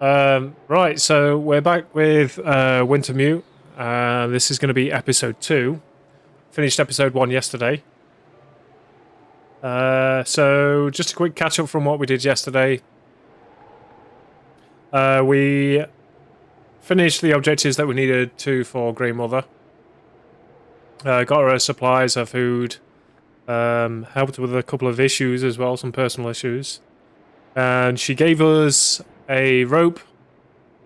Right, so we're back with Wintermute. This is going to be episode 2. Finished episode 1 yesterday. So just a quick catch up from what we did yesterday. We finished the objectives that we needed to for Grey Mother. Got her supplies, her food. Helped with a couple of issues as well, some personal issues. And she gave us a rope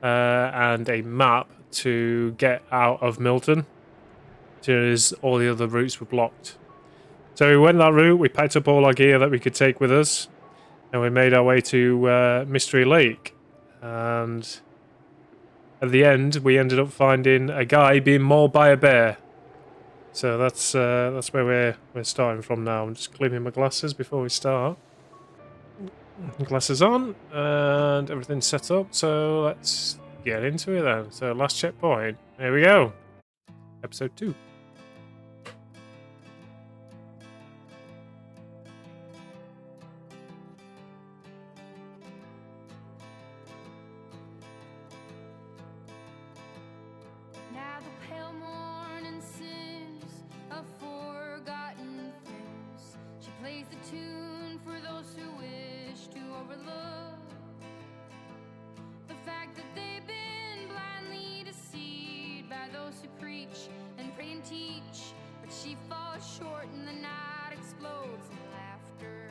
and a map to get out of Milton, because all the other routes were blocked. So we went that route, we packed up all our gear that we could take with us, and we made our way to Mystery Lake. And at the end, we ended up finding a guy being mauled by a bear. So that's where we're starting from now. I'm just cleaning my glasses before we start. Glasses on, and everything's set up, so let's get into it then. So last checkpoint, here we go. Episode 2. Now the pale morning sings of forgotten things. She plays the tune for those who wish to overlook the fact that they've been blindly deceived by those who preach and pray and teach. But she falls short and the night explodes in laughter.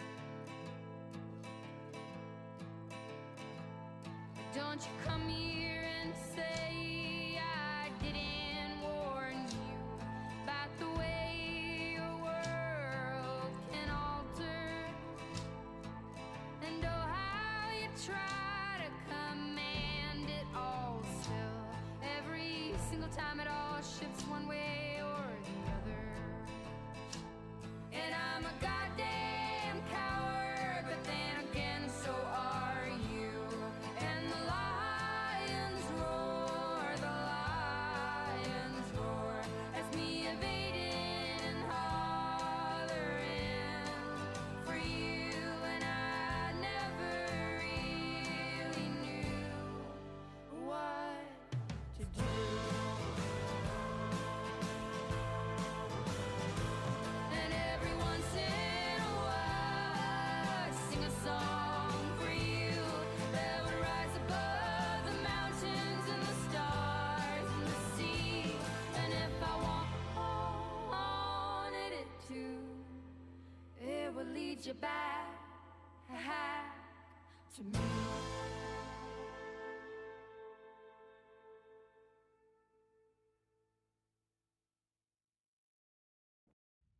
Don't you come here and say I didn't warn you about the way your world can alter. And oh, how you try to command it all still. Every single time it all shifts one way or the other. And I'm a goddamn coward, but then again so are you. And the lions roar as me evading and hollering for you. And I never really knew what to do. And every once in a while, I sing a song for you that would rise above the mountains and the stars and the sea. And if I wanted it to, it would lead you back to me.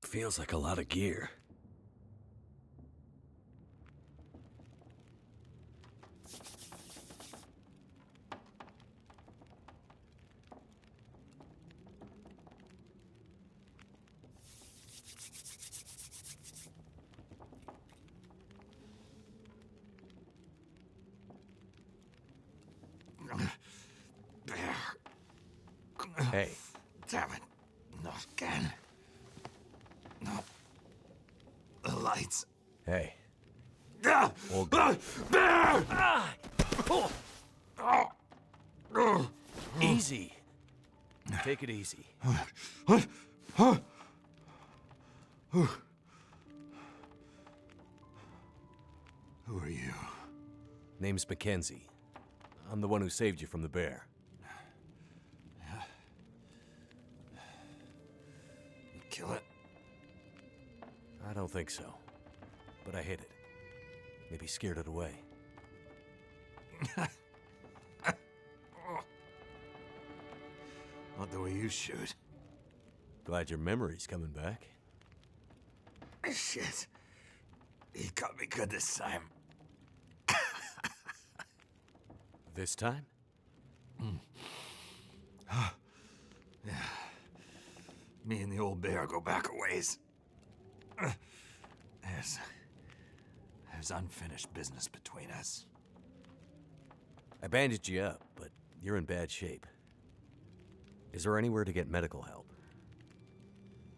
Feels like a lot of gear. Hey, Damn it. Not again. No. The lights. hey. Ah! All good. Easy. Take it easy. Who are you? Name's Mackenzie. I'm the one who saved you from the bear. You kill it? I don't think so. But I hit it. Maybe scared it away. Not the way you shoot. Glad your memory's coming back. Shit. He got me good this time. This time? Yeah. Me and the old bear go back a ways. There's unfinished business between us. I bandaged you up, but you're in bad shape. Is there anywhere to get medical help?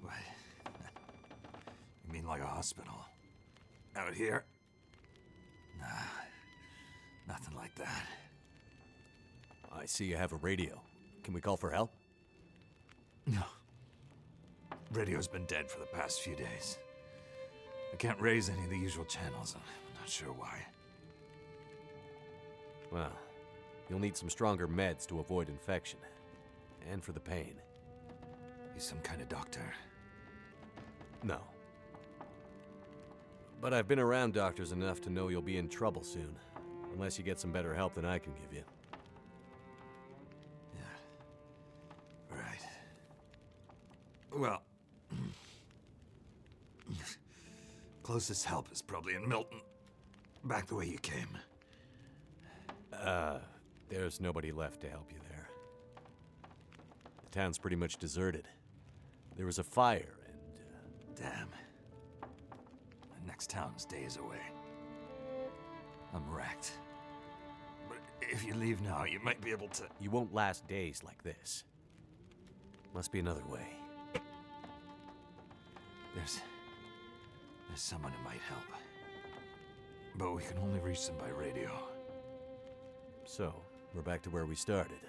What? You mean like a hospital? Out here? Nah, nothing like that. I see you have a radio. Can we call for help? No. Radio's been dead for the past few days. I can't raise any of the usual channels. I'm not sure why. Well, you'll need some stronger meds to avoid infection. And for the pain. You some kind of doctor? No. But I've been around doctors enough to know you'll be in trouble soon. Unless you get some better help than I can give you. Yeah. Right. Well... closest help is probably in Milton. Back the way you came. There's nobody left to help you there. The town's pretty much deserted. There was a fire and... Damn. The next town's days away. I'm wrecked. But if you leave now, you might be able to... You won't last days like this. Must be another way. There's someone who might help. But we can only reach them by radio. So, we're back to where we started.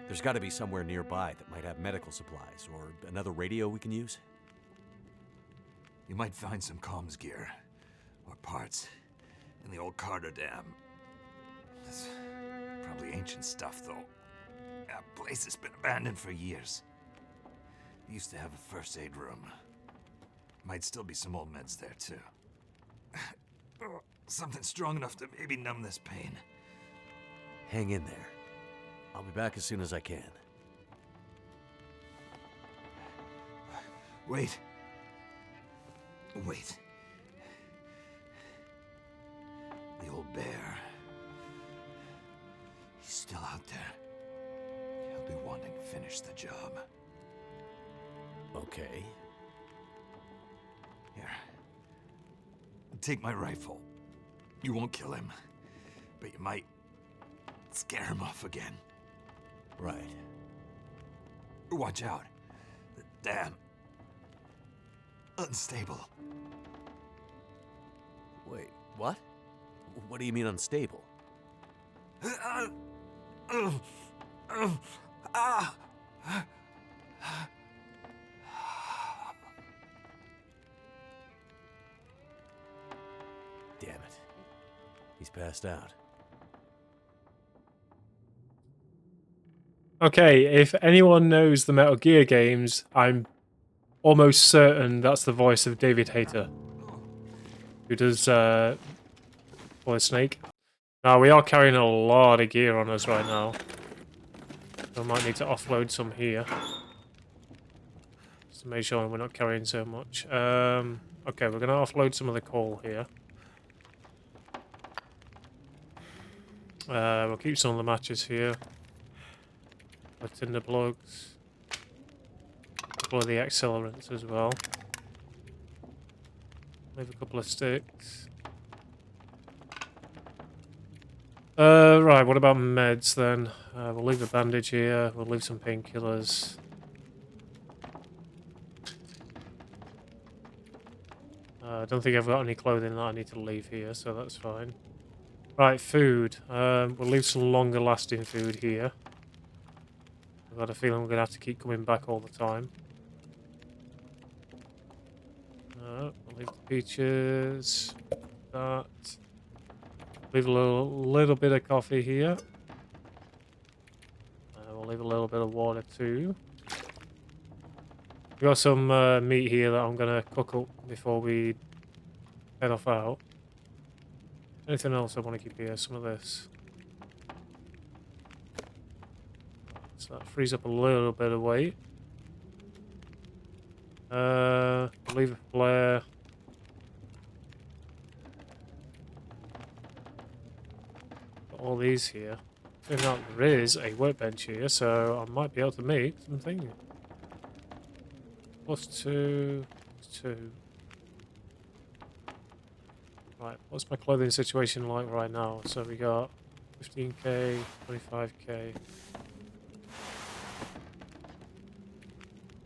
There's got to be somewhere nearby that might have medical supplies, or another radio we can use. You might find some comms gear, or parts, in the old Carter Dam. That's probably ancient stuff, though. That place has been abandoned for years. It used to have a first aid room. Might still be some old meds there, too. Something strong enough to maybe numb this pain. Hang in there. I'll be back as soon as I can. Wait. Wait. The old bear. He's still out there. He'll be wanting to finish the job. Okay. Here. Take my rifle. You won't kill him, but you might scare him off again. Right. Watch out. The dam. Unstable. Wait, what? What do you mean unstable? Damn it. He's passed out. Okay, if anyone knows the Metal Gear games, I'm almost certain that's the voice of David Hayter, who does Solid Snake. Now, we are carrying a lot of gear on us right now. So I might need to offload some here. Just to make sure we're not carrying so much. Okay, we're going to offload some of the coal here. We'll keep some of the matches here. The tinder plugs. A couple of the accelerants as well. Leave a couple of sticks. Right, what about meds then? We'll leave a bandage here. We'll leave some painkillers. I don't think I've got any clothing that I need to leave here, so that's fine. Right, food. We'll leave some longer lasting food here. I've got a feeling we're going to have to keep coming back all the time. We'll leave the peaches. That. Leave a little bit of coffee here. We'll leave a little bit of water too. We've got some meat here that I'm going to cook up before we head off out. Anything else I want to keep here? Some of this. So that frees up a little bit of weight. Leave a flare. Got all these here. Turns out there is a workbench here, so I might be able to make something. +2, +2. Right, what's my clothing situation like right now? So we got 15k, 25k.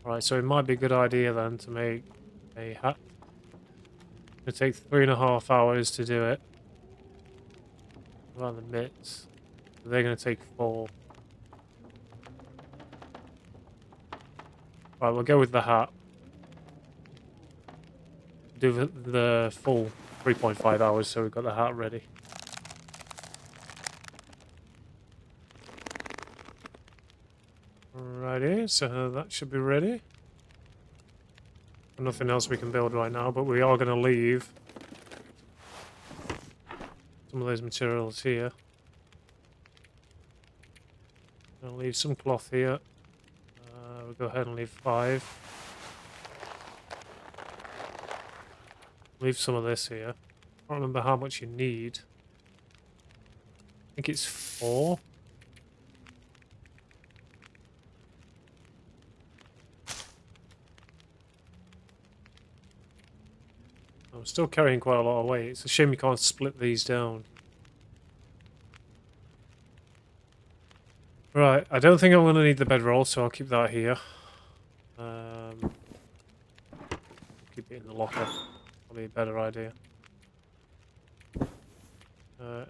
Right, so it might be a good idea then to make a hat. It'll take 3.5 hours to do it. What about the mitts? They're going to take 4. Right, we'll go with the hat. Do the full 3.5 hours, so we've got the hat ready. Alrighty, so that should be ready. Nothing else we can build right now, but we are going to leave some of those materials here. I'll leave some cloth here. We'll go ahead and leave 5. Leave some of this here. I can't remember how much you need. I think it's 4. I'm still carrying quite a lot of weight. It's a shame you can't split these down. Right, I don't think I'm going to need the bedroll, so I'll keep that here. Keep it in the locker. Probably a better idea.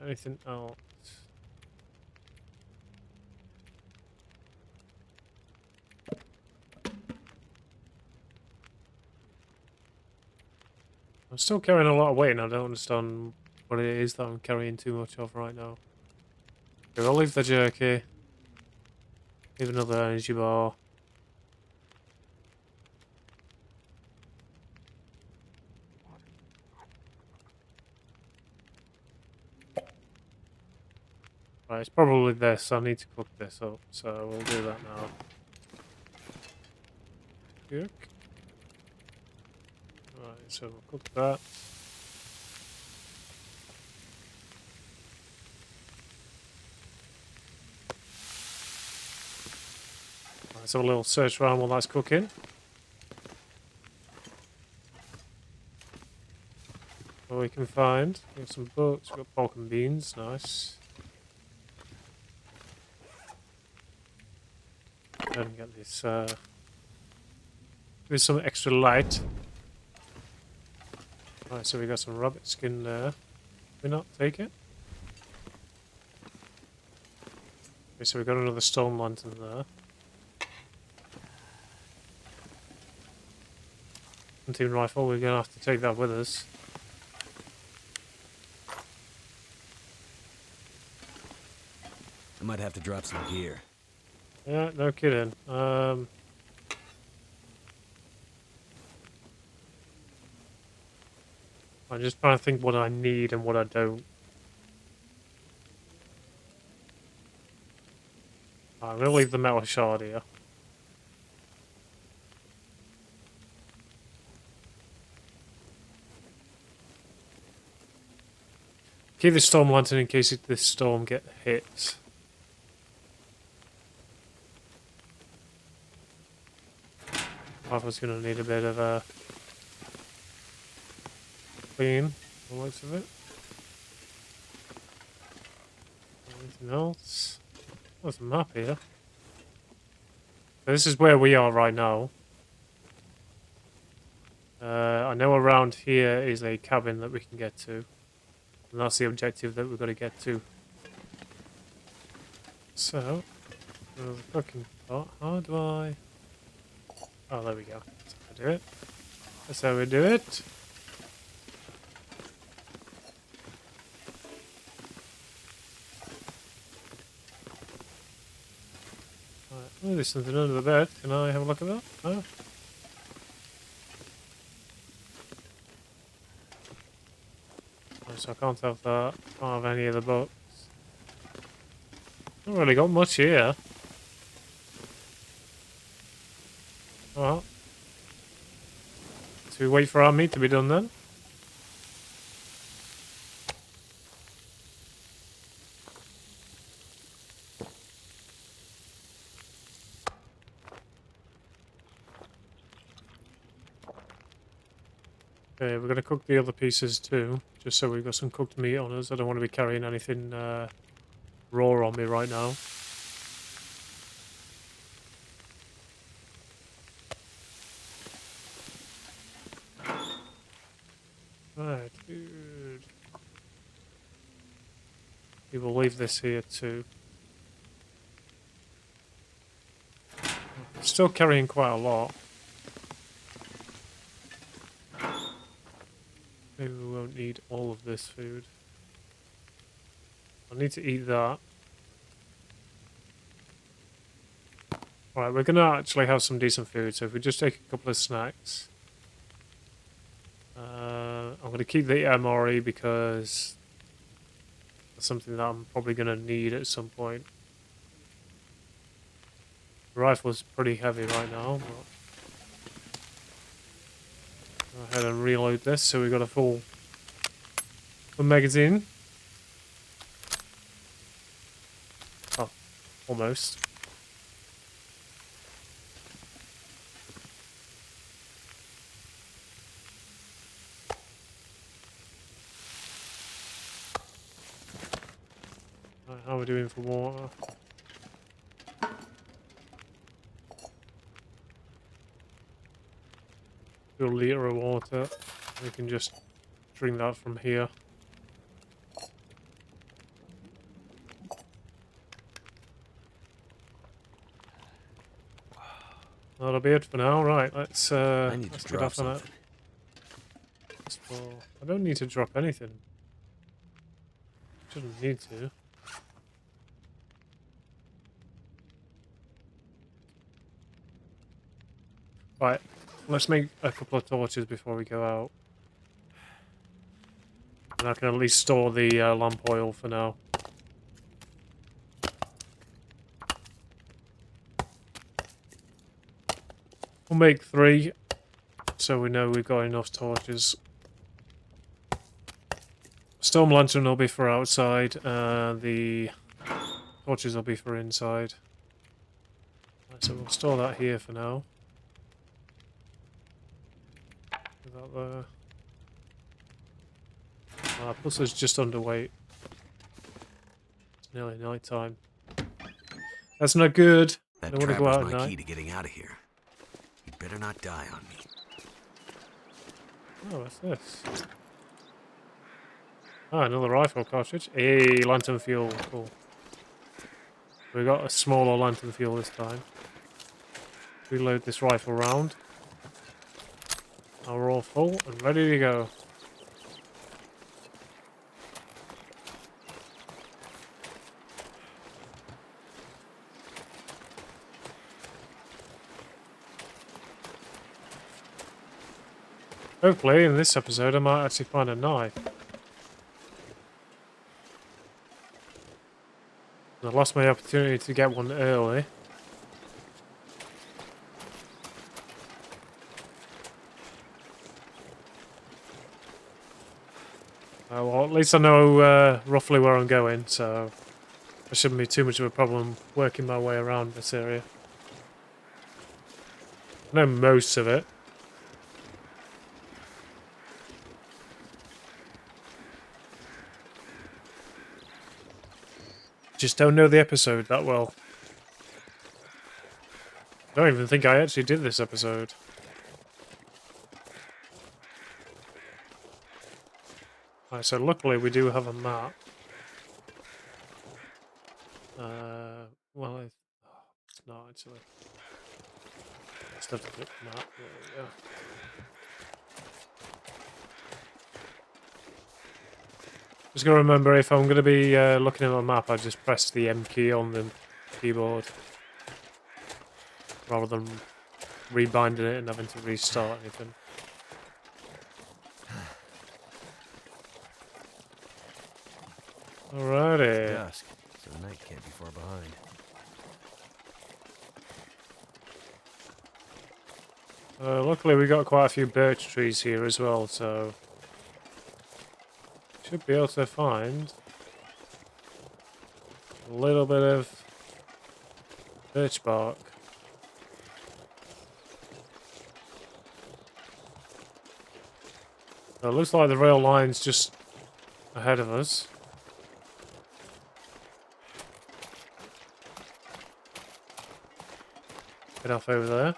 Anything else? I'm still carrying a lot of weight and I don't understand what it is that I'm carrying too much of right now. Okay, I'll leave the jerky. Leave another energy bar. Right, it's probably this. I need to cook this up, so we'll do that now. Cook. Right, so we'll cook that. Let's have a little search around while that's cooking. What we can find. We have some books, we've got pork and beans, nice. Go ahead and get this, with some extra light. Right, so we got some rabbit skin there. Did we not take it? Okay, so we got another stone lantern there. Hunting rifle, we're gonna have to take that with us. I might have to drop some gear. Yeah, no kidding. I'm just trying to think what I need and what I don't. I'm gonna leave the metal shard here. Keep the storm lantern in case this storm gets hit. I was going to need a bit of a clean, the looks of it. Anything else? There's a map here. So this is where we are right now. I know around here is a cabin that we can get to. And that's the objective that we've got to get to. So, the cooking pot. How do I... Oh, there we go. That's how I do it. That's how we do it. Right. Oh, there's something under the bed. Can I have a look at that? No? Oh, so I can't have that. Can't have any of the books. Not really got much here. Well, so we wait for our meat to be done then. Okay, we're going to cook the other pieces too, just so we've got some cooked meat on us. I don't want to be carrying anything raw on me right now. Right, dude. We will leave this here too. still carrying quite a lot. Maybe we won't need all of this food. I need to eat that. Alright, we're going to actually have some decent food, so if we just take a couple of snacks. I'm going to keep the MRE because that's something that I'm probably going to need at some point. The rifle's pretty heavy right now, but go ahead and reload this so we've got a full magazine. Oh, almost. Right, how are we doing for water? Do a litre of water. We can just drink that from here. That'll be it for now. Right, let's I need let's to get drop off on it. something. Well, I don't need to drop anything. Shouldn't need to. Right, let's make a couple of torches before we go out. And I can at least store the lamp oil for now. We'll make 3, so we know we've got enough torches. Storm lantern will be for outside, the torches will be for inside. Right, so we'll store that here for now. Put that there. Plus it's just underweight. It's nearly night time. That's not good. I That don't want to trap go was out at my night. key to getting out of here. You better not die on me. Oh, what's this? Ah, another rifle cartridge. Hey, lantern fuel. Cool. We got a smaller lantern fuel this time. Reload this rifle round. Now we're all full and ready to go. Hopefully, in this episode, I might actually find a knife. I lost my opportunity to get one early. Well, at least I know roughly where I'm going, so there shouldn't be too much of a problem working my way around this area. I know most of it. Just don't know the episode that well. I don't even think I actually did this episode. Right, so luckily we do have a map. Well, it's not actually. Just have to click map. There we go. Just gotta remember, if I'm gonna be looking at my map, I just press the M key on the keyboard rather than rebinding it and having to restart anything. Alrighty. Dusk, so the night can't be far behind. Luckily we got quite a few birch trees here as well, so should be able to find a little bit of birch bark. So it looks like the rail line's just ahead of us. Get off over there.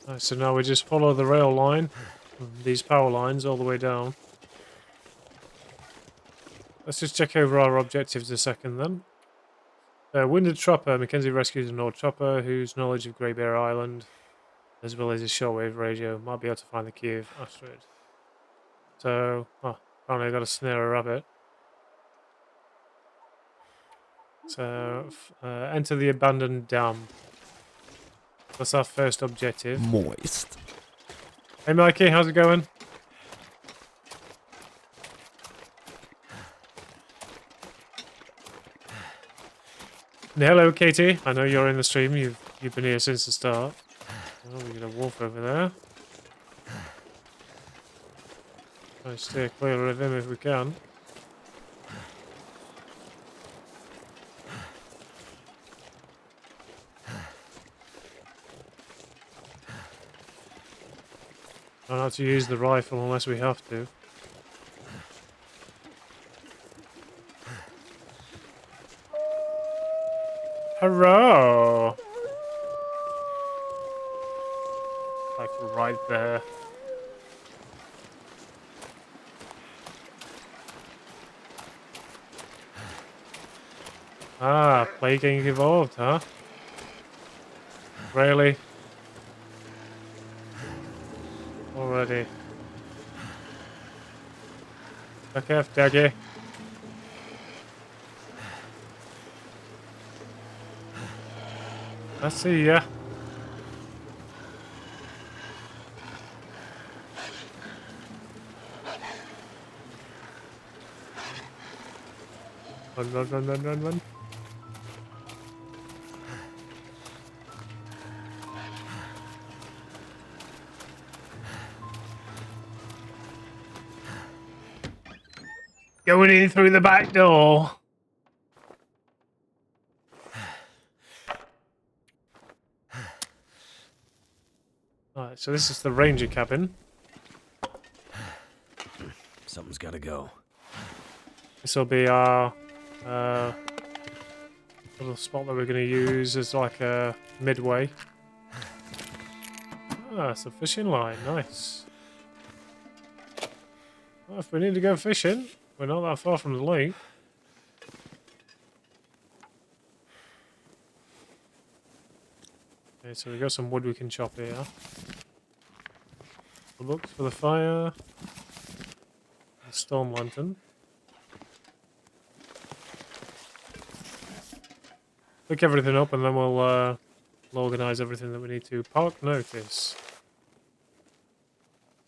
Right, so now we just follow the rail line, these power lines all the way down. Let's just check over our objectives a second then. Wounded Trapper. Mackenzie rescues an old trapper whose knowledge of Grey Bear Island, as well as his shortwave radio, might be able to find the key of Astrid. So, apparently I got to snare a rabbit. So, enter the abandoned dam. That's our first objective. Moist. Hey Mikey, how's it going? And hello Katie, I know you're in the stream, you've been here since the start. Oh, we got a wolf over there. Try to steer clear of him if we can. Try not to use the rifle unless we have to. Hurrah! Like right there. Ah, play getting evolved, huh? Really? Already. Back off, Daggy. I see ya. Run. Going in through the back door. Alright, so this is the ranger cabin. Something's gotta go. This will be our little spot that we're going to use as like a midway. Ah, it's a fishing line. Nice. Well, if we need to go fishing, we're not that far from the lake. Okay, so we've got some wood we can chop here. Look for the fire. The storm lantern. Pick everything up and then we'll organise everything that we need to. Park notice.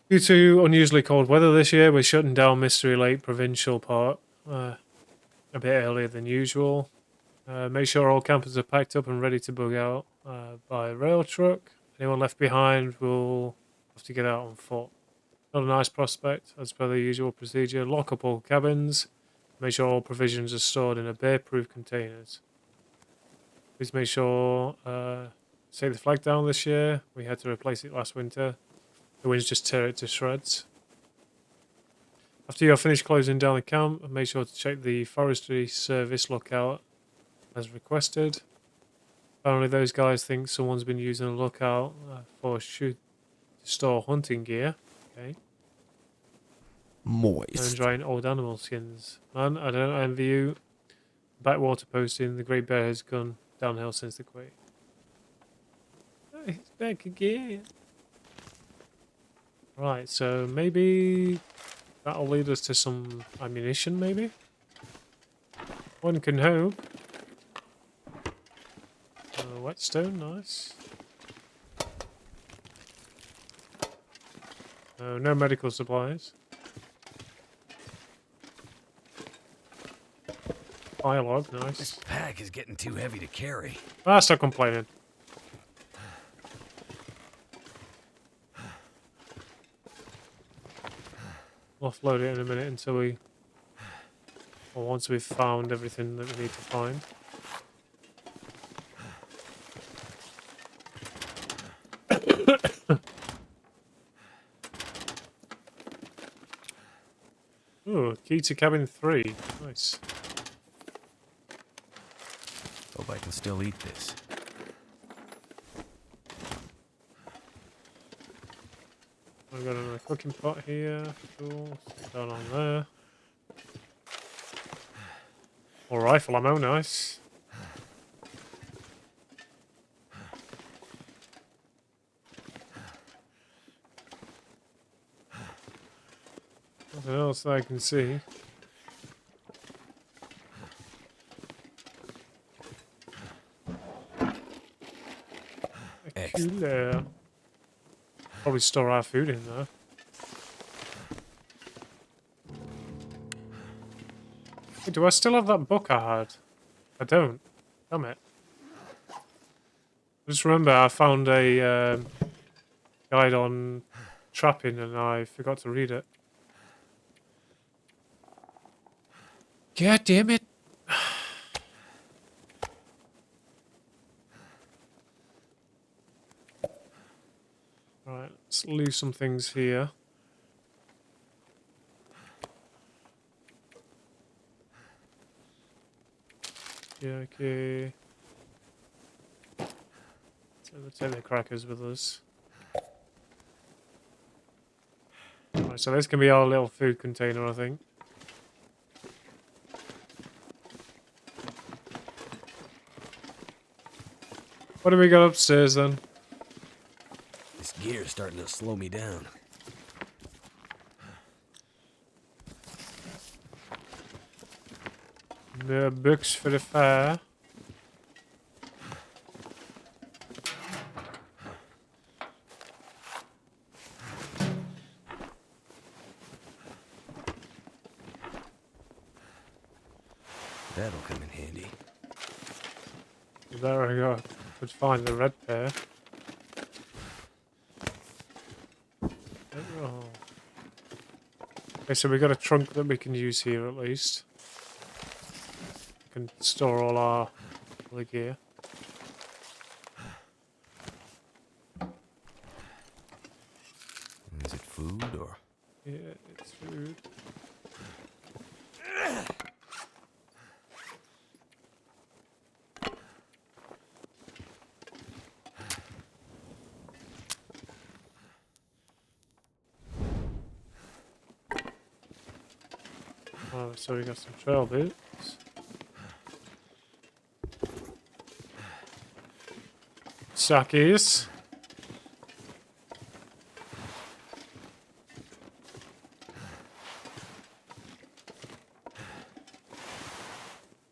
Due to unusually cold weather this year, we're shutting down Mystery Lake Provincial Park a bit earlier than usual. Make sure all campers are packed up and ready to bug out by rail truck. Anyone left behind will have to get out on foot. Not a nice prospect, as per the usual procedure. Lock up all cabins. Make sure all provisions are stored in bear-proof containers. Please make sure take the flag down this year. We had to replace it last winter. The winds just tear it to shreds. After you're finished closing down the camp, make sure to check the Forestry Service lookout as requested. Apparently those guys think someone's been using a lookout to store hunting gear. Okay. Moist. And drying old animal skins. Man, I don't envy you. Backwater posting, the Great Bear has gone downhill since the quake. Oh, he's back again. Right, so maybe that'll lead us to some ammunition, maybe? One can hope. Whetstone, nice. No medical supplies. Dialogue, nice. This pack is getting too heavy to carry. Ah, stop complaining. We'll offload it in a minute until we... or once we've found everything that we need to find. Ooh, key to cabin 3. Nice. Hope I can still eat this. We've got another cooking pot here. Cool. Sit down on there. More rifle ammo, nice. Nothing else that I can see. Excellent. Cool. Probably store our food in there. Hey, do I still have that book I had? I don't. Damn it. Just remember I found a guide on trapping and I forgot to read it. God damn it. Right, let's leave some things here. Yeah, okay. So we'll take the crackers with us. Right, so this can be our little food container, I think. What do we got upstairs then? This gear is starting to slow me down. The books for the fair. That'll come in handy. There we go. Could find the red pair. Oh. Okay, so we got a trunk that we can use here at least. We can store all our other gear. Is it food or? Yeah, it's food. Oh, so we got some trail boots. Sackies.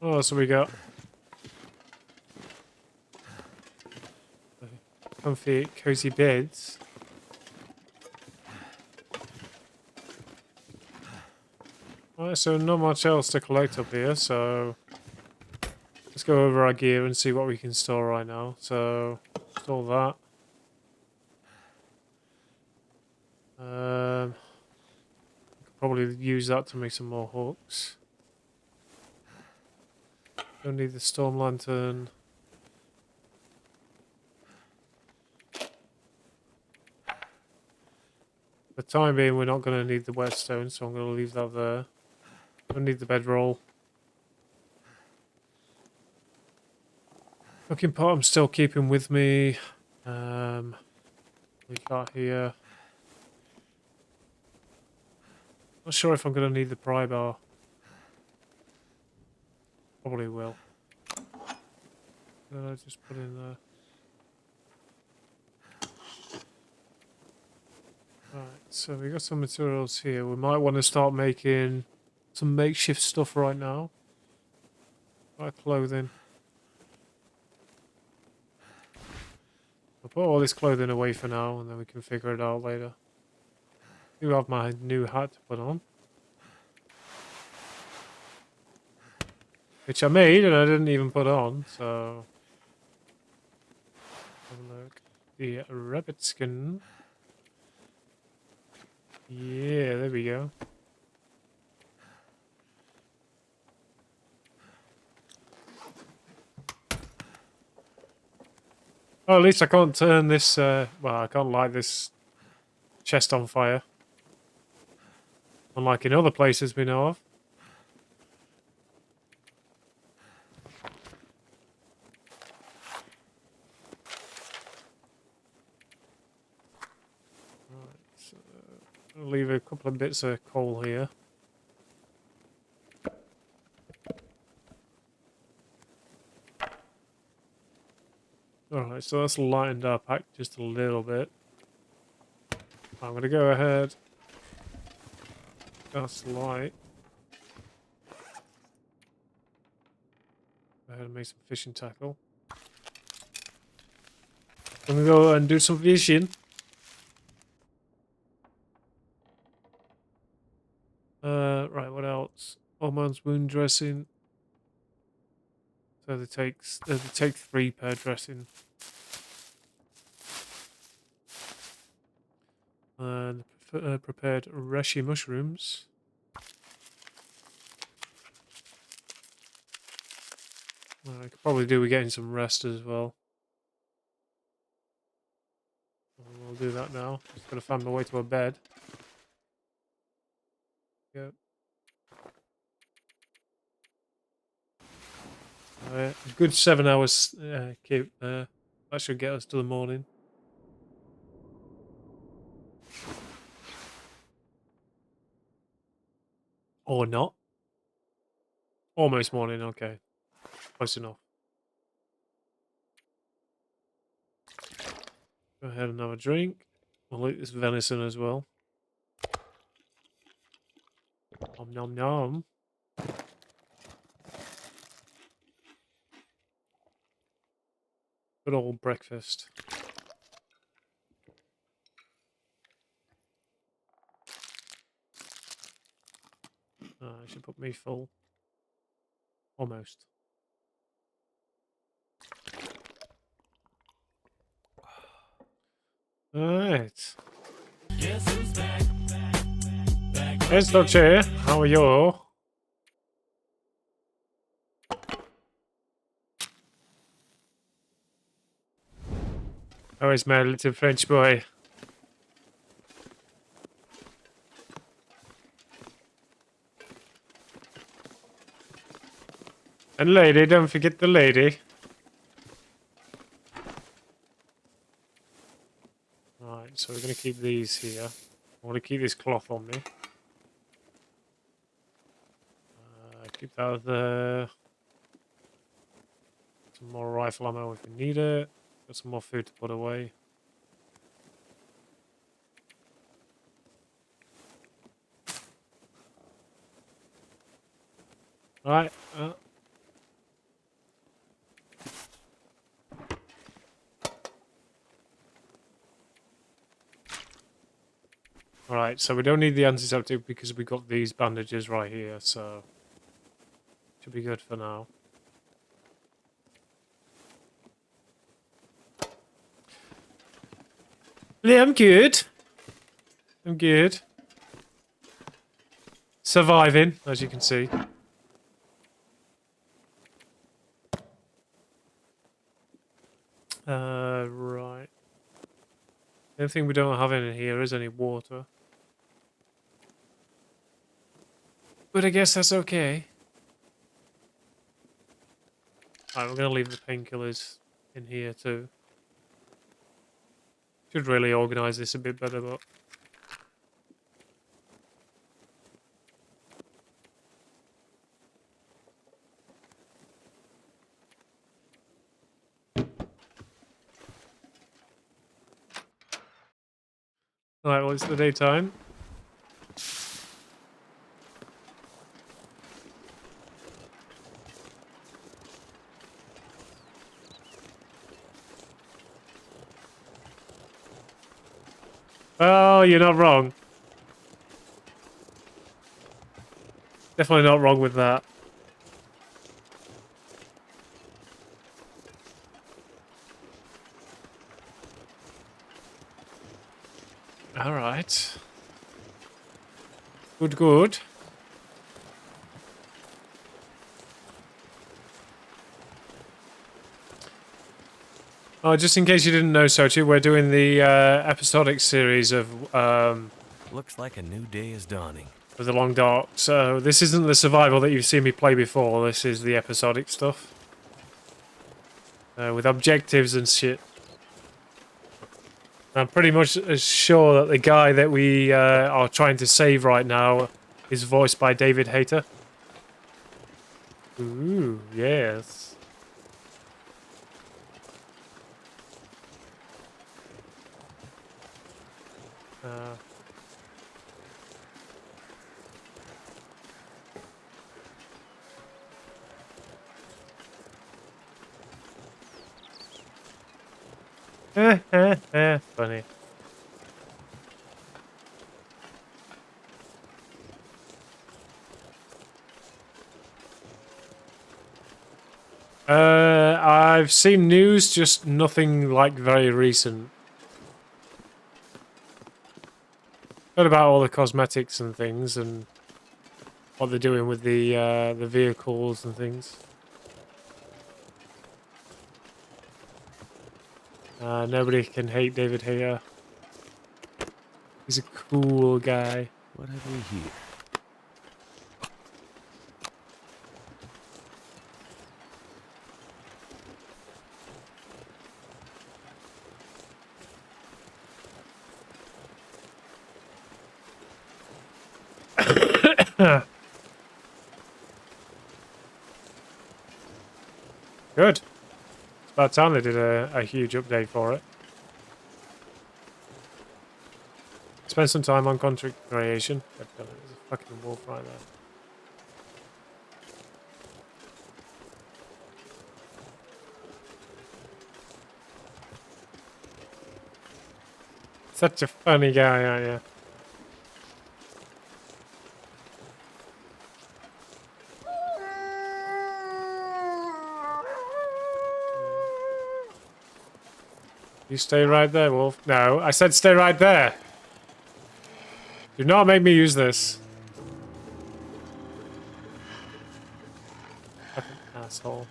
Oh, so we got comfy, cozy beds. Alright, so not much else to collect up here, so let's go over our gear and see what we can store right now. So, store that. I could probably use that to make some more hooks. Don't need the storm lantern. For the time being, we're not going to need the whetstone, so I'm going to leave that there. Don't need the bedroll. Cooking pot I'm still keeping with me. We got here. Not sure if I'm going to need the pry bar. Probably will. Then I just put in there. Right, so we got some materials here. We might want to start making some makeshift stuff right now. Like clothing. I'll put all this clothing away for now and then we can figure it out later. I do have my new hat to put on. Which I made and I didn't even put on, so... Have a look. The rabbit skin. Yeah, there we go. Oh, at least I can't turn this, well, I can't light this chest on fire. Unlike in other places we know of. Right, so leave a couple of bits of coal here. Alright, so that's lightened our pack just a little bit. I'm going to go ahead. That's light. Go ahead and make some fishing tackle. I'm going to go and do some fishing. Right, what else? Hormones wound dressing. So they take 3 per dressing. And prepared reishi mushrooms. I could probably do with getting some rest as well. I'll do that now. Just gotta find my way to a bed. Yep. A good 7 hours keep there. That should get us to the morning. Or not. Almost morning, okay. Close enough. Go ahead and have a drink. I'll eat this venison as well. Nom nom nom. Good old breakfast. I should put me full. Almost. Alright. Guess who's back? It's Noche. How are you? How is my little French boy? And lady, don't forget the lady. Right, so we're going to keep these here. I want to keep this cloth on me. Keep that there. Some more rifle ammo if we need it. Got some more food to put away. Right. Alright, so we don't need the antiseptic because we got these bandages right here, so should be good for now. Yeah, I'm good. I'm good. Surviving, as you can see. Right. The only thing we don't have in here is any water. But I guess that's okay. Alright, we're going to leave the painkillers in here too. Should really organise this a bit better, but... Alright, well, it's the daytime. Oh, you're not wrong. Definitely not wrong with that. Alright. Good, good. Oh, just in case you didn't know, Sochi, we're doing the episodic series of Looks like a new day is dawning. The Long Dark. So this isn't the survival that you've seen me play before. This is the episodic stuff with objectives and shit. I'm pretty much sure that the guy that we are trying to save right now is voiced by David Hayter. Ooh, yes. Funny. I've seen news, just nothing like very recent. Heard about all the cosmetics and things and what they're doing with the vehicles and things. Nobody can hate David Hayter. He's a cool guy. What have we here? Good. It's about time they did a huge update for it. Spend some time on content creation. There's a fucking wolf right there. Such a funny guy, aren't you? You stay right there, wolf. No, I said stay right there. Do not make me use this. Fucking asshole.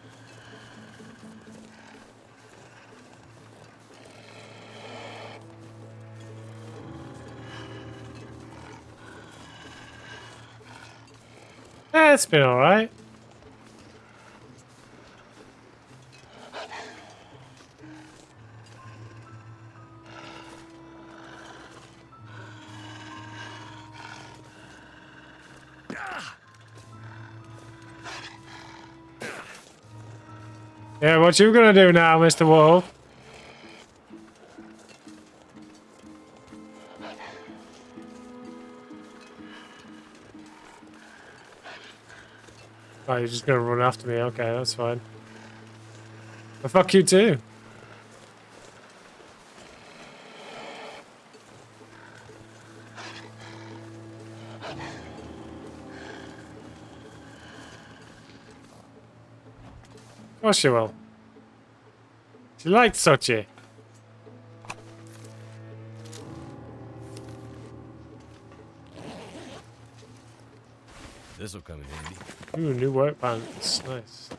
It's been alright. Yeah, what you gonna do now, Mr. Wolf? Oh, you're just gonna run after me. Okay, that's fine. But fuck you too. Of course you will. She liked Sochi. This'll come in handy. Ooh, new work pants. Nice.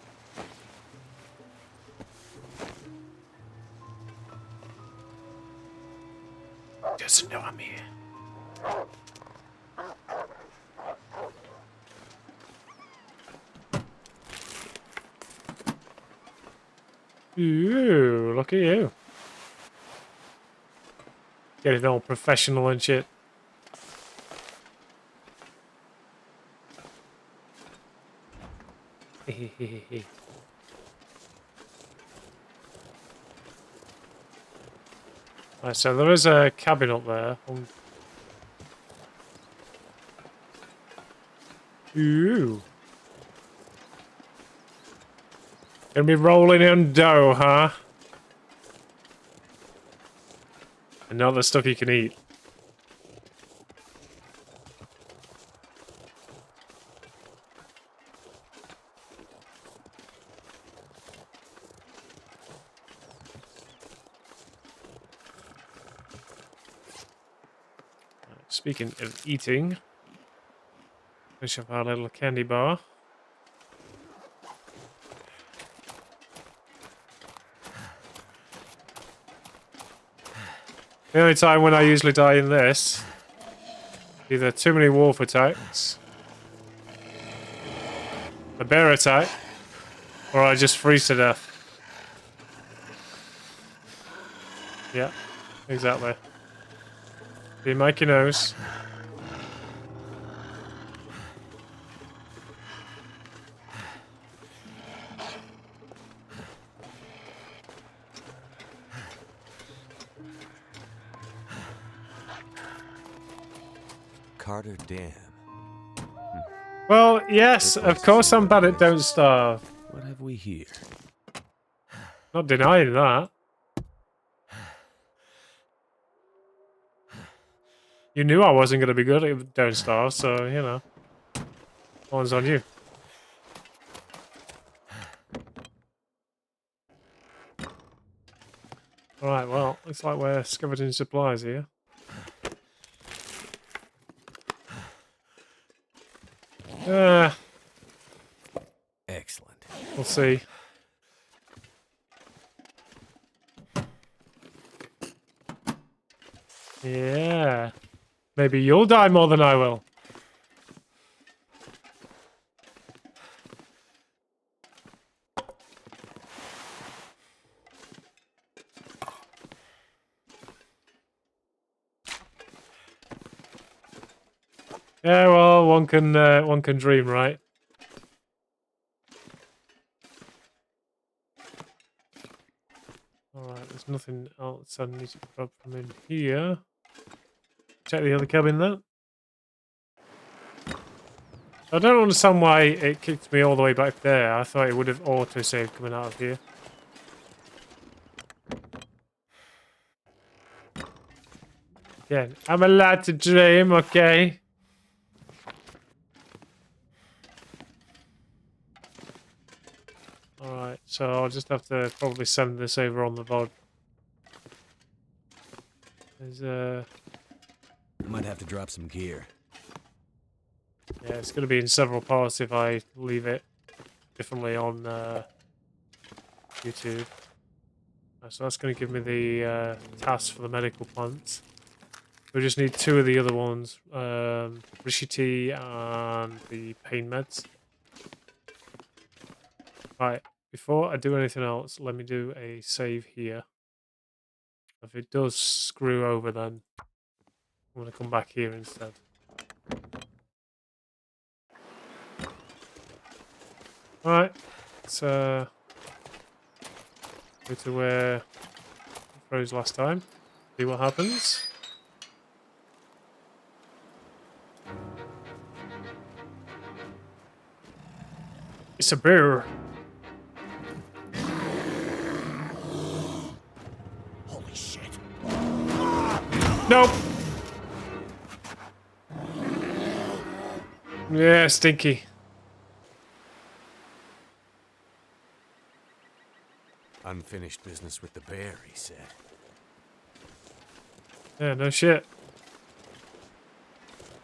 Doesn't know I'm here. Ooh, look at you. Getting all professional and shit. Right, so there is a cabin up there. Ooh. Gonna be rolling in dough, huh? And not the stuff you can eat. Speaking of eating, finish up our little candy bar. The only time when I usually die in this, either too many wolf attacks, a bear attack, or I just freeze to death. Yeah, Exactly. Be Mikey nose. Carter Dam. Well, yes, This of looks course I'm bad super at Don't nice. Starve. What have we here? Not denying that. You knew I wasn't going to be good at Don't Starve, so, you know. One's on you. Alright, well, looks like we're scavenging supplies here. Excellent. We'll see. Yeah. Maybe you'll die more than I will. Yeah, well, one can dream, right? Alright, there's nothing else I need to grab from in here. Check the other cabin then. I don't understand why it kicked me all the way back there. I thought it would have auto-saved coming out of here. Yeah, I'm allowed to dream, okay? Alright, so I'll just have to probably send this over on the VOD. There's I might have to drop some gear. yeah, it's going to be in several parts if I leave it differently on YouTube. So that's going to give me the task for the medical plants. We just need 2 of the other ones, Rishi tea and the pain meds. Right, before I do anything else, let me do a save here. If it does screw over, then I'm going to come back here instead. Alright, let's go to where I froze last time. See what happens. It's a bear. Holy shit. Nope. Yeah, stinky. Unfinished business with the bear, he said. Yeah, no shit.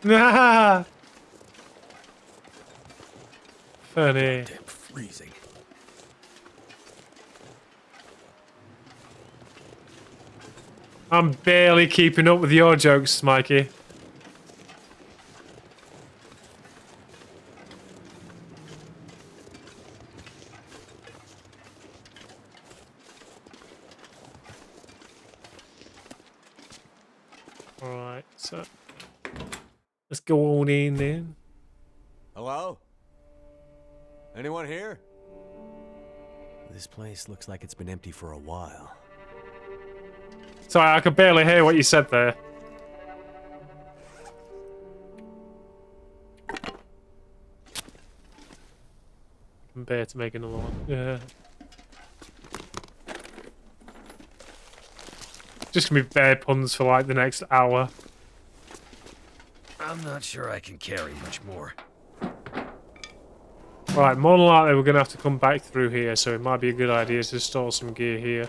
Nah. Funny. Damn freezing. I'm barely keeping up with your jokes, Mikey. Alright, so let's go on in then. Hello? Anyone here? This place looks like it's been empty for a while. Sorry, I could barely hear what you said there. I'm bear to make another one. Yeah. Just gonna be bear puns for like the next hour. I'm not sure I can carry much more. Right, more than likely we're gonna have to come back through here, so it might be a good idea to store some gear here.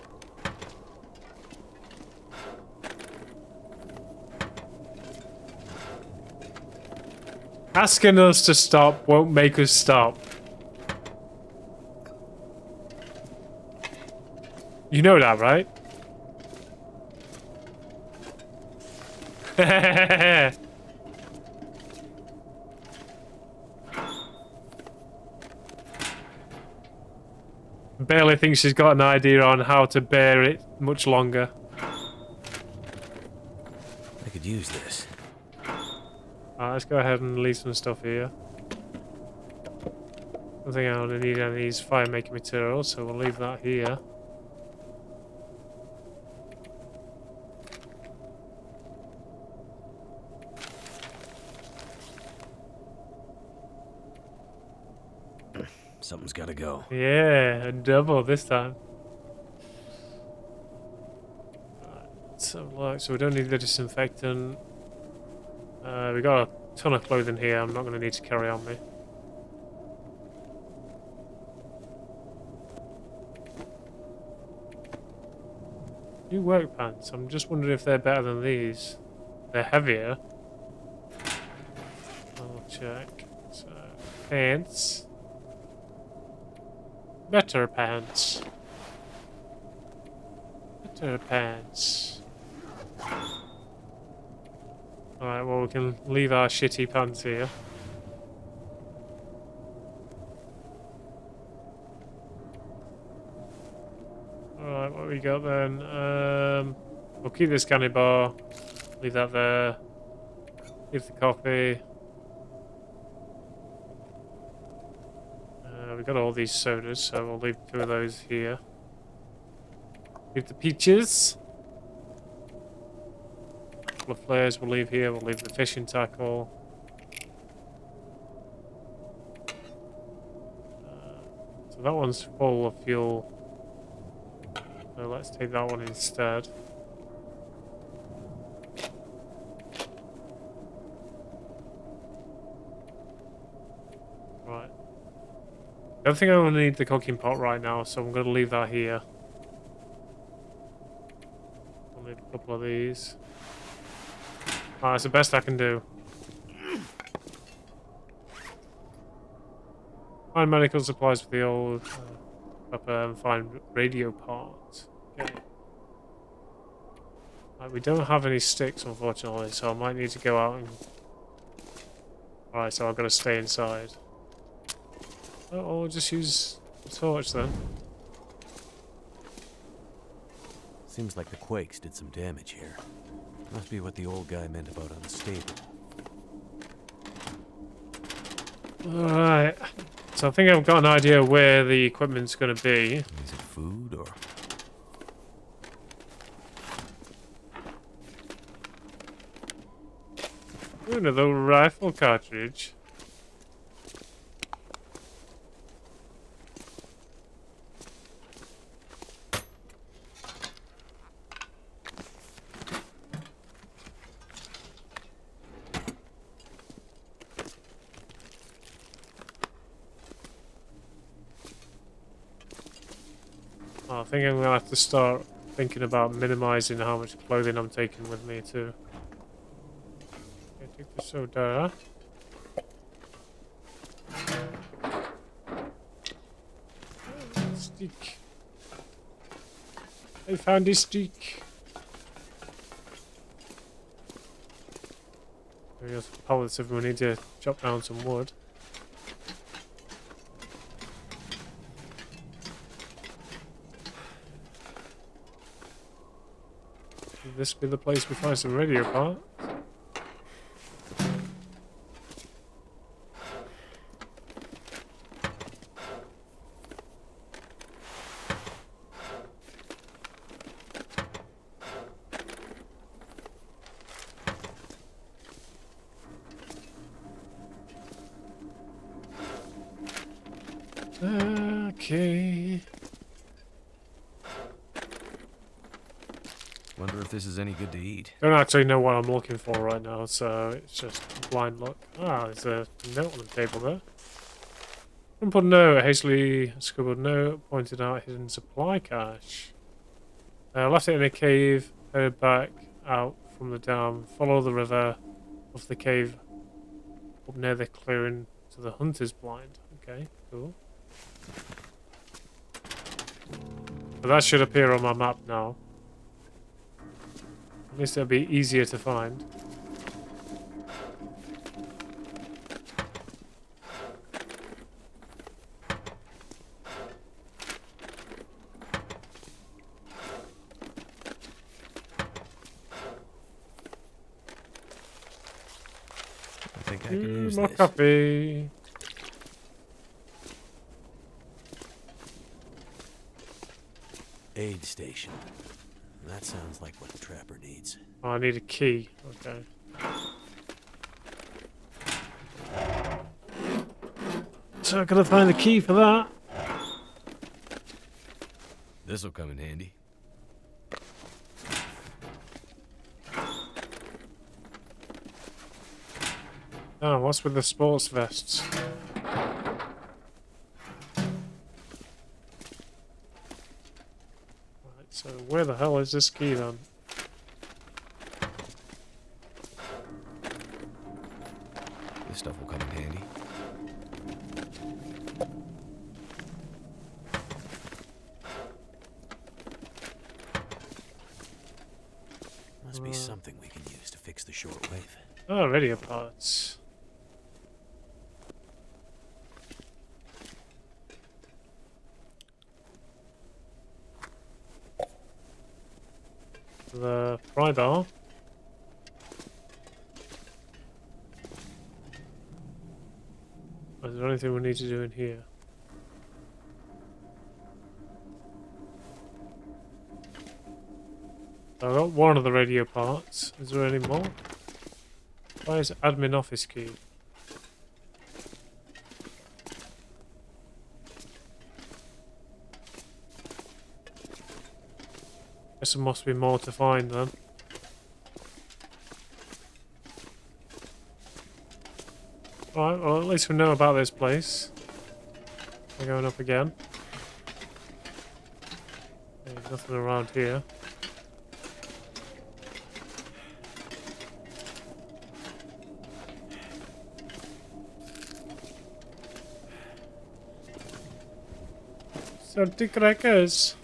Asking us to stop won't make us stop. You know that, right? Barely thinks she's got an idea on how to bear it much longer. use this. Alright, let's go ahead and leave some stuff here. I don't think I'm going to need any of these fire making materials, so we'll leave that here. Something's gotta go. Yeah, a double this time. So, like, so we don't need the disinfectant. We got a ton of clothing here. I'm not going to need to carry on me. New work pants. I'm just wondering if they're better than these. They're heavier. I'll check. So, pants. Better pants. Better pants. Alright, well, we can leave our shitty pants here. Alright, what we got then? We'll keep this candy bar. Leave that there. Leave the coffee. We got all these sodas, so we'll leave 2 of those here. Leave the peaches. A couple of flares we'll leave here. We'll leave the fishing tackle. So that one's full of fuel. So let's take that one instead. Right. I don't think I will need the cooking pot right now, so I'm going to leave that here. I'll need a couple of these. Alright, that's the best I can do. Find medical supplies for the old upper and find radio parts. Okay. Right, we don't have any sticks, unfortunately, so I might need to go out and... Alright, so I've got to stay inside. Oh, I'll just use the torch then. Seems like the quakes did some damage here. Must be what the old guy meant about unstable. Alright. So I think I've got an idea where the equipment's going to be. Is it food or... Ooh, another rifle cartridge. I think I'm going to have to start thinking about minimizing how much clothing I'm taking with me too. Okay, take the soda. Stick. I found a stick. There's pallets if we need to chop down some wood. Would this be the place we find some radio parts? Okay. Wonder if this is any good to eat. Don't actually know what I'm looking for right now, so it's just a blind look. Ah, there's a note on the table there. Crumpled note, hastily scribbled note, pointed out hidden supply cache. Left it in a cave, headed back out from the dam, follow the river off the cave up near the clearing to the hunter's blind. Okay, cool. So that should appear on my map now. At least it'll be easier to find. I can use More this. coffee. Aid station. That sounds like what the trapper needs. Oh, I need a key. Okay. So I've got to find the key for that. This'll come in handy. Oh, what's with the sports vests? Right, so where the hell is this key then? This stuff will come in handy. Must be something we can use to fix the shortwave. Oh, radio parts. The pry bar. Is there anything we need to do in here? I got one of the radio parts. Is there any more? Why is admin office key? Guess there must be more to find then. Alright, well at least we know about this place. We're going up again. There's nothing around here. Salty crackers.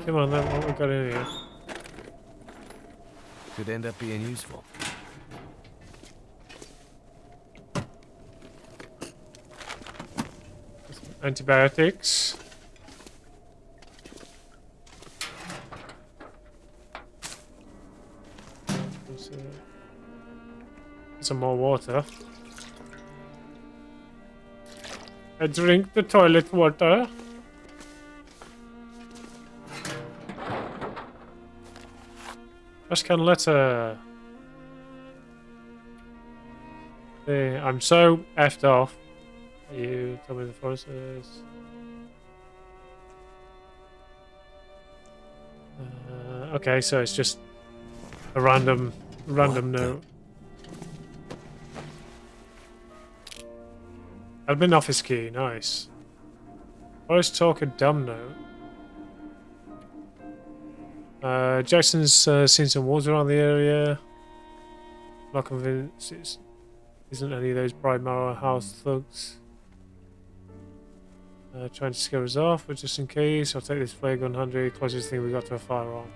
Come on then, what we got in here? Could end up being useful. Antibiotics. Some more water. I drink the toilet water. Can letter. Hey, I'm so effed off. You tell me the forest is. Okay, so it's just a random note. Admin office key, nice. Forest talk a dumb note. Jackson's seen some wolves around the area. Not convinced it isn't any of those Bright Marrow House thugs. Trying to scare us off, but just in case, I'll take this flare gun handy. Closest thing we got to a firearm.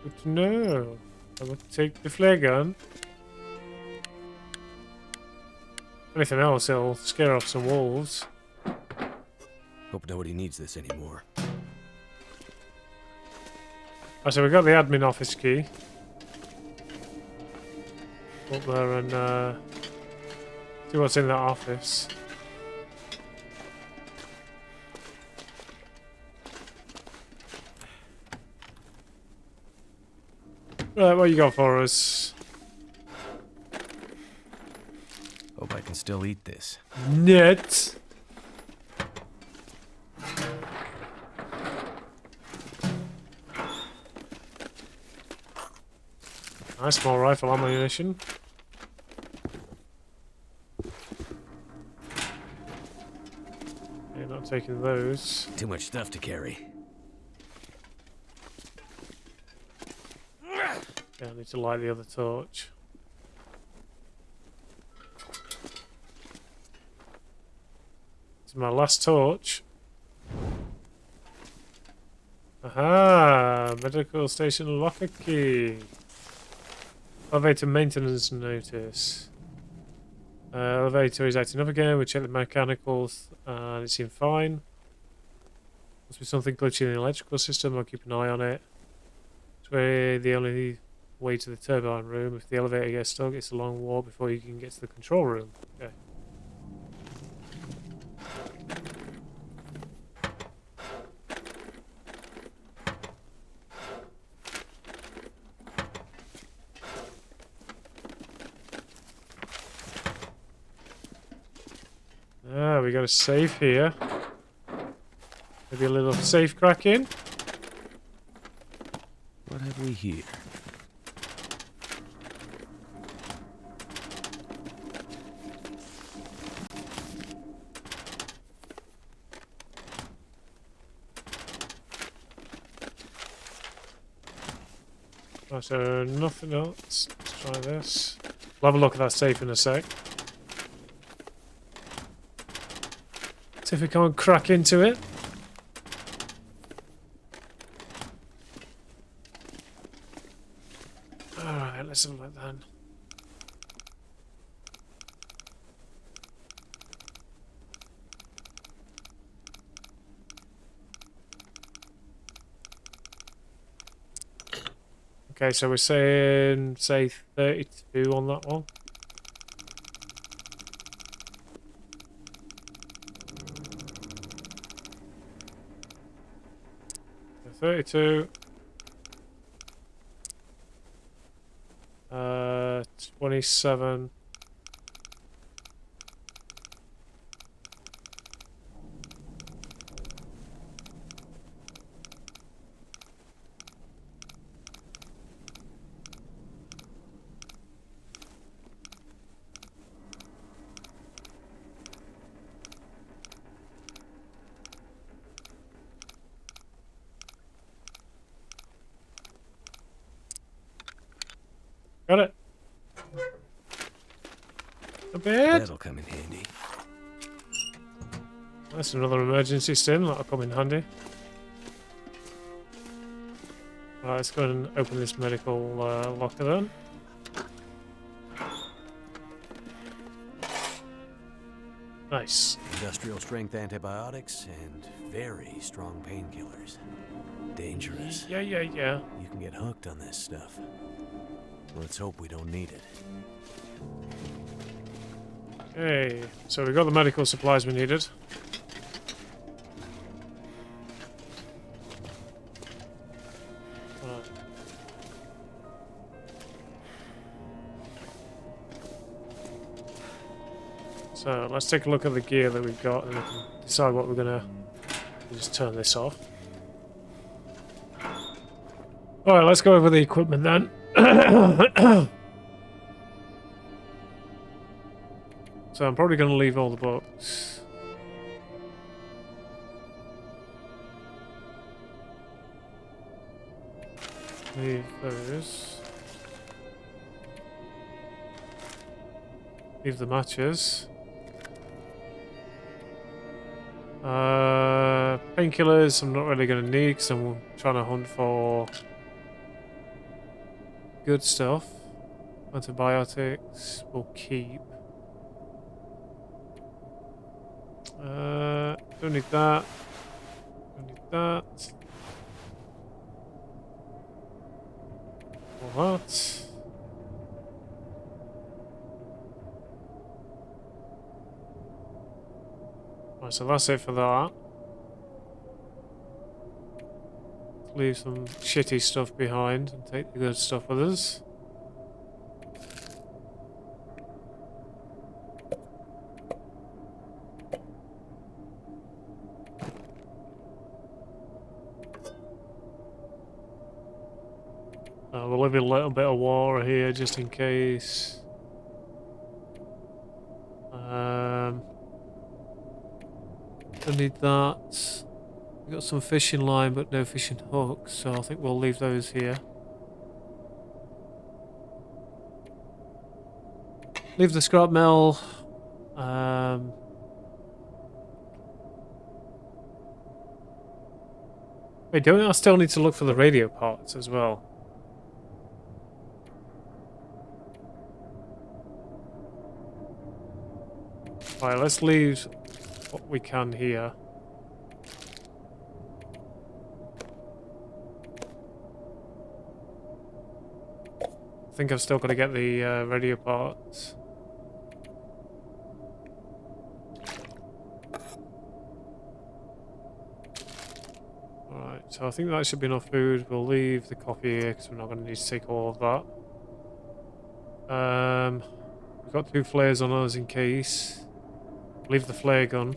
Good to know. I will take the flare gun. Anything else, it'll scare off some wolves. Hope nobody needs this anymore. Oh, so we got the admin office key. Up there and see what's in that office. Right, what you got for us? Hope I can still eat this. Net. Nice small rifle ammunition. You're not taking those. Too much stuff to carry. Yeah, I need to light the other torch. This is my last torch. Aha! Medical station locker key. Elevator maintenance notice. Elevator is acting up again. We check the mechanicals and it seemed fine. Must be something glitchy in the electrical system. I'll keep an eye on it. It's where the only way to the turbine room. If the elevator gets stuck, it's a long walk before you can get to the control room. Okay. Ah, we got a safe here. Maybe a little safe cracking. What have we here? Oh, so nothing else. Let's try this. We'll have a look at that safe in a sec. See if we can't crack into it. Alright, let's have a look then. Okay, so we're saying, say, 32 on that one. So 32. 27. Got it. A bit. That'll come in handy. That's another emergency stim. That'll come in handy. Right, let's go and open this medical locker then. Nice. Industrial strength antibiotics and very strong painkillers. Dangerous. Yeah. You can get hooked on this stuff. Let's hope we don't need it. Okay, so we got the medical supplies we needed. Right. So let's take a look at the gear that we've got and we can decide what we're gonna just turn this off. Alright, let's go over the equipment then. So I'm probably going to leave all the books. Leave those. Leave the matches. Painkillers I'm not really going to need because I'm trying to hunt for good stuff. Antibiotics we'll keep. Don't need that. Don't need that. All that. Right, so that's it for that. Leave some shitty stuff behind and take the good stuff with us. We'll leave a little bit of water here just in case. Don't need that. We've got some fishing line but no fishing hooks, so I think we'll leave those here. Leave the scrap mill. Wait, don't I still need to look for the radio parts as well? Right, let's leave what we can here. I think I've still got to get the radio parts. Alright, so I think that should be enough food. We'll leave the coffee here because we're not going to need to take all of that. We've got 2 flares on us in case. Leave the flare gun.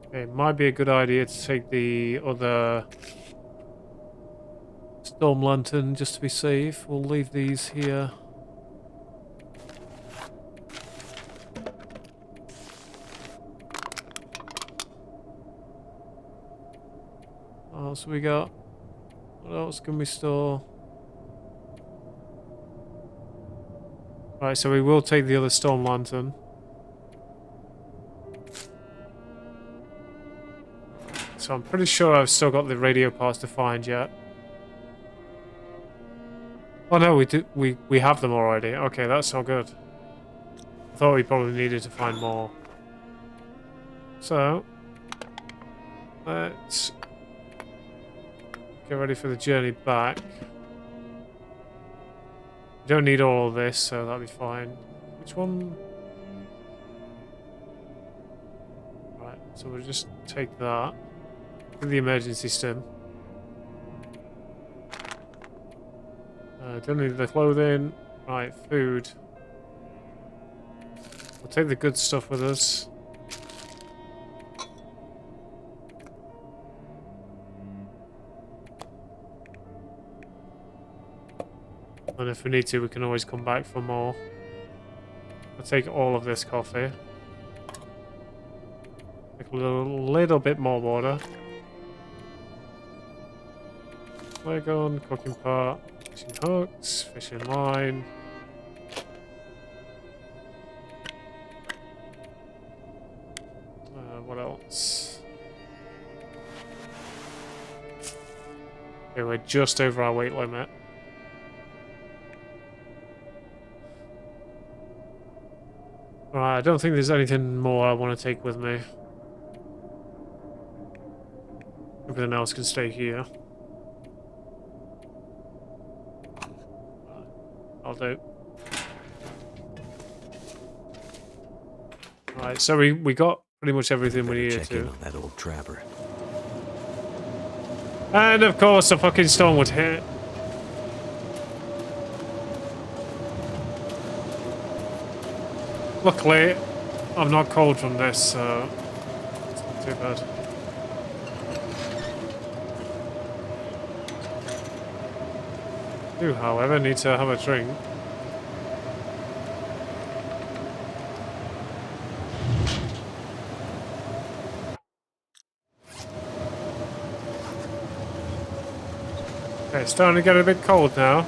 Okay, it might be a good idea to take the other storm lantern just to be safe. We'll leave these here. What else we got? What else can we store? Right, so we will take the other storm lantern. So I'm pretty sure I've still got the radio parts to find yet. Oh no, we do. We have them already. Okay, that's so good. I thought we probably needed to find more. So let's get ready for the journey back. You don't need all of this, so that'll be fine. Which one? Right, so we'll just take that. Get the emergency stim. Don't need the clothing. Right, food. We'll take the good stuff with us. And if we need to, we can always come back for more. I'll take all of this coffee. Take a little bit more water. Flare gun, cooking pot, fishing hooks, fishing line. What else? Okay, we're just over our weight limit. Right, I don't think there's anything more I want to take with me. Everything else can stay here. I'll do. Right, so we got pretty much everything we needed Check in to. on that old trapper. And of course the fucking storm would hit. Luckily, I'm not cold from this, so it's not too bad. I do, however, need to have a drink. Okay, it's starting to get a bit cold now.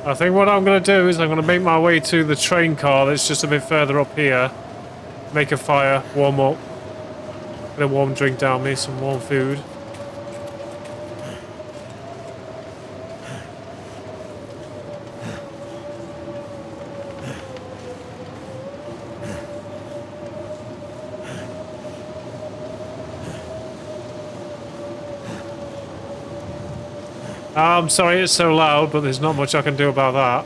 I think what I'm going to do is I'm going to make my way to the train car that's just a bit further up here. Make a fire, warm up. Get a warm drink down me, some warm food. I'm sorry it's so loud, but there's not much I can do about that.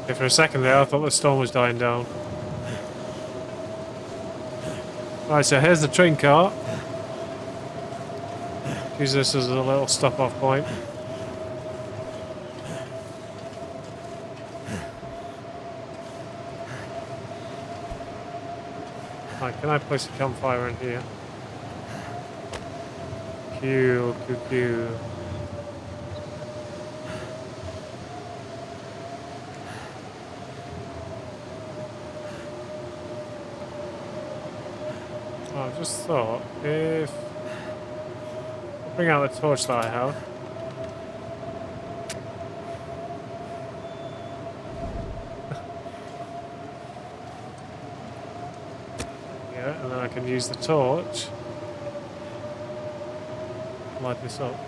Okay, for a second there, I thought the storm was dying down. Right, so here's the train car. Use this as a little stop-off point. Right, can I place a campfire in here? Q. I just thought if Bring out the torch that I have. Yeah, and then I can use the torch. Light this up.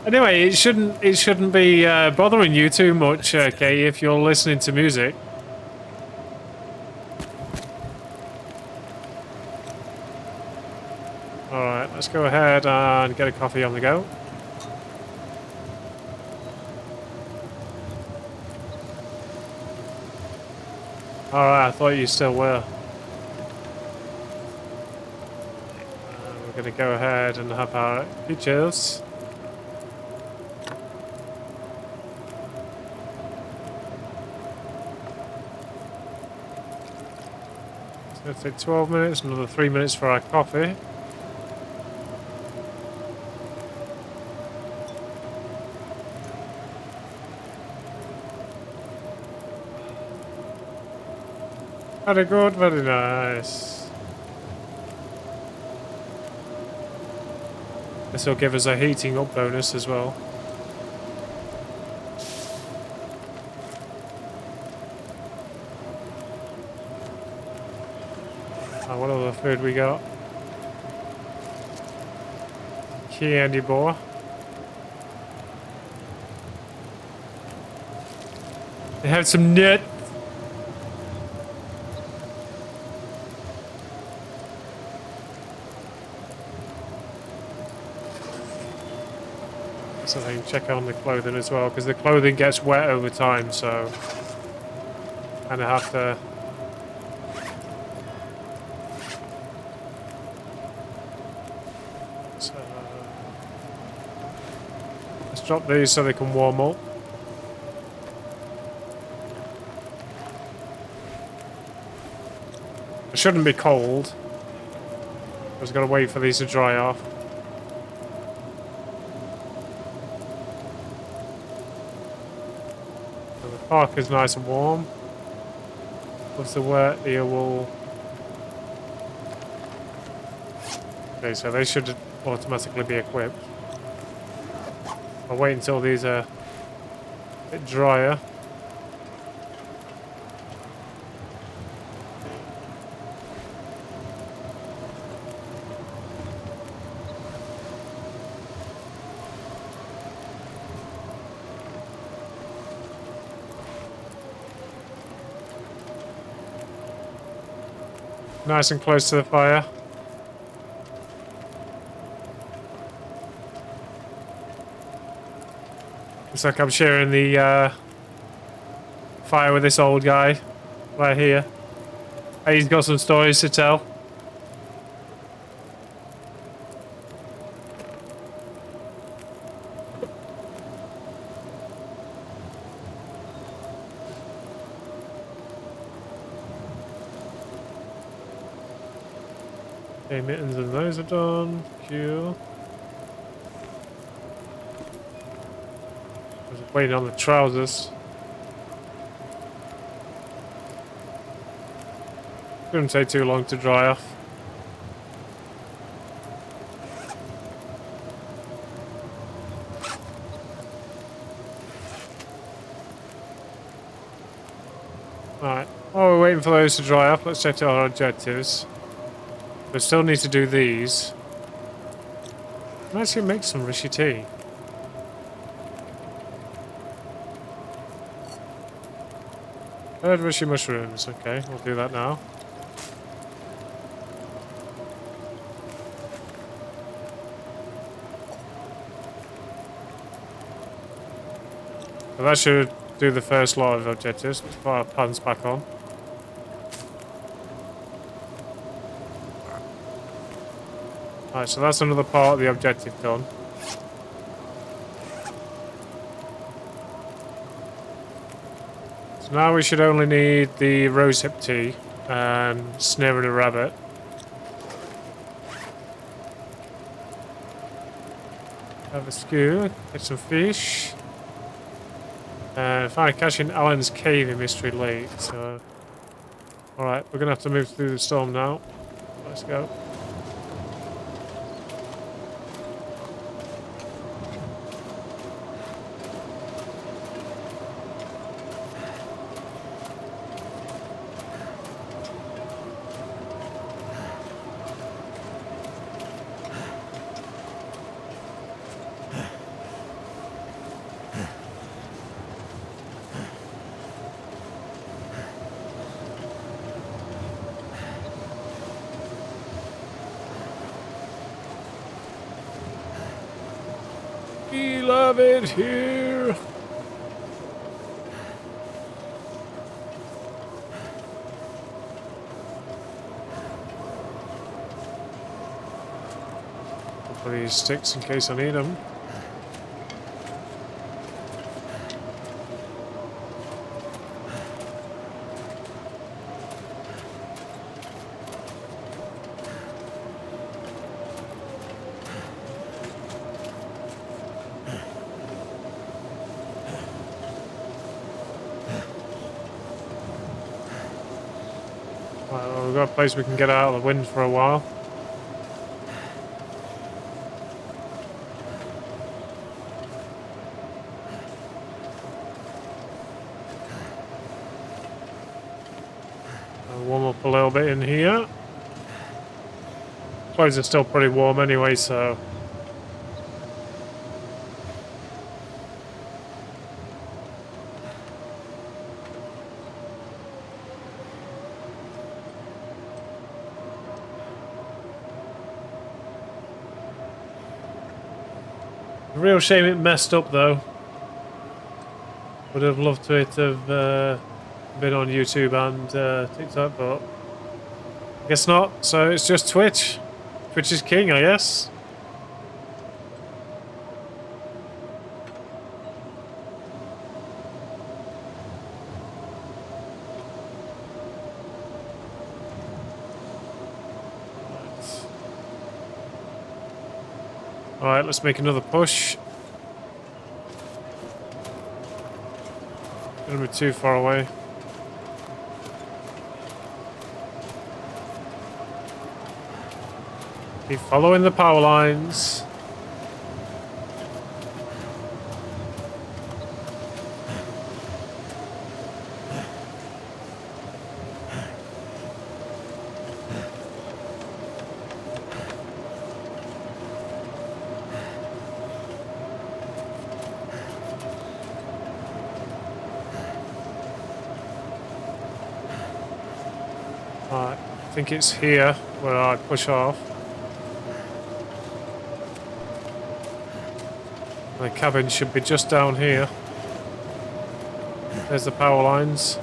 Anyway, it shouldn't be bothering you too much, Kay, if you're listening to music. All right, let's go ahead and get a coffee on the go. All right, I thought you still were. We're gonna go ahead and have our peaches. It's gonna take 12 minutes, another 3 minutes for our coffee. Very good, very nice. This will give us a heating up bonus as well. What other food we got? Candy bar. They have some nut. So they can check on the clothing as well, because the clothing gets wet over time, so kind of have to. So, let's drop these so they can warm up. It shouldn't be cold. I was going to wait for these to dry off. So the park is nice and warm. Plus the wet ear wool. Okay, so they should automatically be equipped. I'll wait until these are a bit drier. Nice and close to the fire. Looks like I'm sharing the fire with this old guy right here. Hey, he's got some stories to tell. Okay, mittens and those are done. Cool. I was waiting on the trousers. Shouldn't take too long to dry off. Alright, while we're waiting for those to dry off, let's check our objectives. We still need to do these. I'm actually make some rishy tea. Third rishy mushrooms. Okay, we'll do that now. So that should do the first lot of objectives. Let's put our pans back on. Alright, so that's another part of the objective done. So now we should only need the rosehip tea and snaring a rabbit. Have a skewer, get some fish. Find a cache in Alan's cave in Mystery Lake. So, alright, we're gonna have to move through the storm now. Let's go. We love it here. Put these sticks in case I need them. Right, well, we've got a place we can get out of the wind for a while. I'll warm up a little bit in here. Clothes are still pretty warm anyway, so... Real shame it messed up though. Would have loved to it have been on YouTube and TikTok, but I guess not. So it's just Twitch. Twitch is king, I guess. Alright, let's make another push. Don't be too far away. Keep following the power lines. Alright, I think it's here where I push off. My cabin should be just down here. There's the power lines.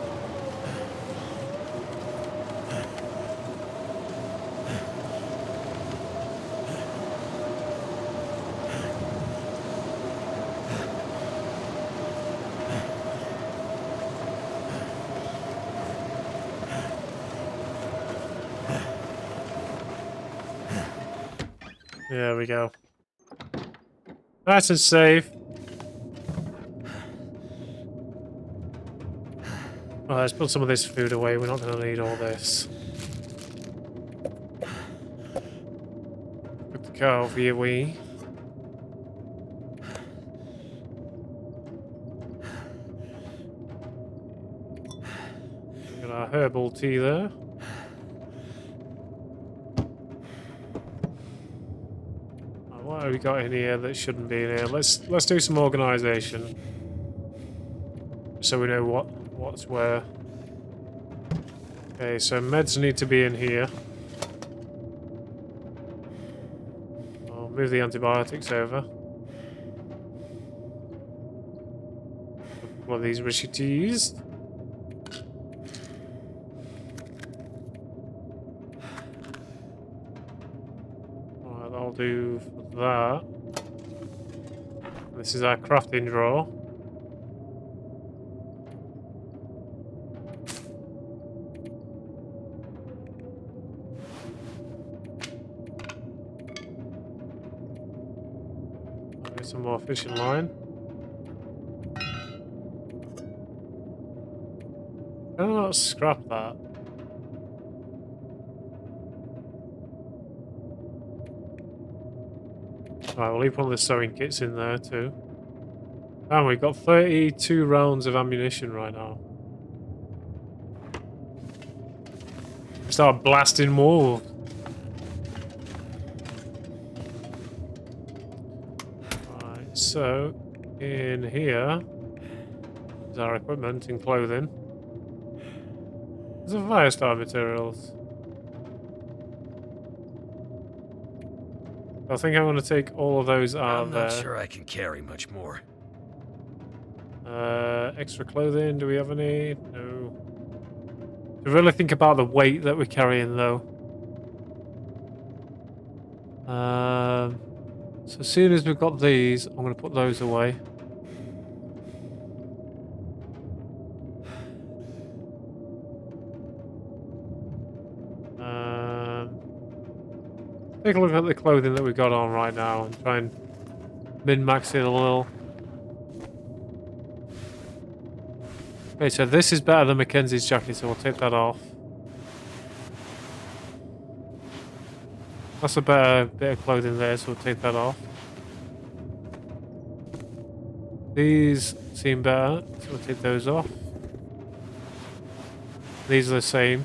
There we go. Nice and safe. Oh, let's put some of this food away. We're not going to need all this. Put the car over here, we. Got our herbal tea there. What have we got in here that shouldn't be in here? Let's do some organisation, so we know what's where. Okay, so meds need to be in here. I'll move the antibiotics over. A couple of these Rishi teas. Alright, that'll do for that. This is our crafting drawer. Get some more fishing line. Can I not scrap that? Right, we'll leave one of the sewing kits in there too. And we've got 32 rounds of ammunition right now. Start blasting more. Right, so in here is our equipment and clothing. There's a fire star materials. I think I'm going to take all of those out I'm there. not sure I can carry much more. Extra clothing, do we have any? No. To really think about the weight that we're carrying though. So as soon as we've got these, I'm going to put those away. Take a look at the clothing that we've got on right now and try and min-max it a little. Okay, so this is better than Mackenzie's jacket, so we'll take that off. That's a better bit of clothing there, so we'll take that off. These seem better, so we'll take those off. These are the same.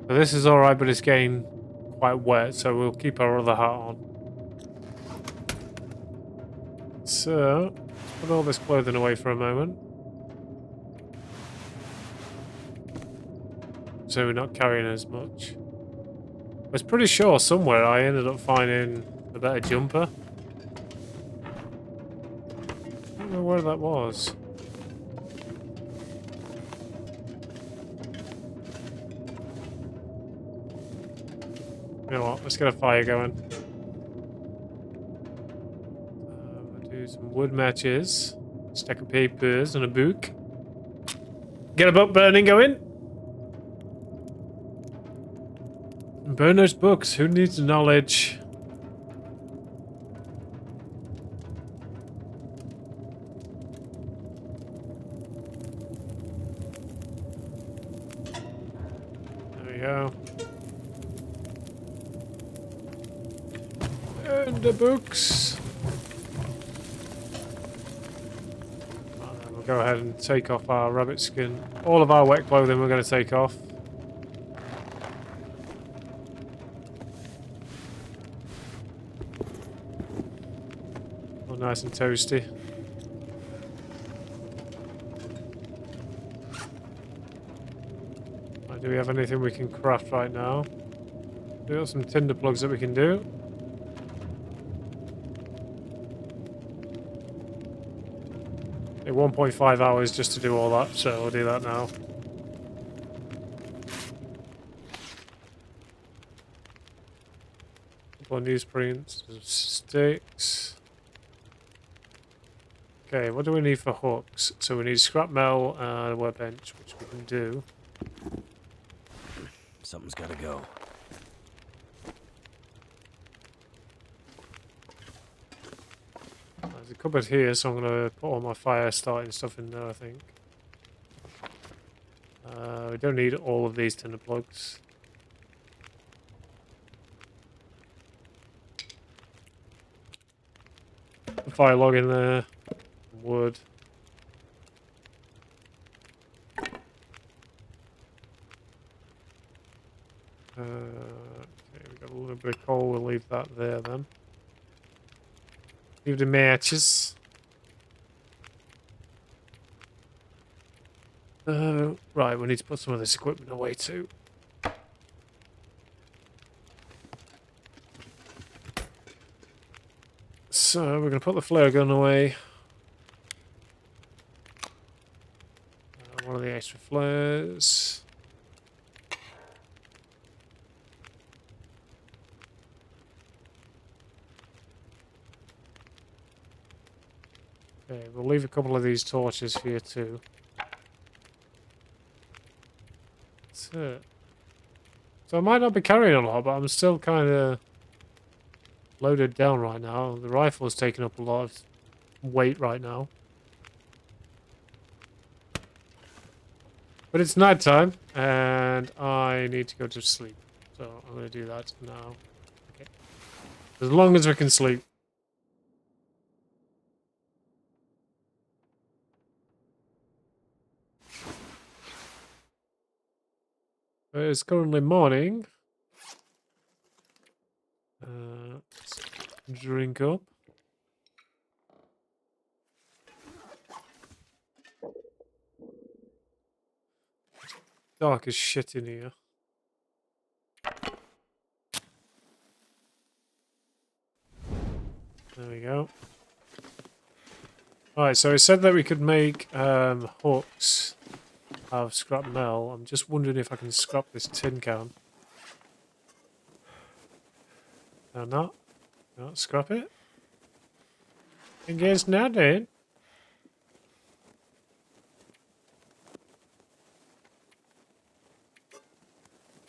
So this is alright, but it's getting quite wet, so we'll keep our other hat on. So, let's put all this clothing away for a moment. So we're not carrying as much. I was pretty sure somewhere I ended up finding a better jumper. I don't know where that was. You know what, let's get a fire going. We'll do some wood matches, a stack of papers and a book. Get a book burning going. Burn those books, who needs knowledge? There we go. And the books. And then we'll go ahead and take off our rabbit skin. All of our wet clothing we're going to take off. All nice and toasty. Right, do we have anything we can craft right now? We've got some tinder plugs that we can do. Take 1.5 hours just to do all that, so we'll do that now. Couple of newsprints, some sticks. Okay, what do we need for hooks? So we need scrap metal and a workbench, which we can do. Something's gotta go. There's a cupboard here, so I'm going to put all my fire starting stuff in there, I think. We don't need all of these tinder plugs. The fire log in there. Wood. Okay, we've got a little bit of coal, we'll leave that there then. Leave the matches. Right, we need to put some of this equipment away too. So we're going to put the flare gun away. One of the extra flares. Okay, we'll leave a couple of these torches here too. That's it. So I might not be carrying a lot, but I'm still kind of loaded down right now. The rifle's taking up a lot of weight right now. But it's night time, and I need to go to sleep. So I'm going to do that now. Okay. As long as I can sleep. It's currently morning. Let's drink up. Dark as shit in here. There we go. Alright, so it said that we could make hooks out of scrap metal. I'm just wondering if I can scrap this tin can. No, not. No, scrap it. I guess not, then.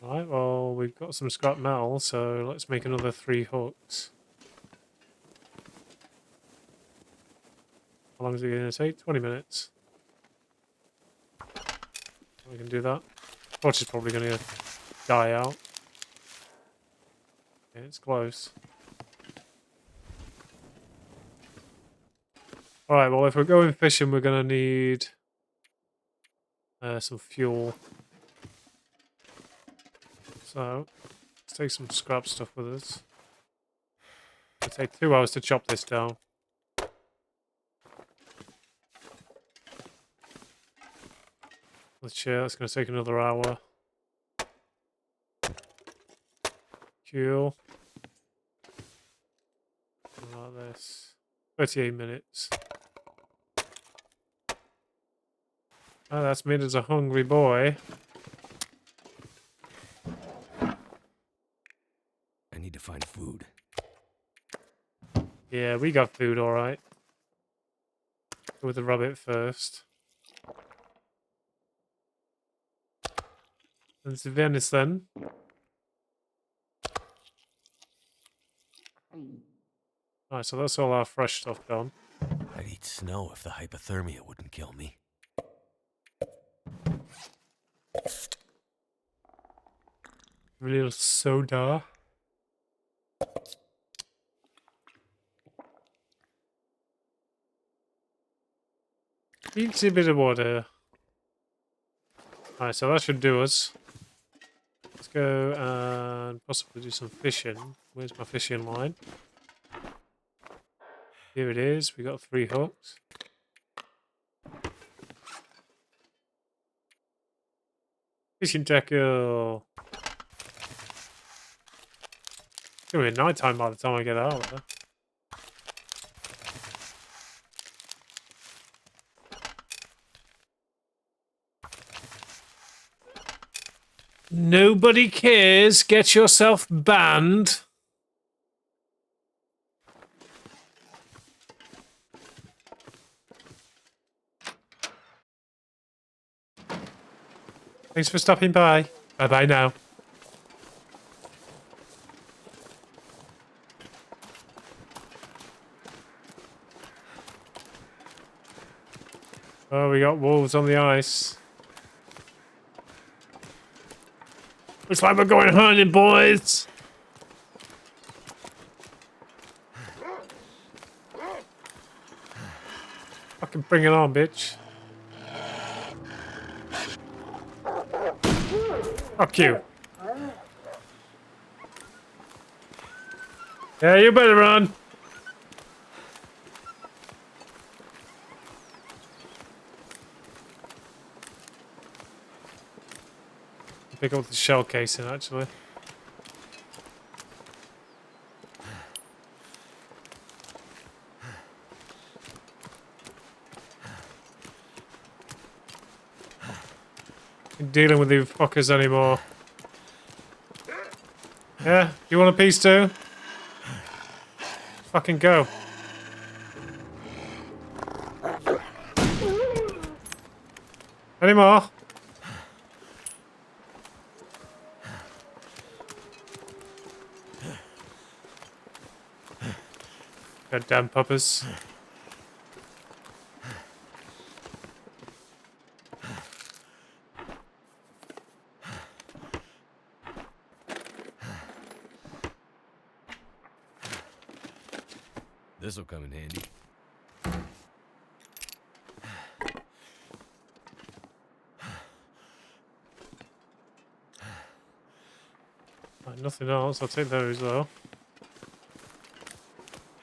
Right, well, we've got some scrap metal, so let's make another 3 hooks. How long is it going to take? 20 minutes. We can do that. Torch is probably going to die out. Yeah, it's close. Alright, well, if we're going fishing, we're going to need some fuel. So, let's take some scrap stuff with us. It'll take 2 hours to chop this down. Let's share, that's going to take another hour. Fuel. Like this. 38 minutes. Oh, that's me as a hungry boy. I need to find food. Yeah, we got food, alright. Go with the rabbit first. And it's venison. Alright, so that's all our fresh stuff done. I'd eat snow if the hypothermia wouldn't kill me. A little soda. Easy bit of water. Alright, so that should do us. Let's go and possibly do some fishing. Where's my fishing line? Here it is. We got 3 hooks. Fishing tackle. It's gonna be night time by the time I get out there. Nobody cares. Get yourself banned. Thanks for stopping by. Bye-bye now. Oh, we got wolves on the ice. Looks like we're going hunting, boys. Fucking bring it on, bitch. Fuck you. Yeah, you better run. Pick up the shell casing, actually. Ain't dealing with these fuckers anymore. Yeah, you want a piece too? Fucking go. Any more? God damn puppers. This'll come in handy. Right, nothing else. I'll take those though.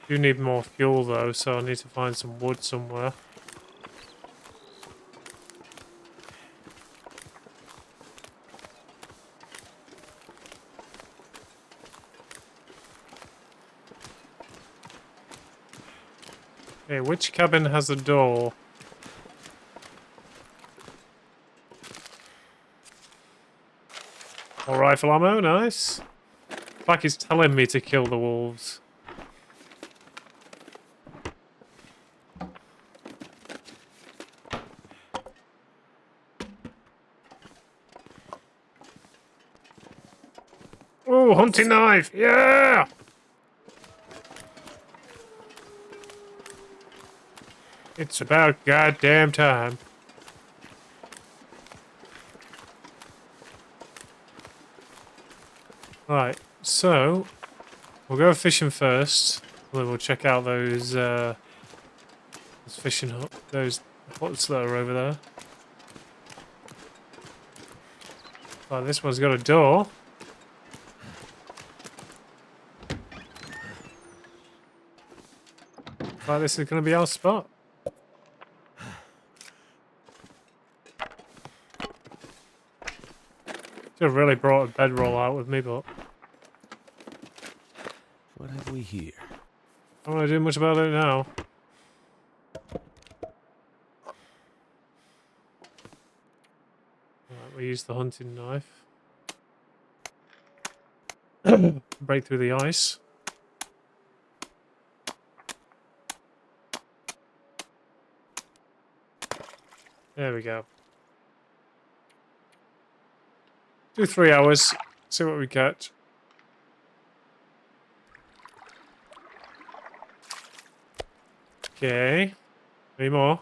Do need more fuel though, so I need to find some wood somewhere. Okay, which cabin has a door? More rifle ammo, nice. Like he's telling me to kill the wolves. Oh, hunting knife! Yeah! It's about goddamn time. Right, so we'll go fishing first. And then we'll check out those fishing those huts that are over there. Right, this one's got a door. Right, this is going to be our spot. Should have really brought a bedroll out with me, but What have we here? I don't want to do much about it now. Right, we use the hunting knife. Break through the ice. There we go. Do 3 hours. See what we get. Okay. Any more?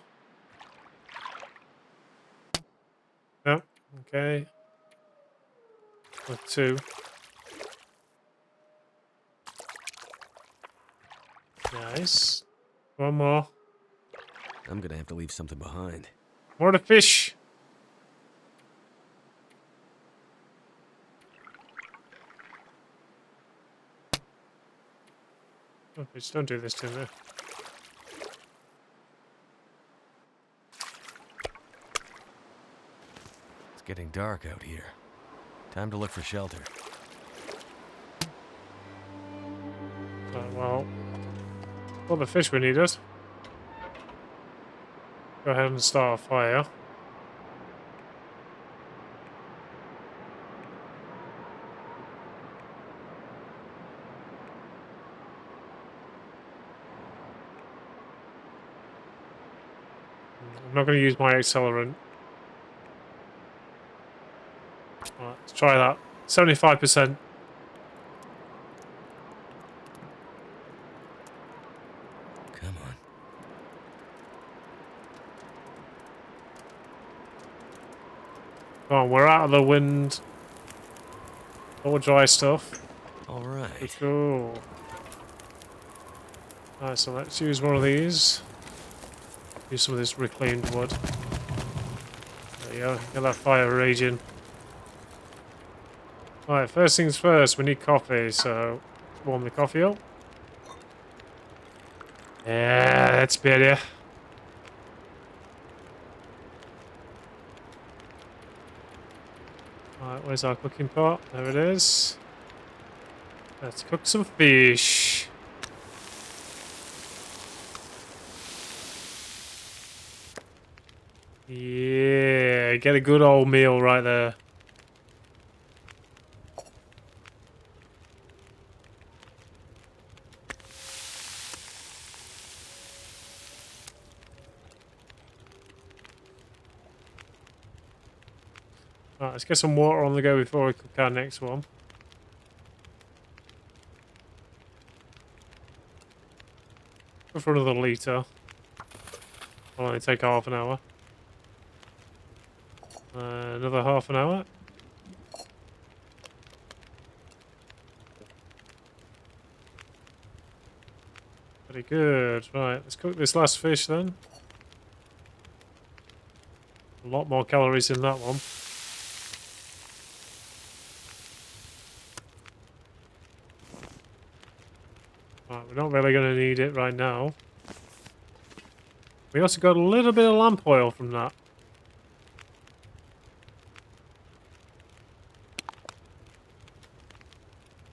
No. Okay. With 2. Nice. One more. I'm gonna have to leave something behind. More to fish. Oh, fish, don't do this to me. It's getting dark out here. Time to look for shelter. Well, all the fish we needed. Go ahead and start a fire. I'm not going to use my accelerant. Right, let's try that. 75%. Come on. Come on, we're out of the wind. All dry stuff. All right. Cool. Alright, so let's use one of these. Use some of this reclaimed wood. There you go. Get that fire raging. Alright, first things first, we need coffee, so warm the coffee up. Yeah, that's better. Alright, where's our cooking pot? There it is. Let's cook some fish. Yeah, get a good old meal right there. Right, let's get some water on the go before we cook our next one. go for another litre. Will only take half an hour. Another half an hour. Very good. Right, let's cook this last fish then. A lot more calories in that one. Right, we're not really going to need it right now. We also got a little bit of lamp oil from that.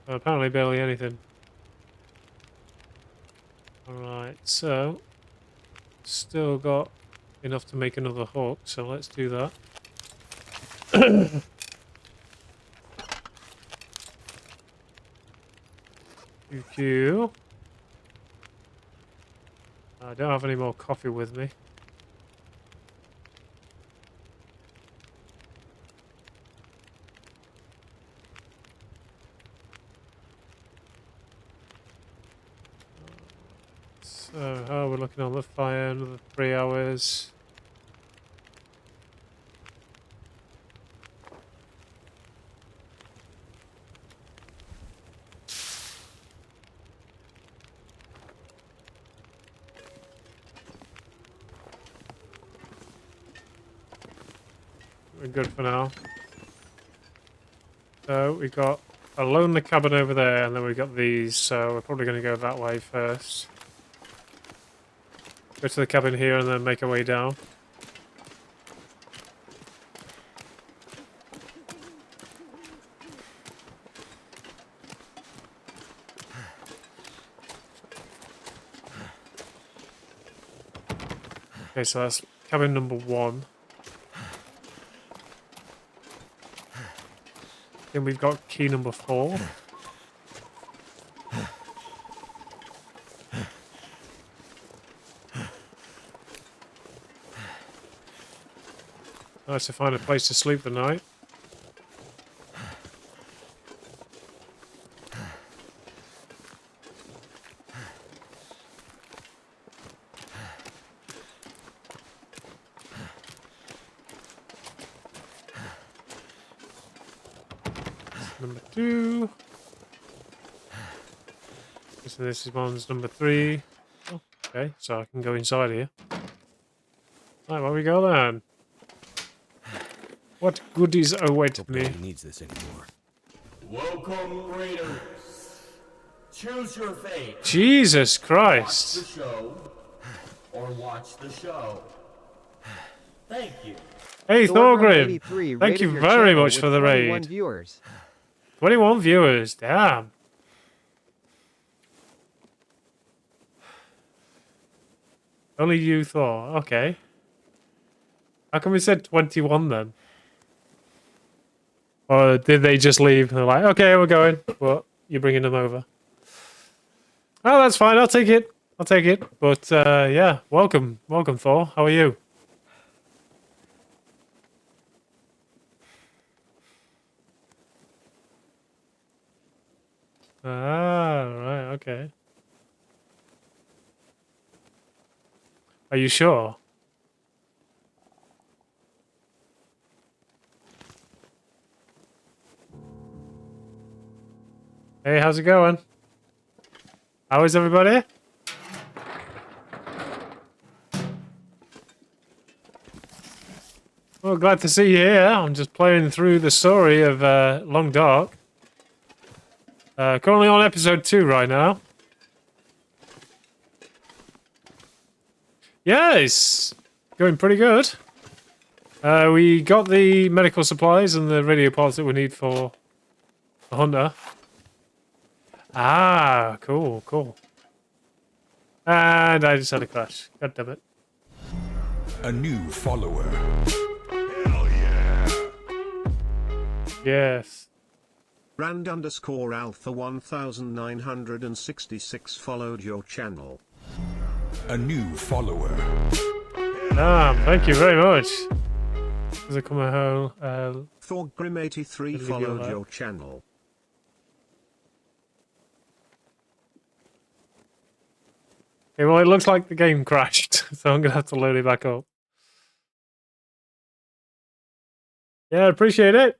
Apparently barely anything. Alright, so still got enough to make another hook, so let's do that. QQ. I don't have any more coffee with me. So, how are we looking on the fire? Another 3 hours. We're good for now. So, we got a lonely cabin over there, and then we got these, so we're probably going to go that way first. Go to the cabin here and then make our way down. Okay, so that's cabin number 1. Then we've got key number 4. Nice to find a place to sleep the night. Number 2. So this is one's number 3. Oh, okay, so I can go inside here. Right, where we go then? What goodies await me? Nobody needs this anymore. Welcome, Raiders. Choose your fate. Jesus Watch Christ. the show or watch the show. Thank you. Hey Thorgrim, 83 thank you rated your very channel much with for the 21 raid. viewers. 21 viewers, damn. Only you thought, okay. How come we said 21 then? Or did they just leave? They're like, okay, we're going. But you're bringing them over. Oh, that's fine. I'll take it. I'll take it. But yeah, welcome. Welcome, Thor. How are you? Ah, right. Okay. Are you sure? Hey, how's it going? How is everybody? Well, glad to see you here. I'm just playing through the story of Long Dark. Currently on episode 2 right now. Yeah, it's going pretty good. We got the medical supplies and the radio parts that we need for the hunter. Ah, cool, cool. And I just had a crash. God damn it. A new follower. Yes. Rand_Alpha 1966 followed your channel. A new follower. Ah, thank you very much. Does it come home? Thorgrim83 Leave you followed alone. your channel. Okay, well, it looks like the game crashed, so I'm going to have to load it back up. Yeah, appreciate it.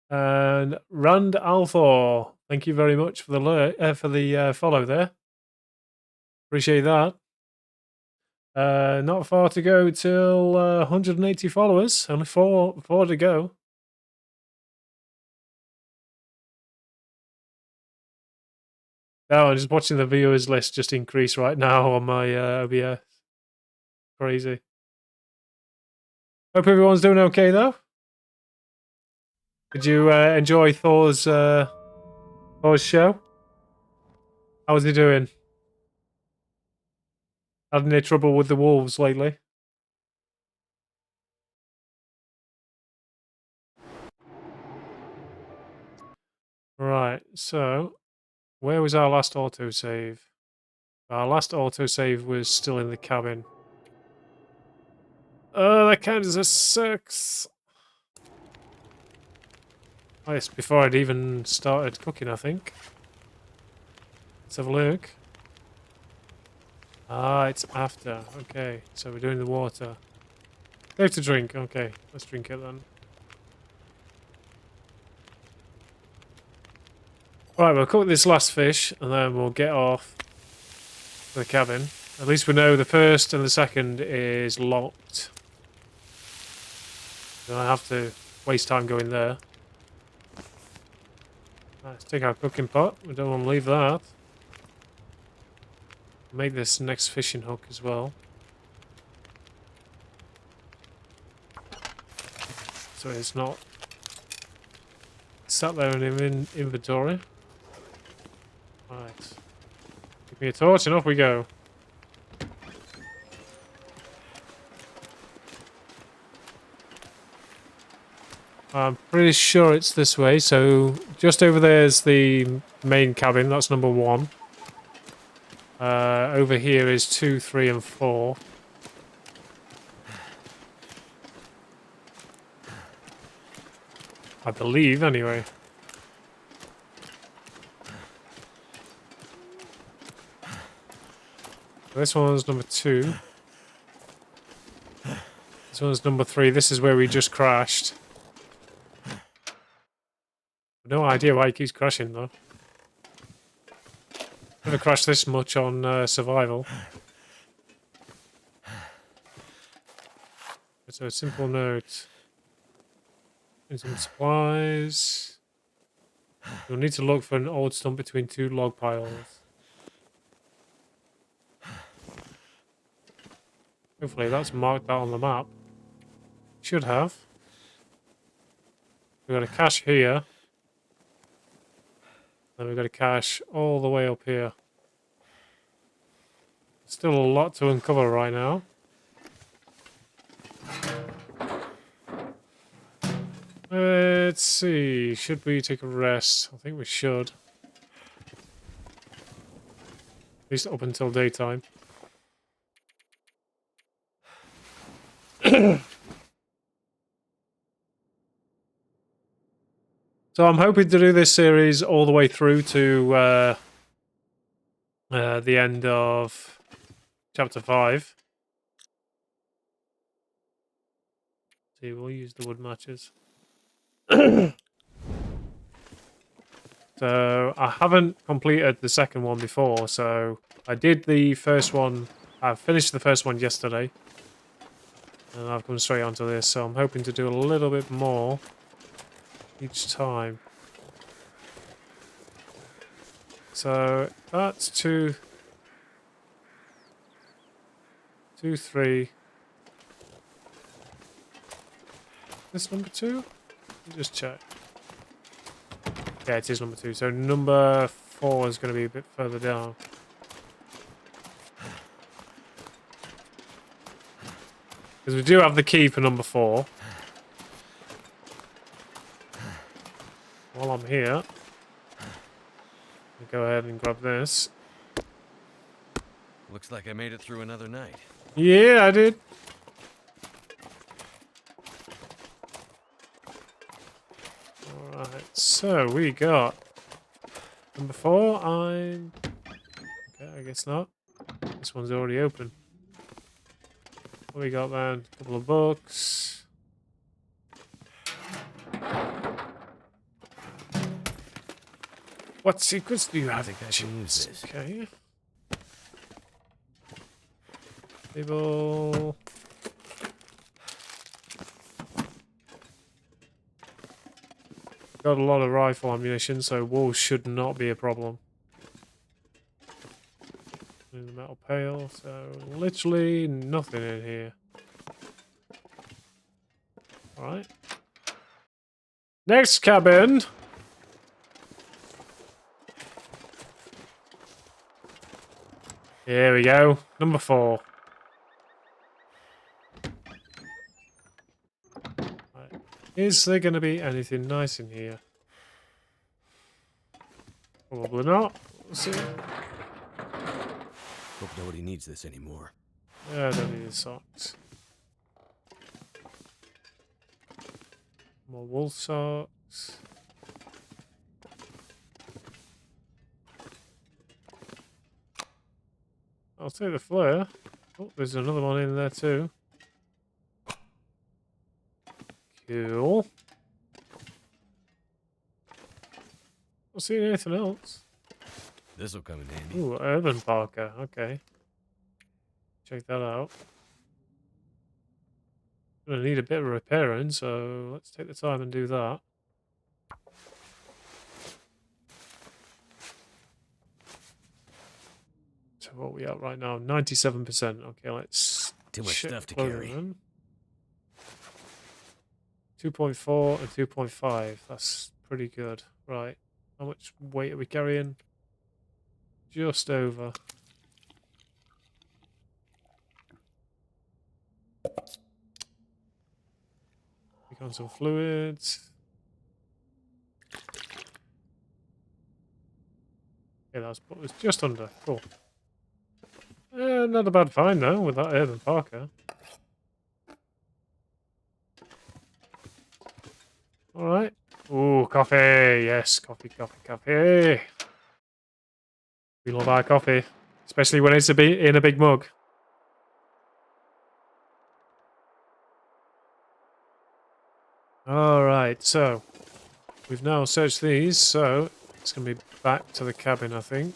And Rand Althor, thank you very much for the follow there. Appreciate that. Not far to go till 180 followers. Only four to go. Oh, I'm just watching the viewers list just increase right now on my OBS. Crazy. Hope everyone's doing okay though. Did you enjoy Thor's show? How's he doing? Had any trouble with the wolves lately? Right, so where was our last autosave? Our last autosave was still in the cabin. Oh, that counts as a 6. Oh, it's before I'd even started cooking, I think. Let's have a look. Ah, it's after. Okay, so we're doing the water. Safe to drink. Okay, let's drink it then. Right, we'll cook this last fish and then we'll get off to the cabin. At least we know the first and the second is locked. Don't have to waste time going there. Let's take our cooking pot. We don't want to leave that. Make this next fishing hook as well. So it's not sat there in inventory. Right. Give me a torch and off we go. I'm pretty sure it's this way. So just over there is the main cabin. That's number 1. Over here is 2, 3, and 4. I believe, anyway. This one's number 2. This one's number 3. This is where we just crashed. No idea why he keeps crashing, though. Never crashed this much on survival. So a simple note. And some supplies. You'll need to look for an old stump between 2 log piles. Hopefully that's marked out on the map. Should have. We've got a cache here. Then we've got a cache all the way up here. Still a lot to uncover right now. Let's see. Should we take a rest? I think we should. At least up until daytime. So I'm hoping to do this series all the way through to the end of chapter 5. See, we'll use the wood matches. So I haven't completed the second one before, so I did the first one. I finished the first one yesterday, and I've come straight onto this. So I'm hoping to do a little bit more each time. So that's 2, 3. This number 2? Let me just check. Yeah, it is number 2. So number 4 is going to be a bit further down. Because we do have the key for number 4. While I'm here, I'll go ahead and grab this. Looks like I made it through another night. Yeah, I did. Alright, so we got number 4. I'm Okay, I guess not. This one's already open. What we got then? A couple of books. What secrets do you have? I think I can use this. Okay. Table. Got a lot of rifle ammunition, so walls should not be a problem. In the metal pail, so literally nothing in here. Alright. Next cabin! Here we go. Number 4. Right. Is there going to be anything nice in here? Probably not. We'll see. Hope nobody needs this anymore. Yeah, I don't need the socks. More wool socks. I'll take the flare. Oh, there's another one in there too. Cool. Not seeing anything else. This'll come in handy. Ooh, urban Parker. Okay. Check that out. Gonna need a bit of repairing, so let's take the time and do that. So what are we at right now? 97%. Okay, let's Too much check stuff to clothing carry. then. 2.4 and 2.5. That's pretty good. Right. How much weight are we carrying? Just over. Pick on some fluids. Yeah, that was just under. Cool. Not a bad find though with that urban Parker. All right. Ooh, coffee. Yes, coffee, coffee, coffee. We love our coffee, especially when it's in a big mug. All right, so we've now searched these, so it's going to be back to the cabin, I think.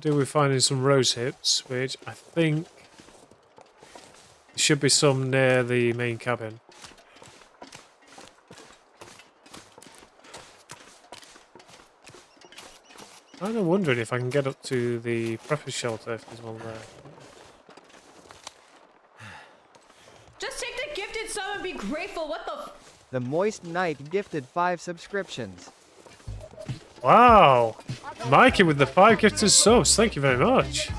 We're finding some rose hips, which I think there should be some near the main cabin. I'm wondering if I can get up to the preppers shelter if there's one there. Just take the gifted sub and be grateful. What the The Moist Knight gifted 5 subscriptions. Wow! Mikey with the 5 gifted subs. Thank you very much.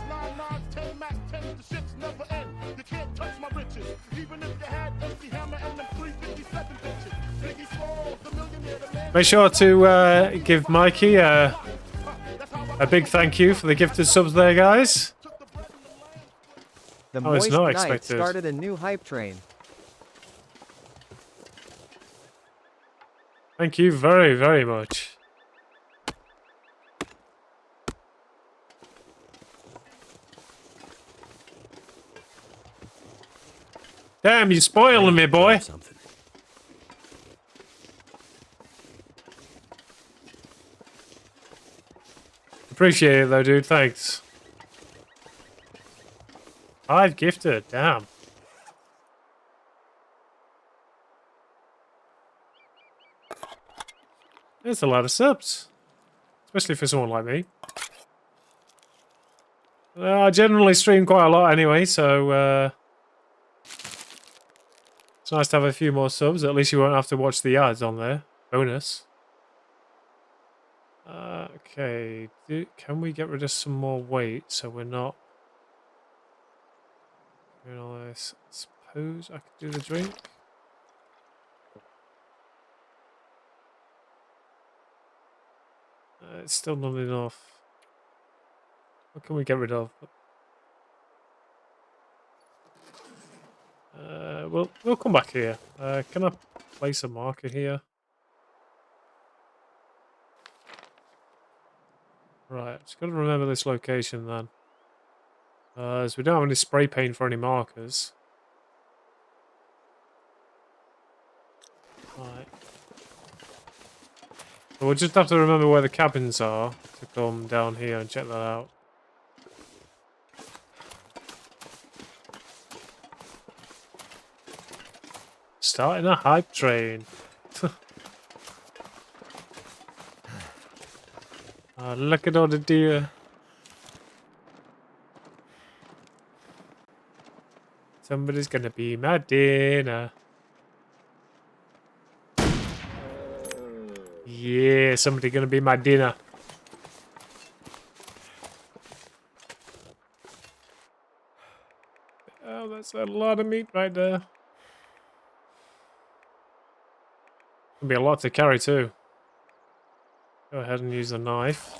Make sure to give Mikey a big thank you for the gifted subs there, guys. The Oh, it's Moist not Knight expected. started a new hype train. Thank you very, very much. Damn, you're spoiling me, boy. Something. Appreciate it though, dude. Thanks. 5 gifted. Damn. There's a lot of subs. Especially for someone like me. I generally stream quite a lot anyway, so it's nice to have a few more subs. At least you won't have to watch the ads on there. Bonus. Okay. Can we get rid of some more weight so we're not doing all this? I suppose I could do the drink. It's still not enough. What can we get rid of? We'll come back here. Can I place a marker here? Right, just got to remember this location then. As we don't have any spray paint for any markers. Right. So we'll just have to remember where the cabins are to come down here and check that out. Starting a hype train. Oh, look at all the deer. Somebody's gonna be my dinner. Yeah, somebody gonna be my dinner. Oh, that's a lot of meat right there. Gonna be a lot to carry too. Go ahead and use the knife.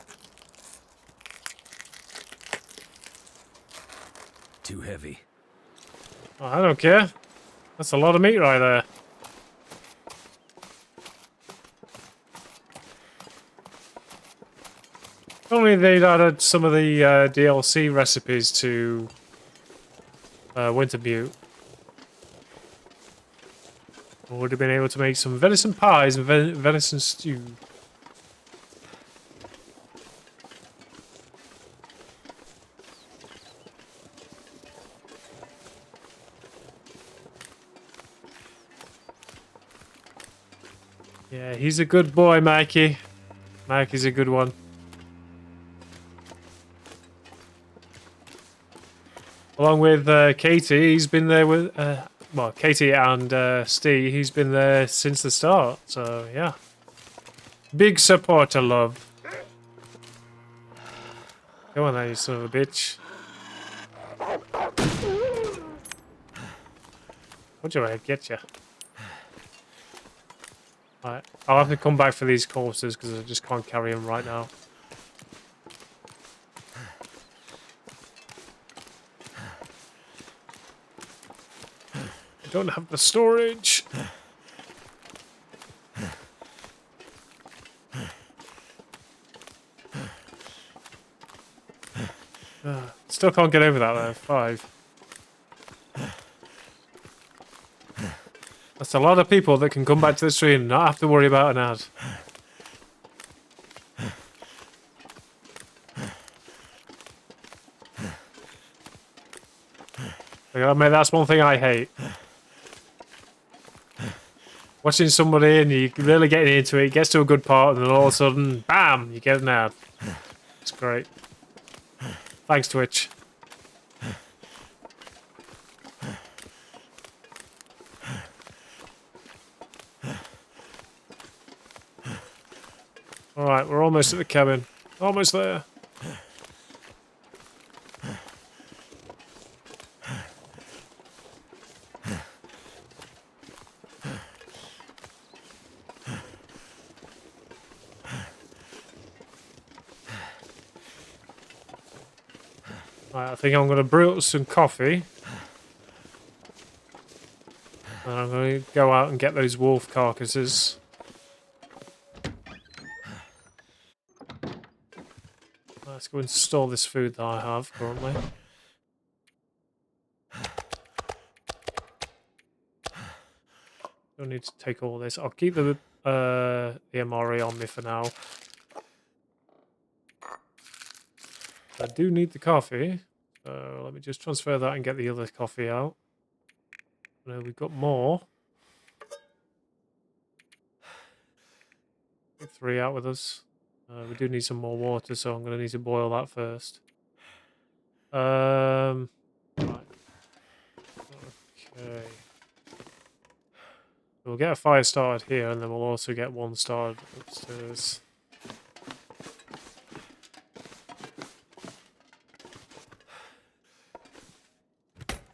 Too heavy. Oh, I don't care. That's a lot of meat right there. If only they'd added some of the DLC recipes to Wintermute. I would have been able to make some venison pies and venison stew. Yeah, he's a good boy, Mikey. Mikey's a good one. Along with Katie, he's been there with... well, Katie and Steve, he's been there since the start. So, yeah. Big supporter, love. Come on then, you son of a bitch. What do I get you? Right, I'll have to come back for these courses because I just can't carry them right now. I don't have the storage. Still can't get over that though. 5. That's a lot of people that can come back to the stream and not have to worry about an ad. I mean, that's one thing I hate. Watching somebody and you really getting into it, gets to a good part, and then all of a sudden, bam, you get an ad. It's great. Thanks, Twitch. Alright, we're almost at the cabin. Almost there. Right, I think I'm going to brew up some coffee. And I'm going to go out and get those wolf carcasses. Let's go and store this food that I have currently. Don't need to take all this. I'll keep the MRE on me for now. I do need the coffee. So let me just transfer that and get the other coffee out. No, we've got more. Get 3 out with us. We do need some more water, so I'm going to need to boil that first. Right. Okay. We'll get a fire started here, and then we'll also get one started upstairs.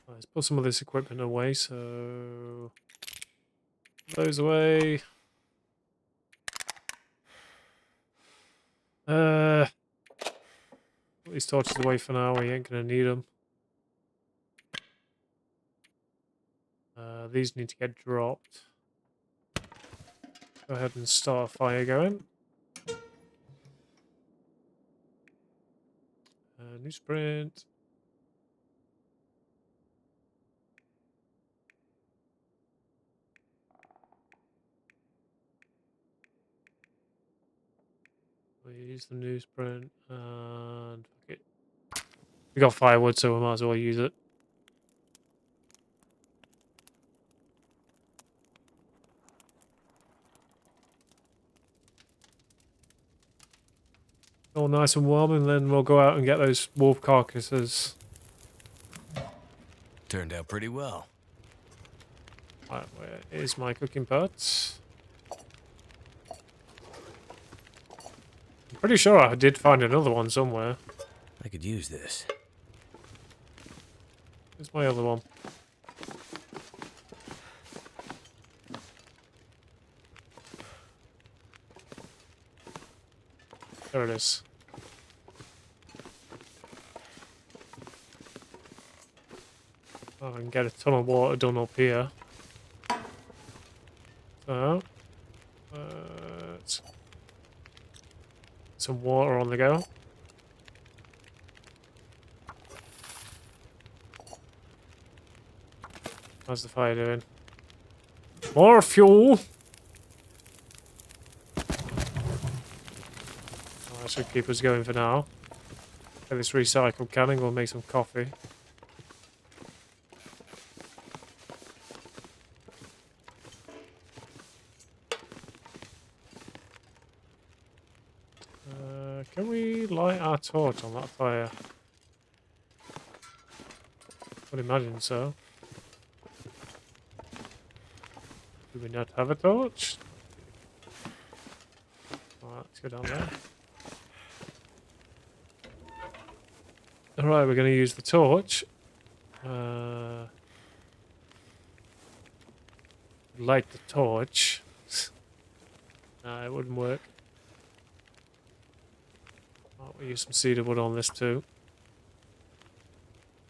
Let's put some of this equipment away, so... those away. Put these torches away for now, we ain't gonna need them. These need to get dropped. Go ahead and start a fire going. Newsprint. We use the newsprint and fuck it. We got firewood, so we might as well use it. All nice and warm, and then we'll go out and get those wolf carcasses. Turned out pretty well. Right, where is my cooking pot? I'm pretty sure I did find another one somewhere. I could use this. Where's my other one? There it is. Oh, I can get a ton of water done up here. So, some water on the go. How's the fire doing? More fuel! That should keep us going for now. Get this recycled can and go make some coffee. Can we light our torch on that fire? I'd imagine so. Do we not have a torch? Alright, let's go down there. Alright, we're going to use the torch. Light the torch. Nah, it wouldn't work. We'll use some cedar wood on this too.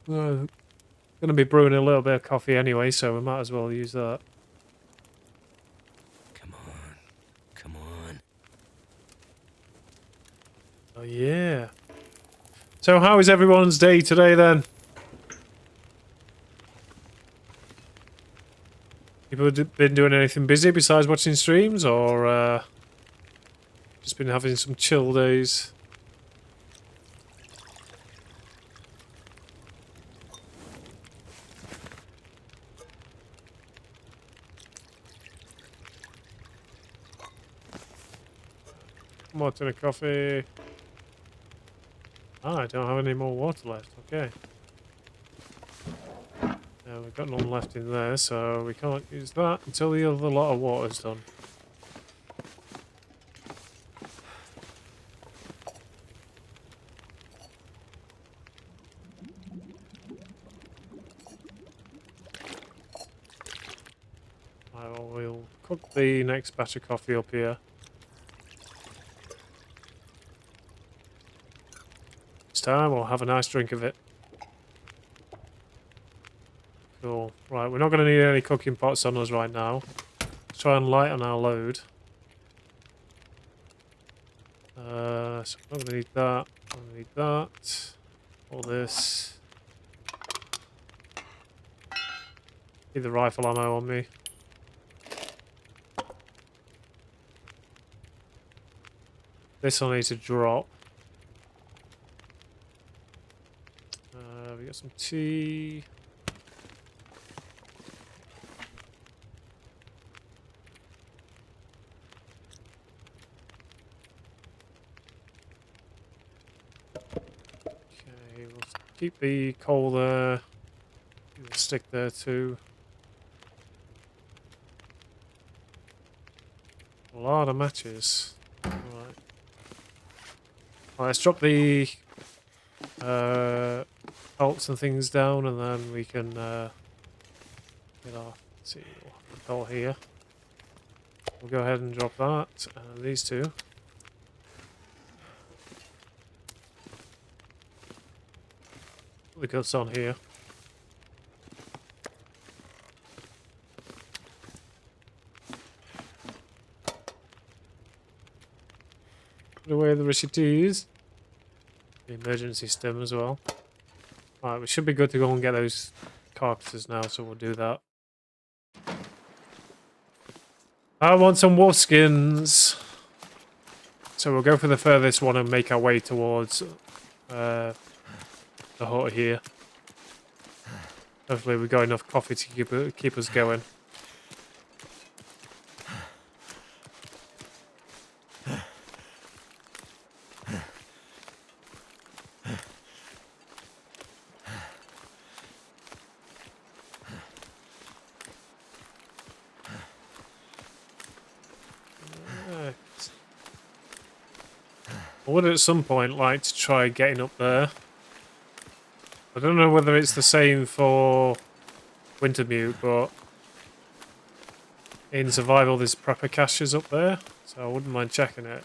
Going to be brewing a little bit of coffee anyway, so we might as well use that. Come on. Come on. Oh yeah. So how is everyone's day today then? People been doing anything busy besides watching streams, or just been having some chill days? More tin of coffee. Ah, I don't have any more water left. Okay. We've got none left in there, so we can't use that until the other lot of water's done. We'll cook the next batch of coffee up here. This time we'll have a nice drink of it. Cool. Right, we're not going to need any cooking pots on us right now. Let's try and lighten our load. So I'm not going to need that. I'm going to need that. All this. Need the rifle ammo on me. This will need to drop. We got some tea. Okay, we'll keep the coal there. We'll stick there too. A lot of matches. Alright. Right, let's drop the bolts and things down, and then we can get our. Let's see, we'll have the coal here. We'll go ahead and drop that, and these two. Put the guts on here. Put away the recipes. emergency stim as well. Alright, we should be good to go and get those carcasses now, so we'll do that. I want some wolf skins! So we'll go for the furthest one and make our way towards the hut here. Hopefully we've got enough coffee to keep us going. I would at some point like to try getting up there. I don't know whether it's the same for Wintermute, but in survival there's proper caches up there, so I wouldn't mind checking it.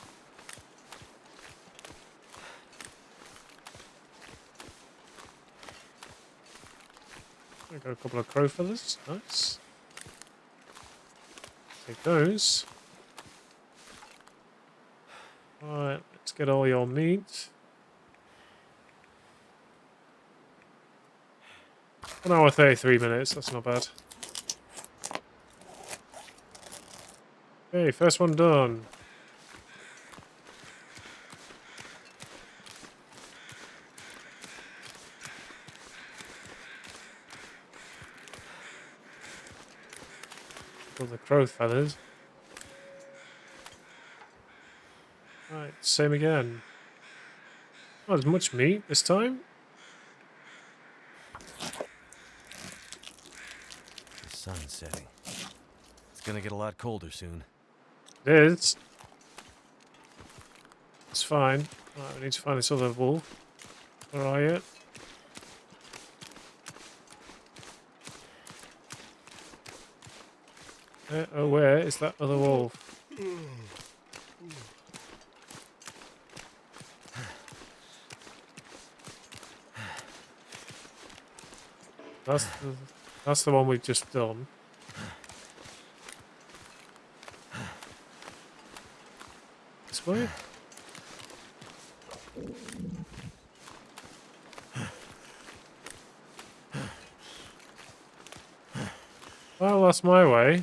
I got a couple of crow feathers, nice. Take those. Alright, let's get all your meat. 1 hour 33 minutes, that's not bad. Okay, first one done. Got the crow feathers. Right, same again. Not as much meat this time. The sun's setting. It's gonna get a lot colder soon. It is. It's fine. Right, we need to find this other wolf. Where are you? Oh, where is that other wolf? That's the one we've just done. This way? Well, that's my way.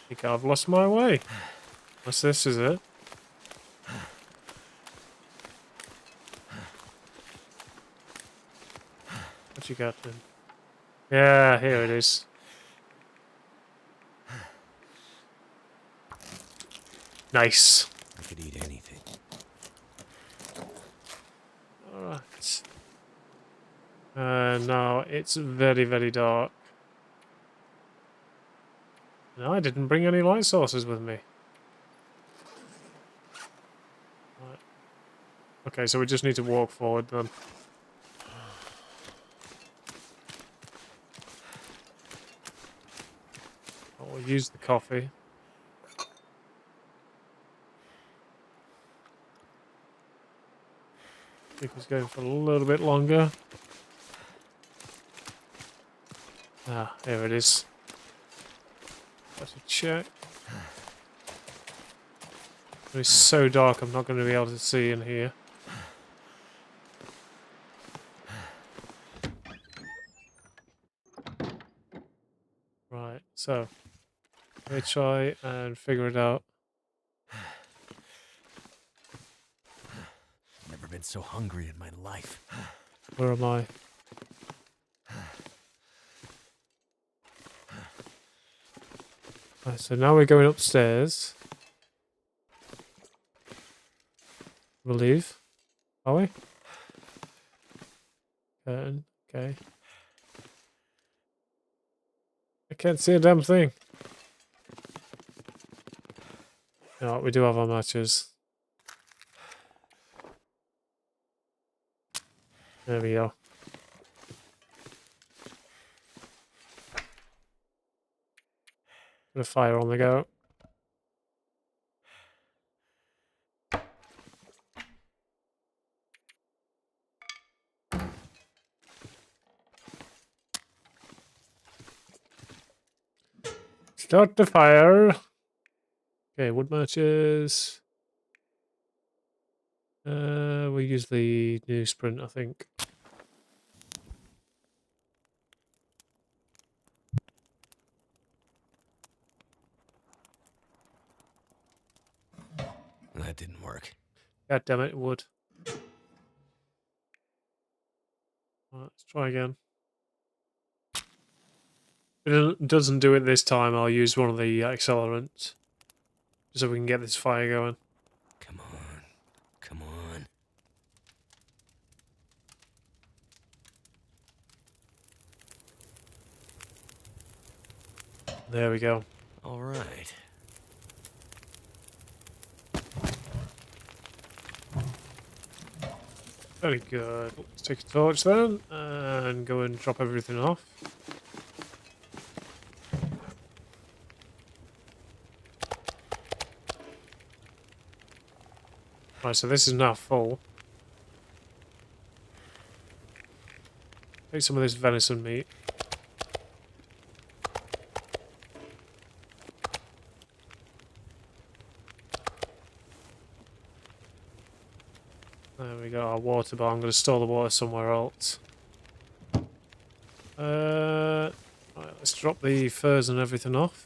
I think I've lost my way. Unless this is it. What you got then? Yeah, here it is. Nice. I could eat anything. Alright. Now it's very, very dark. No, I didn't bring any light sources with me. Right. Okay, so we just need to walk forward then. We'll use the coffee. I think it's going for a little bit longer. Ah, here it is. Let's check. It's so dark I'm not going to be able to see in here. Right, so let me try and figure it out. Never been so hungry in my life. Where am I? Right, so now we're going upstairs. I believe. Are we? Curtain. Okay. I can't see a damn thing. No, we do have our matches. There we go. Put a fire on the go. Start the fire. Okay, wood matches. We use the newsprint, I think. That didn't work. God damn it, wood. Right, let's try again. If it doesn't do it this time, I'll use one of the accelerants. So we can get this fire going. Come on. Come on. There we go. All right. Very good. Let's take a torch then and go and drop everything off. Right, so this is now full. Take some of this venison meat. There we go, our water bar. I'm going to store the water somewhere else. Right, let's drop the furs and everything off.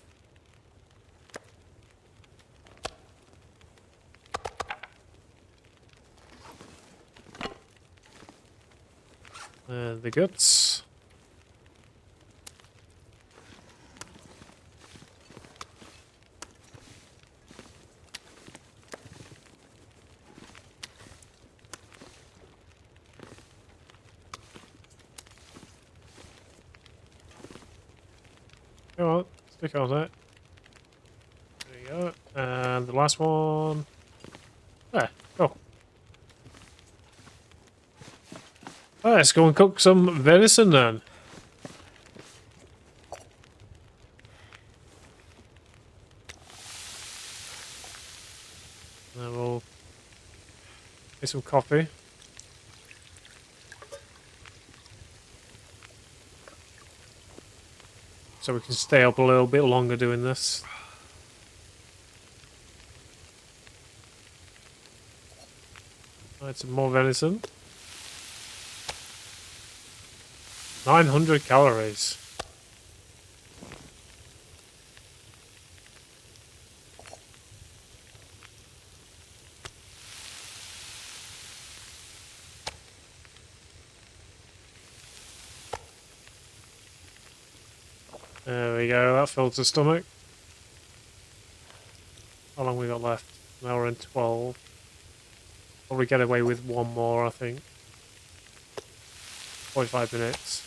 The guts. Come on, stick on it. There you go. And the last one. There, go. Let's go and cook some venison then. Then we'll get some coffee. So we can stay up a little bit longer doing this. Right, some more venison. 900 calories. There we go, that fills the stomach. How long we got left? An hour and 12. Probably get away with one more, I think. 45 minutes.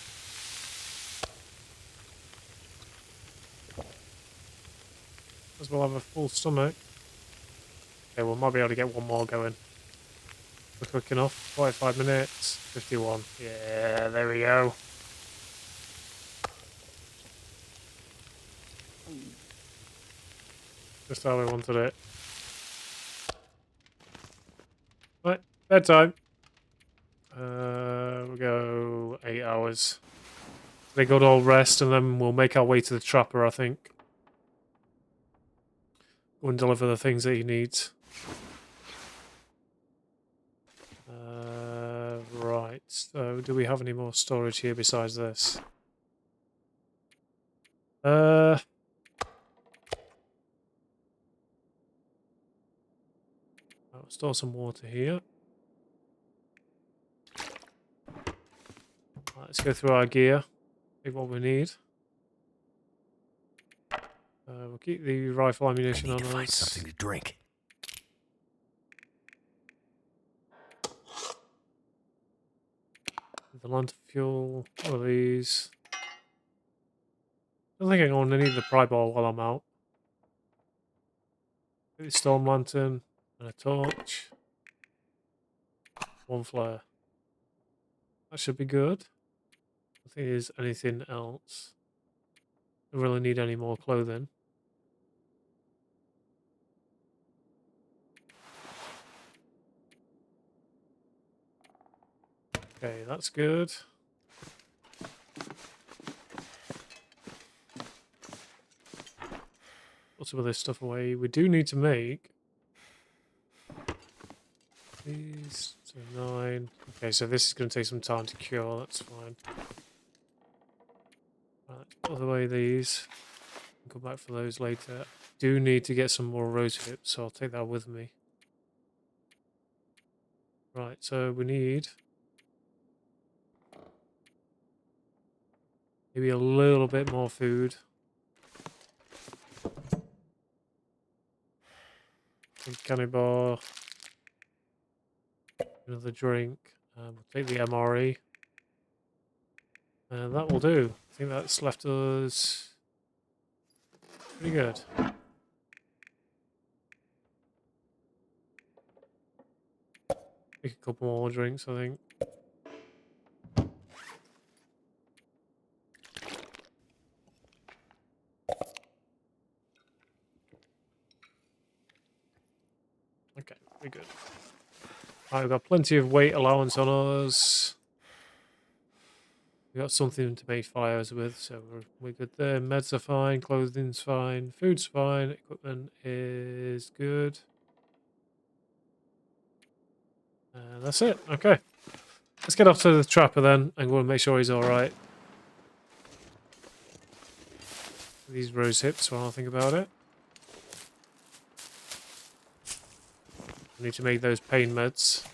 As well have a full stomach. Okay, we might be able to get one more going. We're quick enough. 45 minutes. 51. Yeah, there we go. Just how we wanted it. Right, bedtime. We'll go 8 hours. They got all rest and then we'll make our way to the trapper, I think. Go and deliver the things that he needs. Right, so do we have any more storage here besides this? I'll store some water here. Let's go through our gear, see what we need. We'll keep the rifle ammunition on us. Find something to drink. The lantern fuel, one of these. I don't think I'm going to need the pry ball while I'm out. Get the storm lantern and a torch. One flare. That should be good. I think there's anything else. Don't really need any more clothing. Okay, that's good. put some of this stuff away. We do need to make these. So 9. Okay, so this is going to take some time to cure. That's fine. Right, let's put away these. Come back for those later. Do need to get some more rose hips, so I'll take that with me. Right, so we need maybe a little bit more food. Candy bar. Another drink. We'll take the MRE. And that will do. I think that's left us pretty good. Make a couple more drinks, I think. Okay, we're good. Right, we've got plenty of weight allowance on us. We've got something to make fires with, so we're good there. Meds are fine, clothing's fine, food's fine, equipment is good. And that's it. Okay. Let's get off to the trapper then and go and make sure he's alright. These rose hips while I think about it. I need to make those pain meds.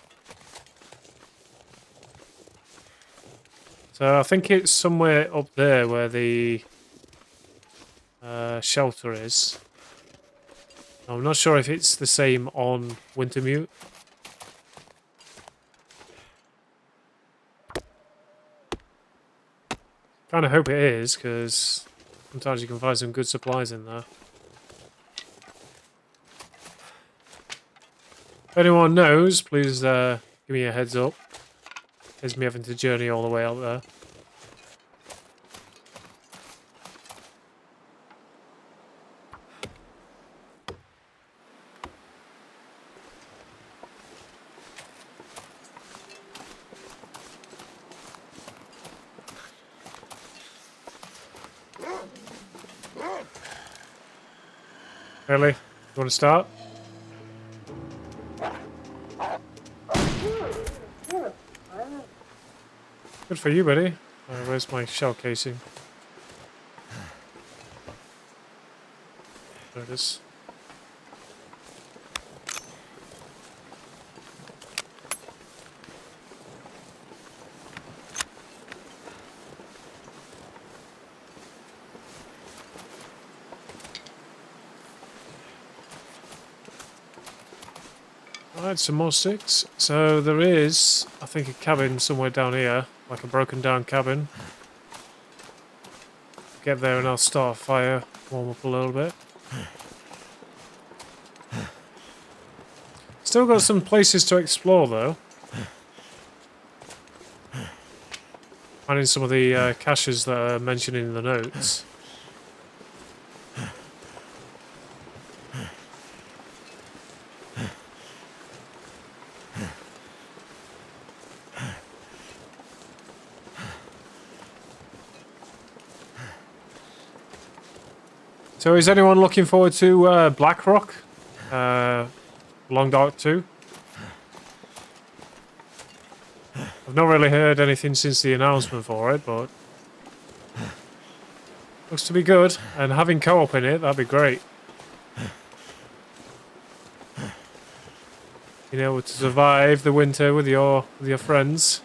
So I think it's somewhere up there where the shelter is. I'm not sure if it's the same on Wintermute. Kind of hope it is, because sometimes you can find some good supplies in there. If anyone knows, please give me a heads up. There's me having to journey all the way out there. Really? You want to start? Good for you, buddy. Where's my shell casing? There it is. Alright, some more sticks. So there is, I think, a cabin somewhere down here. Like a broken down cabin. Get there and I'll start a fire. Warm up a little bit. Still got some places to explore though. Finding some of the caches that are mentioned in the notes. So is anyone looking forward to Blackrock? Long Dark 2? I've not really heard anything since the announcement for it, but looks to be good. And having co-op in it, that'd be great. You know, to survive the winter with your friends.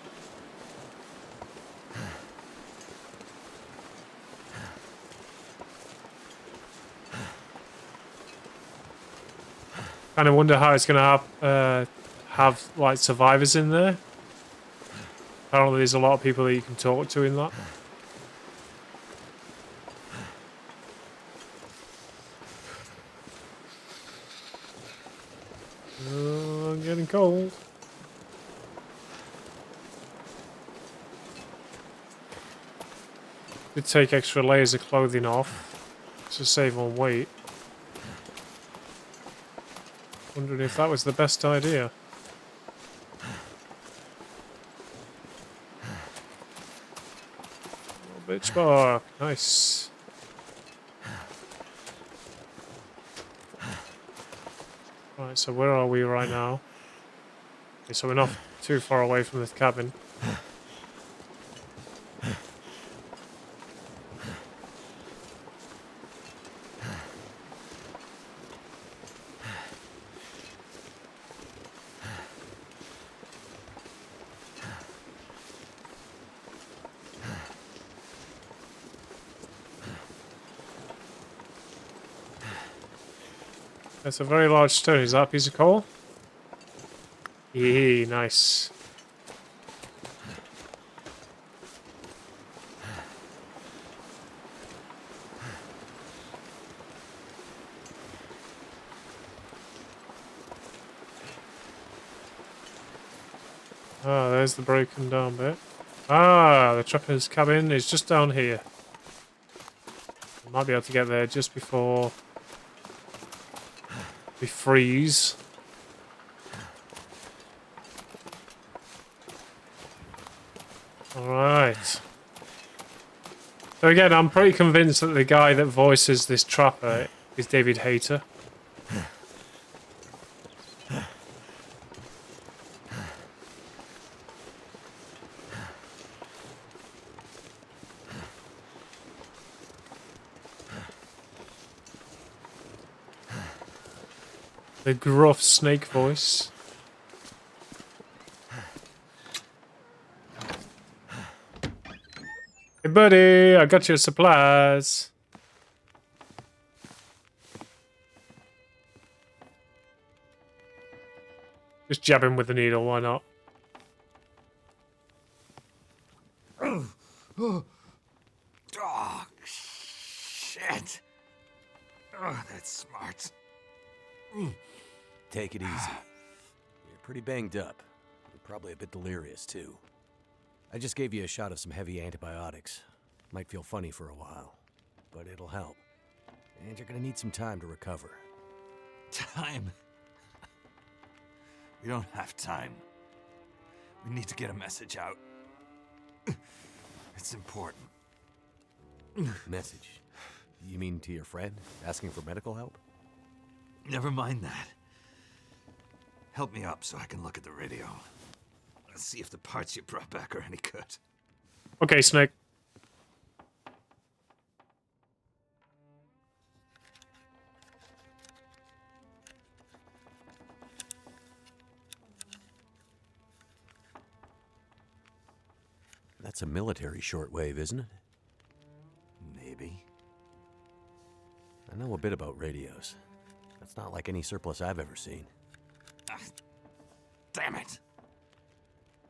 Kind of wonder how it's going to have like survivors in there. Apparently there's a lot of people that you can talk to in that. Oh, I'm getting cold. Did take extra layers of clothing off to save on weight. Wondering if that was the best idea. Oh, bitch bark, nice. Right, so where are we right now? Okay, so we're not too far away from this cabin. That's a very large stone. Is that a piece of coal? Yeah, nice. Ah, there's the broken down bit. Ah, the trapper's cabin is just down here. I might be able to get there just before we freeze. Alright. So again, I'm pretty convinced that the guy that voices this trapper is David Hayter. The gruff snake voice. Hey buddy, I got your supplies. Just jab him with the needle, why not? Oh, shit. Oh, that's smart. Take it easy. You're pretty banged up. You're probably a bit delirious, too. I just gave you a shot of some heavy antibiotics. Might feel funny for a while, but it'll help. And you're gonna need some time to recover. Time? We don't have time. We need to get a message out. It's important. Message? You mean to your friend, asking for medical help? Never mind that. Help me up so I can look at the radio. Let's see if the parts you brought back are any good. Okay, Snake. That's a military shortwave, isn't it? Maybe. I know a bit about radios. That's not like any surplus I've ever seen. Ah, damn it!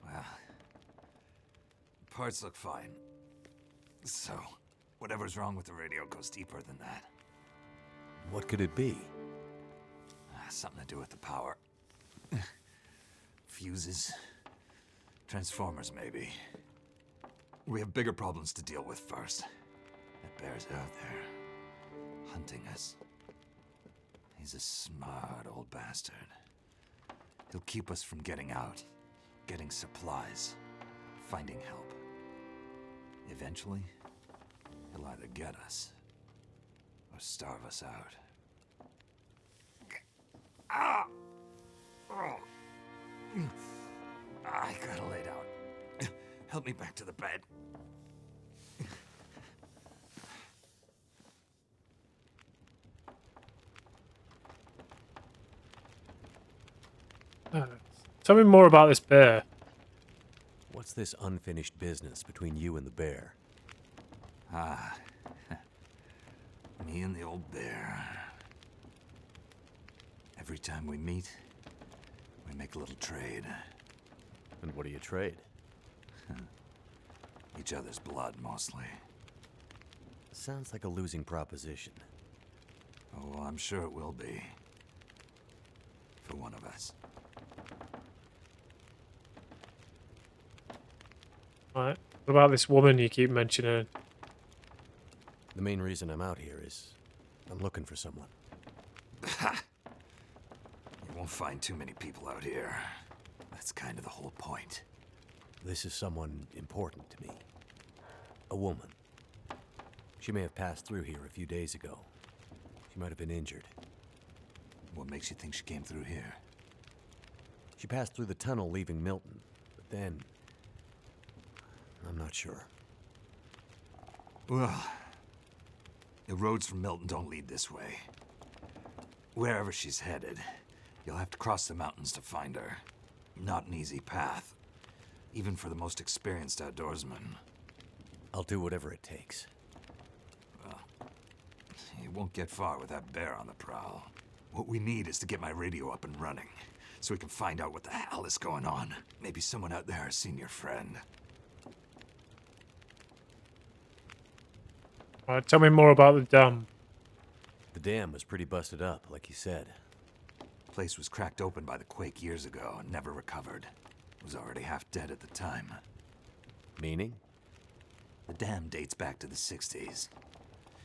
Well, parts look fine. So, whatever's wrong with the radio goes deeper than that. What could it be? Something to do with the power. Fuses. Transformers, maybe. We have bigger problems to deal with first. That bear's out there, hunting us. He's a smart old bastard. He'll keep us from getting out, getting supplies, finding help. Eventually, he'll either get us or starve us out. Ah! Oh. I gotta lay down. Help me back to the bed. Tell me more about this bear. What's this unfinished business between you and the bear? Ah, me and the old bear. Every time we meet, we make a little trade. And what do you trade? Each other's blood, mostly. Sounds like a losing proposition. Oh, I'm sure it will be. For one of us. Right. What about this woman you keep mentioning? The main reason I'm out here is I'm looking for someone. You won't find too many people out here. That's kind of the whole point. This is someone important to me. A woman. She may have passed through here a few days ago. She might have been injured. What makes you think she came through here? She passed through the tunnel leaving Milton, but then... I'm not sure. Well, the roads from Milton don't lead this way. Wherever she's headed, you'll have to cross the mountains to find her. Not an easy path, even for the most experienced outdoorsman. I'll do whatever it takes. Well, you won't get far with that bear on the prowl. What we need is to get my radio up and running, so we can find out what the hell is going on. Maybe someone out there has seen your friend. Tell me more about the dam. The dam was pretty busted up, like you said. The place was cracked open by the quake years ago and never recovered. It was already half dead at the time. Meaning? The dam dates back to the 60s.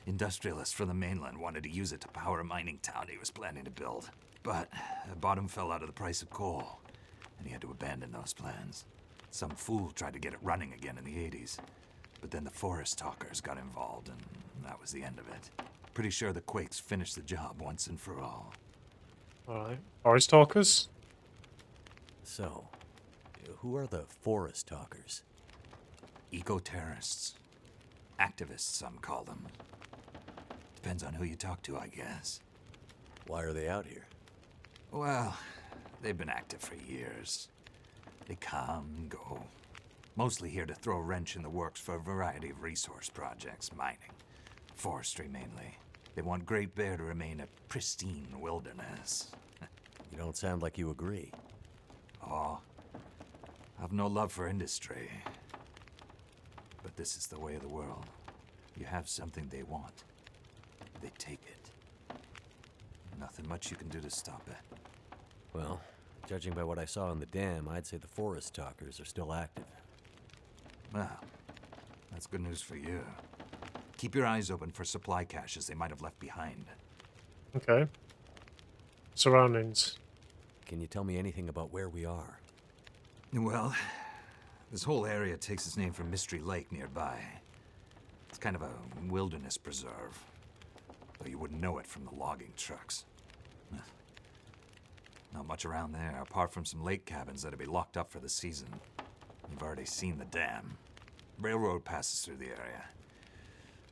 Industrialists from the mainland wanted to use it to power a mining town he was planning to build. But the bottom fell out of the price of coal, and he had to abandon those plans. Some fool tried to get it running again in the 80s. But then the forest talkers got involved, and that was the end of it. Pretty sure the quakes finished the job once and for all. Alright. Forest talkers? So, who are the forest talkers? Eco-terrorists. Activists, some call them. Depends on who you talk to, I guess. Why are they out here? Well, they've been active for years. They come and go. Mostly here to throw a wrench in the works for a variety of resource projects, mining, forestry mainly. They want Great Bear to remain a pristine wilderness. You don't sound like you agree. Oh, I've no love for industry. But this is the way of the world. You have something they want. They take it. Nothing much you can do to stop it. Well, judging by what I saw in the dam, I'd say the forest talkers are still active. Well, that's good news for you. Keep your eyes open for supply caches they might have left behind. Okay. Surroundings. Can you tell me anything about where we are? Well, this whole area takes its name from Mystery Lake nearby. It's kind of a wilderness preserve, though you wouldn't know it from the logging trucks. Not much around there, apart from some lake cabins that'll be locked up for the season. You've already seen the dam. Railroad passes through the area.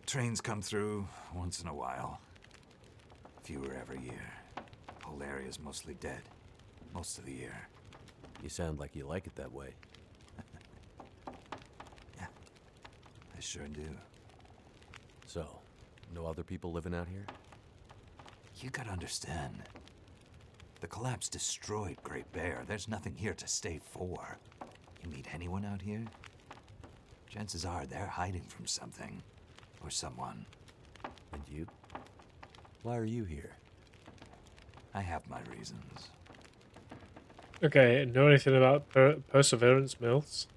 Trains come through once in a while. Fewer every year. The whole area's mostly dead. Most of the year. You sound like you like it that way. Yeah, I sure do. So, no other people living out here? You gotta understand. The collapse destroyed Great Bear. There's nothing here to stay for. You meet anyone out here? Chances are they're hiding from something. Or someone. And you? Why are you here? I have my reasons. Okay, know anything about Perseverance Mills?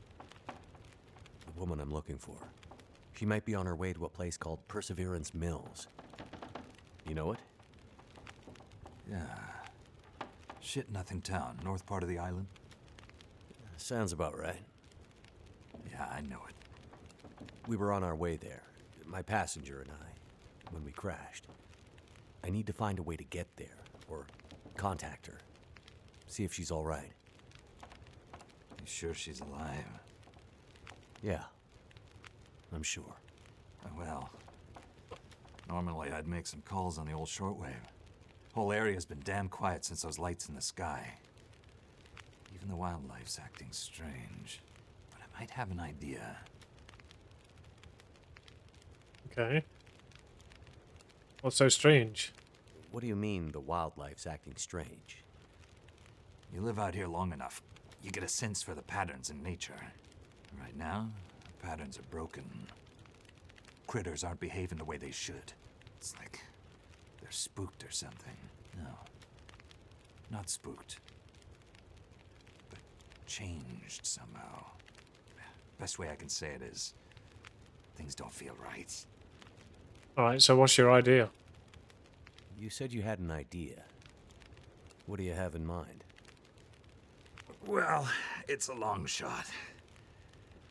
The woman I'm looking for. She might be on her way to a place called Perseverance Mills. You know it? Yeah. Shit Nothing Town, north part of the island. Sounds about right. Yeah, I know it. We were on our way there, my passenger and I, when we crashed. I need to find a way to get there, or contact her. See if she's all right. You sure she's alive? Yeah, I'm sure. Well, normally I'd make some calls on the old shortwave. Whole area's been damn quiet since those lights in the sky. Even the wildlife's acting strange. But I might have an idea. Okay. What's so strange? What do you mean the wildlife's acting strange? You live out here long enough, you get a sense for the patterns in nature. Right now, the patterns are broken. Critters aren't behaving the way they should. It's like they're spooked or something. No, not spooked, but changed somehow. Best way I can say it is, things don't feel right. Alright, so what's your idea? You said you had an idea. What do you have in mind? Well, it's a long shot.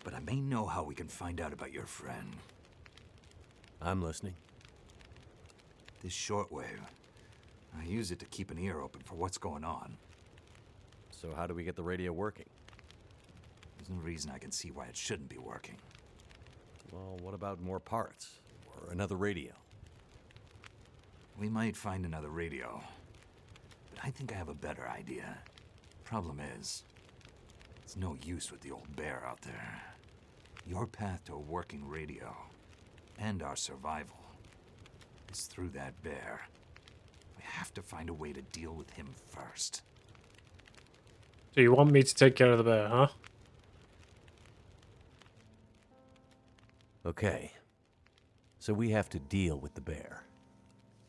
But I may know how we can find out about your friend. I'm listening. This shortwave. I use it to keep an ear open for what's going on. So how do we get the radio working? There's no reason I can see why it shouldn't be working. Well, what about more parts? Or another radio? We might find another radio, but I think I have a better idea. Problem is, it's no use with the old bear out there. Your path to a working radio, and our survival, is through that bear. We have to find a way to deal with him first. So you want me to take care of the bear, huh? Okay. So we have to deal with the bear.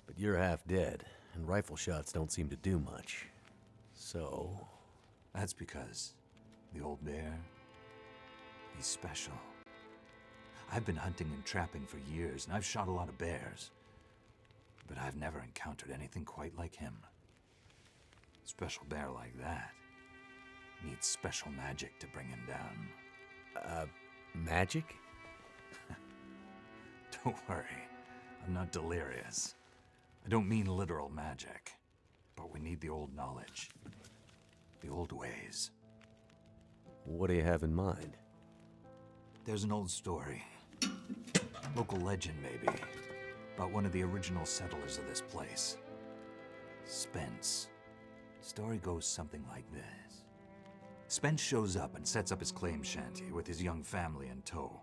But you're half dead, and rifle shots don't seem to do much. So... That's because the old bear, he's special. I've been hunting and trapping for years, and I've shot a lot of bears. But I've never encountered anything quite like him. A special bear like that needs special magic to bring him down. Magic? Don't worry, I'm not delirious. I don't mean literal magic, but we need the old knowledge, the old ways. What do you have in mind? There's an old story, local legend maybe, about one of the original settlers of this place, Spence. Story goes something like this. Spence shows up and sets up his claim shanty with his young family in tow.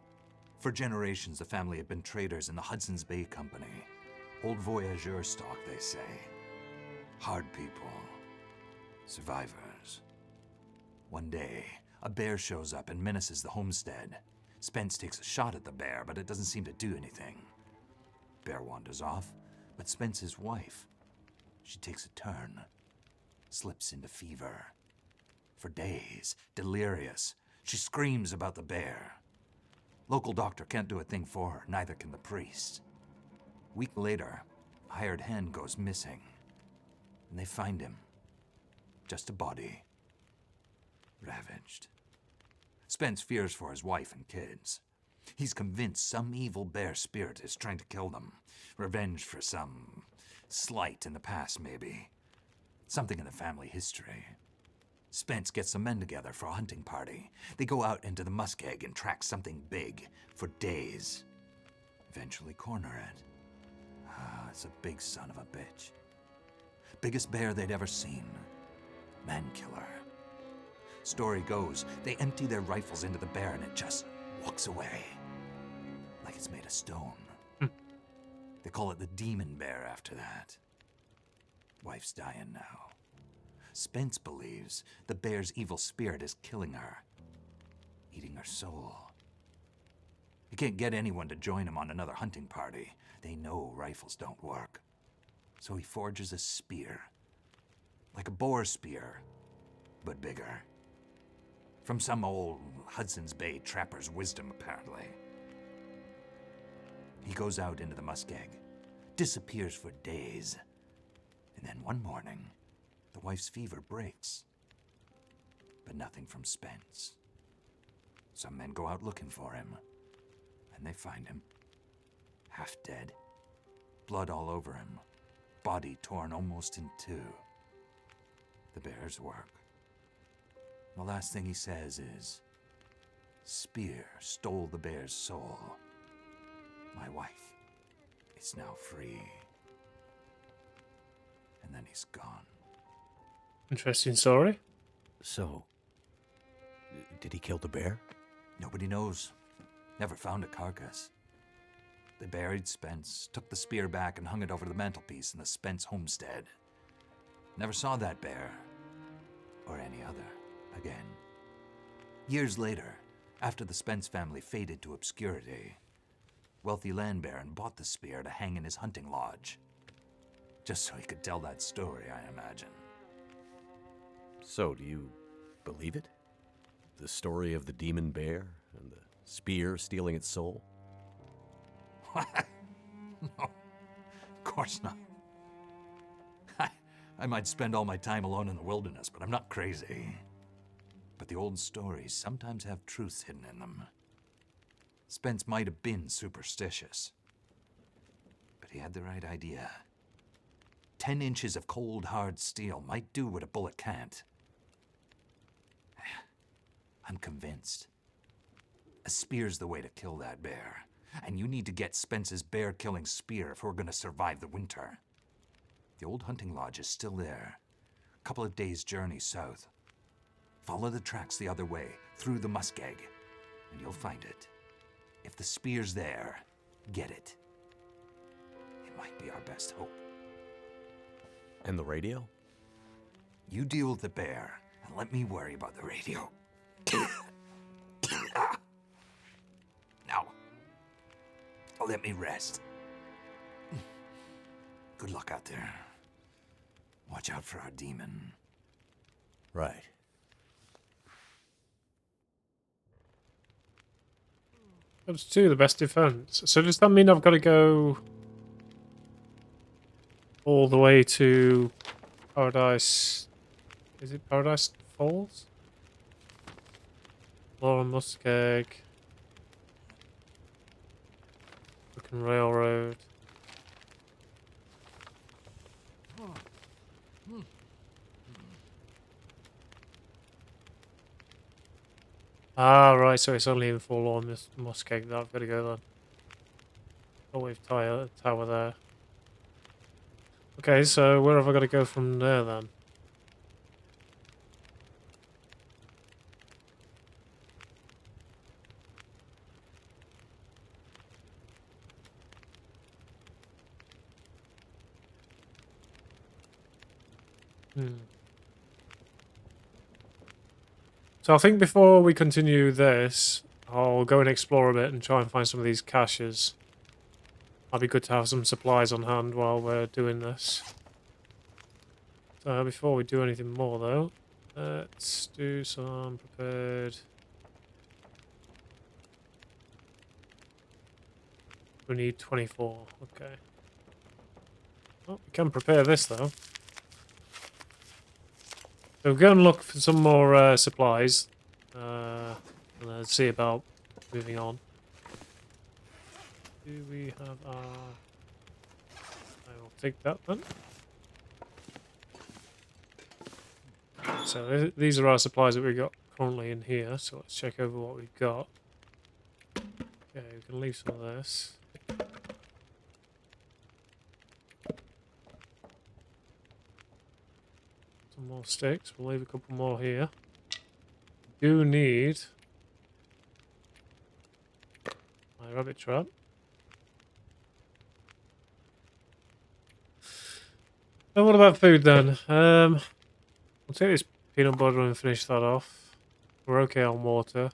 For generations, the family had been traders in the Hudson's Bay Company. Old voyageur stock, they say. Hard people. Survivors. One day, a bear shows up and menaces the homestead. Spence takes a shot at the bear, but it doesn't seem to do anything. Bear wanders off, but Spence's wife, she takes a turn. Slips into fever. For days, delirious, she screams about the bear. Local doctor can't do a thing for her, neither can the priest. Week later, a hired hand goes missing, and they find him. Just a body. Ravaged. Spence fears for his wife and kids. He's convinced some evil bear spirit is trying to kill them. Revenge for some slight in the past, maybe. Something in the family history. Spence gets some men together for a hunting party. They go out into the muskeg and track something big for days. Eventually corner it. It's a big son of a bitch. Biggest bear they'd ever seen. Man-killer. Story goes, they empty their rifles into the bear and it just walks away. Like it's made of stone. They call it the demon bear after that. Wife's dying now. Spence believes the bear's evil spirit is killing her, eating her soul. He can't get anyone to join him on another hunting party. They know rifles don't work. So he forges a spear. Like a boar spear, but bigger. From some old Hudson's Bay trapper's wisdom, apparently. He goes out into the muskeg, disappears for days, and then one morning, the wife's fever breaks. But nothing from Spence. Some men go out looking for him, and they find him. Half dead. Blood all over him. Body torn almost in two. The bear's work. The last thing he says is, "Spear stole the bear's soul. My wife is now free." And then he's gone. Interesting story. So, did he kill the bear? Nobody knows. Never found a carcass. They buried Spence, took the spear back and hung it over the mantelpiece in the Spence homestead. Never saw that bear, or any other, again. Years later, after the Spence family faded to obscurity, wealthy land baron bought the spear to hang in his hunting lodge. Just so he could tell that story, I imagine. So, do you believe it? The story of the demon bear and the spear stealing its soul? What? No, of course not. I might spend all my time alone in the wilderness, but I'm not crazy. But the old stories sometimes have truths hidden in them. Spence might have been superstitious, but he had the right idea. 10 inches of cold, hard steel might do what a bullet can't. I'm convinced. A spear's the way to kill that bear. And you need to get Spence's bear-killing spear if we're going to survive the winter. The old hunting lodge is still there. A couple of days' journey south. Follow the tracks the other way, through the muskeg, and you'll find it. If the spear's there, get it. It might be our best hope. And the radio? You deal with the bear, and let me worry about the radio. Now, let me rest. Good luck out there. Watch out for our demon. Right. That's 2, the best defense. So does that mean I've got to go all the way to Paradise? Is it Paradise Falls? Laura Muskeg. Fucking railroad. Ah, right, so it's only in Forlorn Muskeg that I've got to go then. Oh, we've tower there. Okay, so where have I got to go from there then? So I think before we continue this, I'll go and explore a bit and try and find some of these caches. Might be good to have some supplies on hand while we're doing this. So before we do anything more though, let's do some prepared... We need 24, okay. Well, we can prepare this though. So we'll go and look for some more supplies, and then see about moving on. Do we have our... I will take that then. So these are our supplies that we've got currently in here, so let's check over what we've got. Okay, we can leave some of this. More sticks. We'll leave a couple more here. We do need my rabbit trap. And what about food then? We'll take this peanut butter and finish that off. We're okay on water.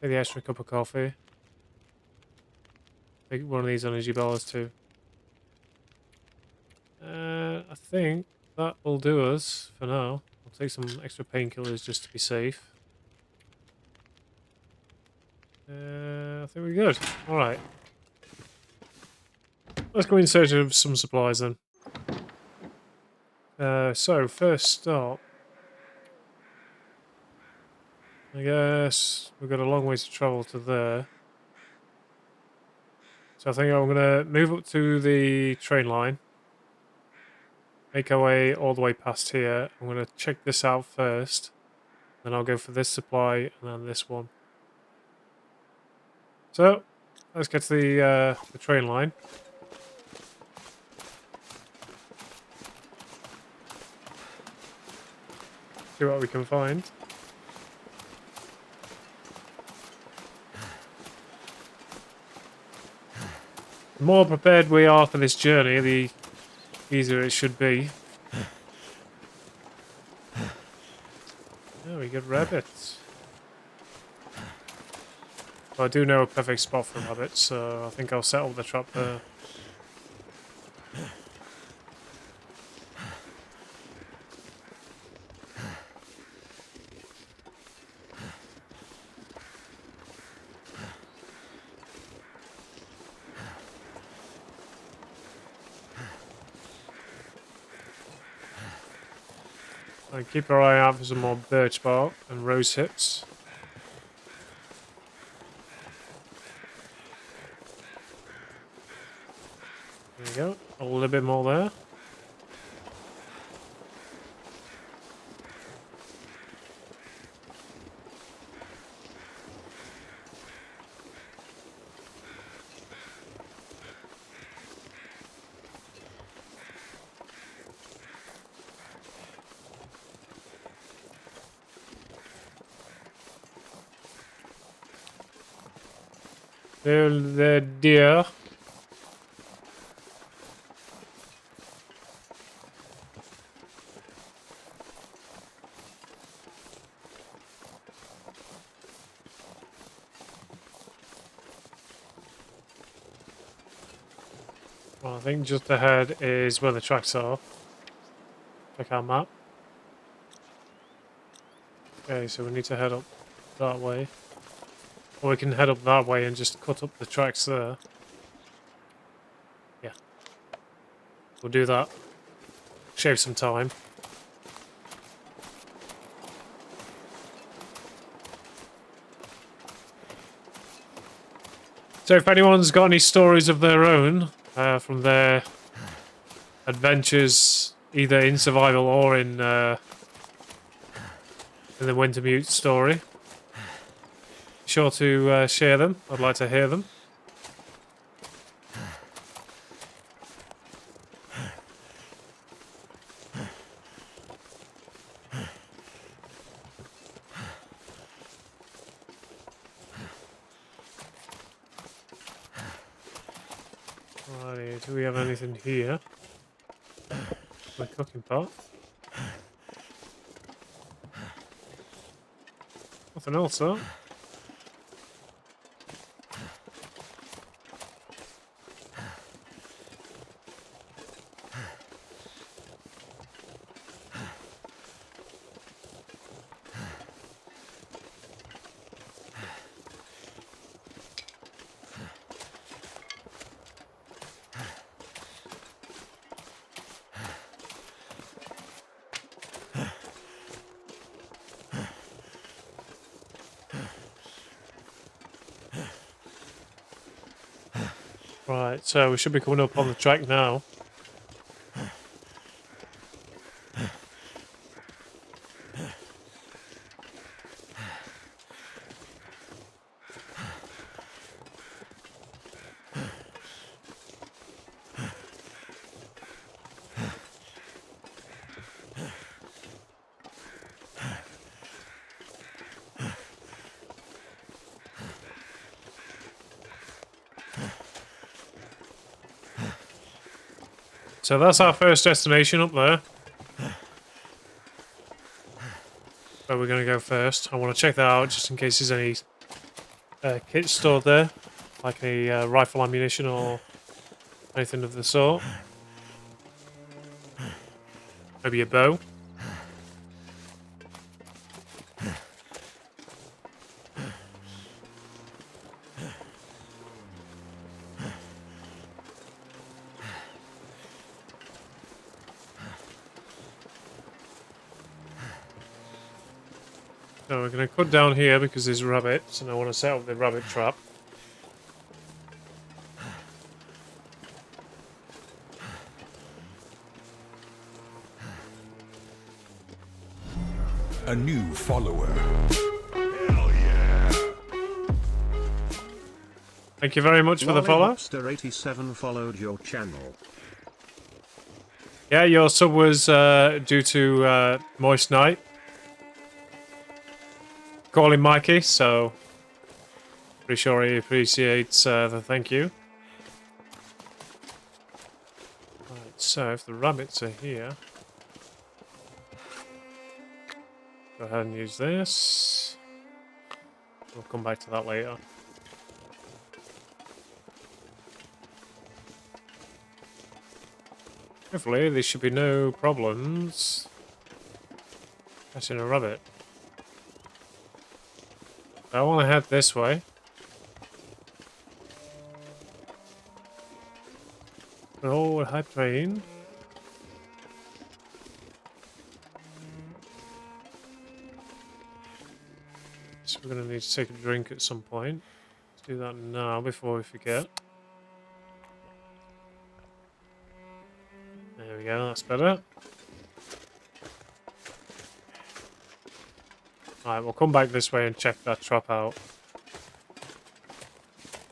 Take the extra cup of coffee. Take one of these energy bars too. I think that will do us for now. I'll take some extra painkillers just to be safe. I think we're good. Alright. Let's go in search of some supplies then. So, first stop. I guess we've got a long way to travel to there. So I think I'm going to move up to the train line. Make our way all the way past here. I'm going to check this out first. Then I'll go for this supply and then this one. So, let's get to the train line. See what we can find. The more prepared we are for this journey, the easier it should be. Oh, we get rabbits. Well, I do know a perfect spot for rabbits, so I think I'll set up the trap there. And keep our eye out for some more birch bark and rose hips. There you go. A little bit more there. The deer. Well, I think just ahead is where the tracks are. Check our map. Okay, so we need to head up that way. Or we can head up that way and just cut up the tracks there. Yeah. We'll do that. Shave some time. So if anyone's got any stories of their own from their adventures, either in survival or in the Wintermute story, be sure to share them. I'd like to hear them. Alrighty, do we have anything here? The cooking pot. Nothing else though. Right, so we should be coming up on the track now. So that's our first destination up there. Where we're going to go first. I want to check that out just in case there's any kits stored there. Like any rifle ammunition or anything of the sort. Maybe a bow. So we're going to cut down here because there's rabbits and I want to set up the rabbit trap. A new follower. Thank you very much for the follow. Lollyhopster87 followed your channel. Yeah, your sub was due to Moist Night. Calling Mikey, so pretty sure he appreciates the thank you. Right, so if the rabbits are here, go ahead and use this. We'll come back to that later. Hopefully there should be no problems catching a rabbit. I want to head this way. Oh, high train. So we're going to need to take a drink at some point. Let's do that now before we forget. we go, that's better. Alright, we'll come back this way and check that trap out.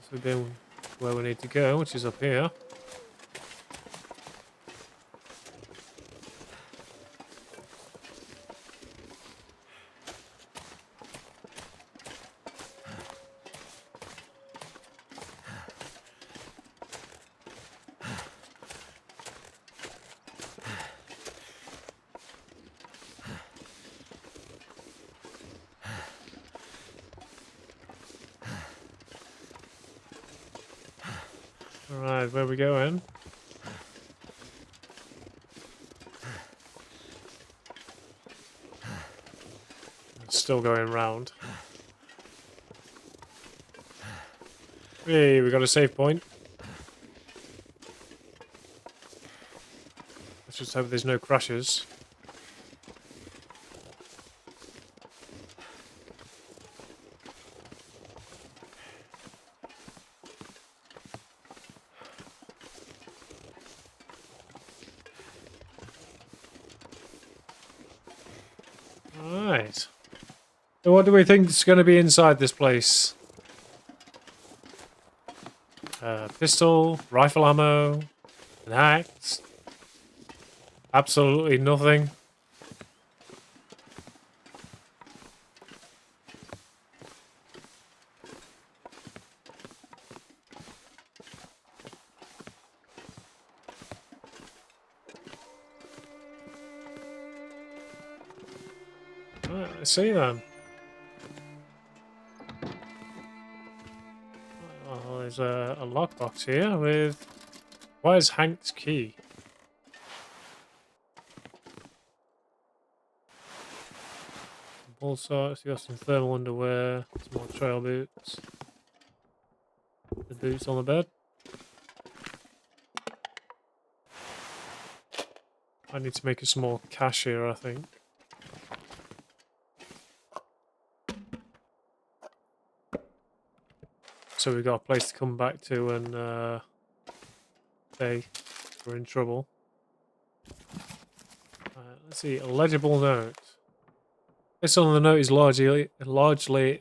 So we've been where we need to go, which is up here. Alright, where are we going? Still going round. Hey, we got a save point. Let's just hope there's no crashes. Alright. So what do we think is going to be inside this place? Pistol, rifle ammo, an axe. Absolutely nothing. Alright, let's see then. Oh, there's a lockbox here with... Where's Hank's key? Ball socks, you got some thermal underwear, some more trail boots. The boots on the bed. I need to make a small cache here, I think. So we've got a place to come back to and say we're in trouble. Let's see, a legible note. This on the note is largely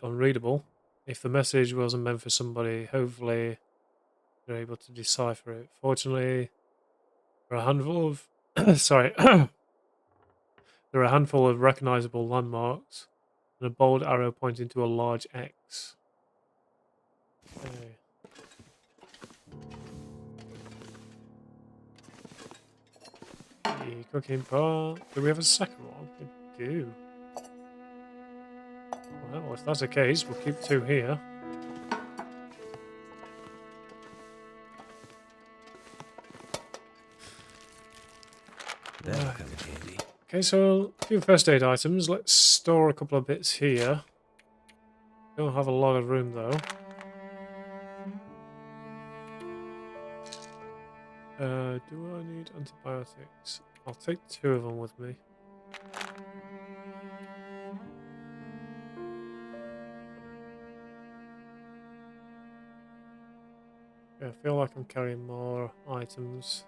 unreadable. If the message wasn't meant for somebody, hopefully you're able to decipher it. Fortunately, there are a handful of sorry, there are a handful of recognizable landmarks and a bold arrow pointing to a large X. Okay. The cooking pot. Do we have a second one? We do. Well, if that's the case, we'll keep 2 here. That'll come in handy. Okay, so a few first aid items. Let's store a couple of bits here. Don't have a lot of room though. Do I need antibiotics? I'll take 2 of them with me. Yeah, I feel like I'm carrying more items.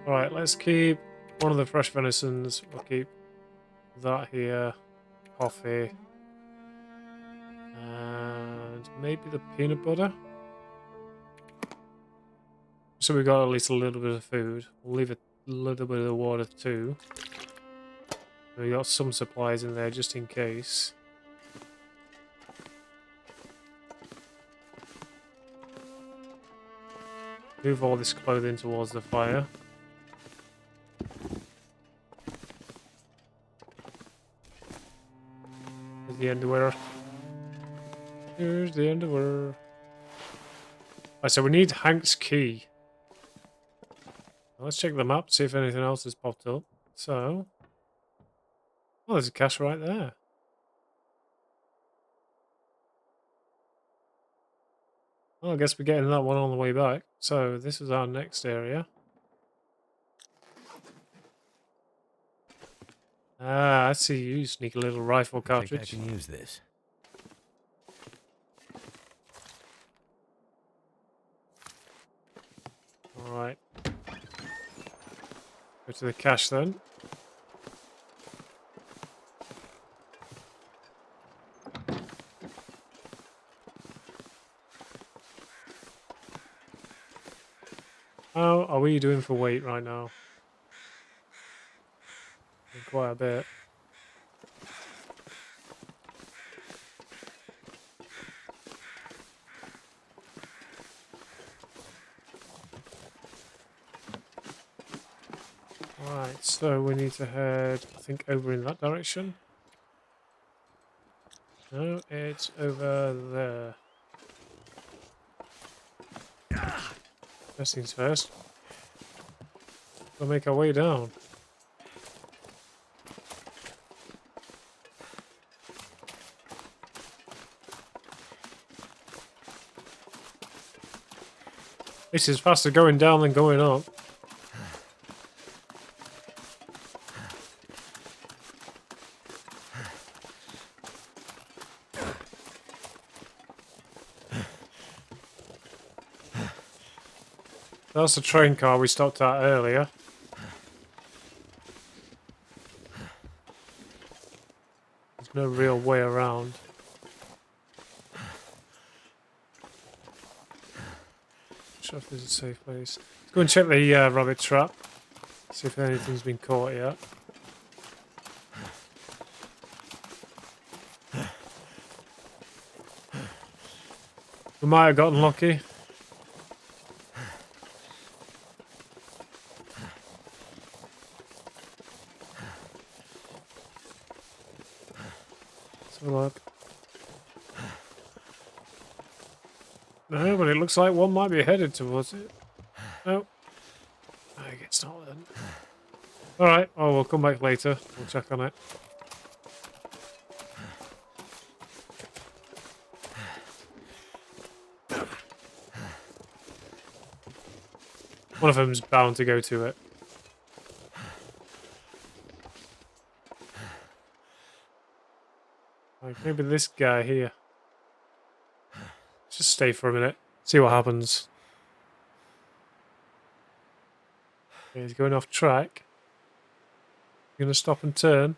Alright, let's keep one of the fresh venisons. We'll keep that here. Coffee. And maybe the peanut butter. So we got at least a little bit of food. We'll leave a little bit of the water too. We got some supplies in there just in case. Move all this clothing towards the fire. There's the underwear. Here's the underwear. Right, so we need Hank's key. Let's check the map, see if anything else has popped up. So, oh, there's a cache right there. Well, I guess we're getting that one on the way back. So this is our next area. Ah, I see you, sneaky little rifle cartridge. I think I can use this. Alright. Go to the cache then. How are we doing for weight right now? Quite a bit. Right, so we need to head, I think, over in that direction. No, it's over there. First things first. We'll make our way down. This is faster going down than going up. That's the train car we stopped at earlier. There's no real way around. Not sure if there's a safe place. Let's go and check the rabbit trap. See if anything's been caught yet. We might have gotten lucky. Look. No, but it looks like one might be headed towards it. No. I guess not then. Alright, oh, we'll come back later. We'll check on it. One of them's bound to go to it. Like maybe this guy here. Just stay for a minute. See what happens. Okay, he's going off track. You're gonna stop and turn.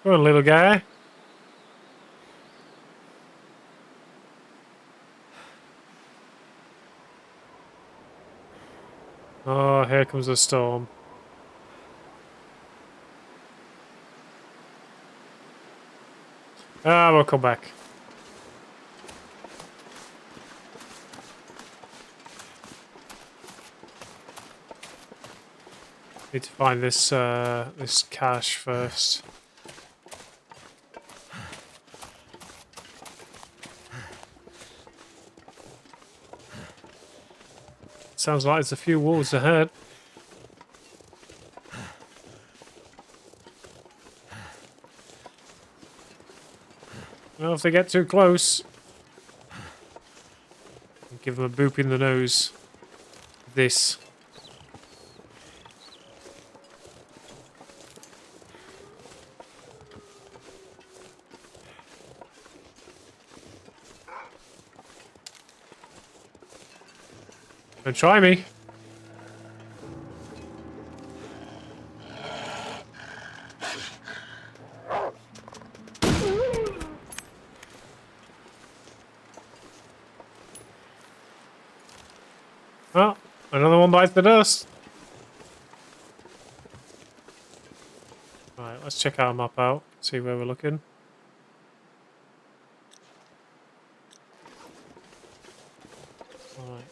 Come on, little guy. Oh, here comes the storm. Ah, we'll come back. Need to find this this cache first. Sounds like there's a few wolves ahead. Well, if they get too close, I'll give them a boop in the nose. This. Don't try me. Oh, another one bites the dust. Right, let's check our map out, see where we're looking. Right.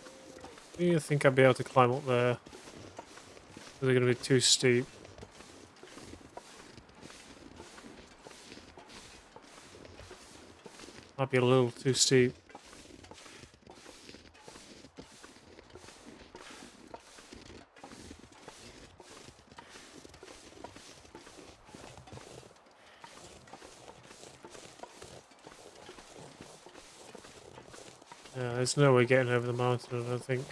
Do you think I'd be able to climb up there? Are they going to be too steep? Might be a little too steep. Yeah, there's no way getting over the mountain, I don't think.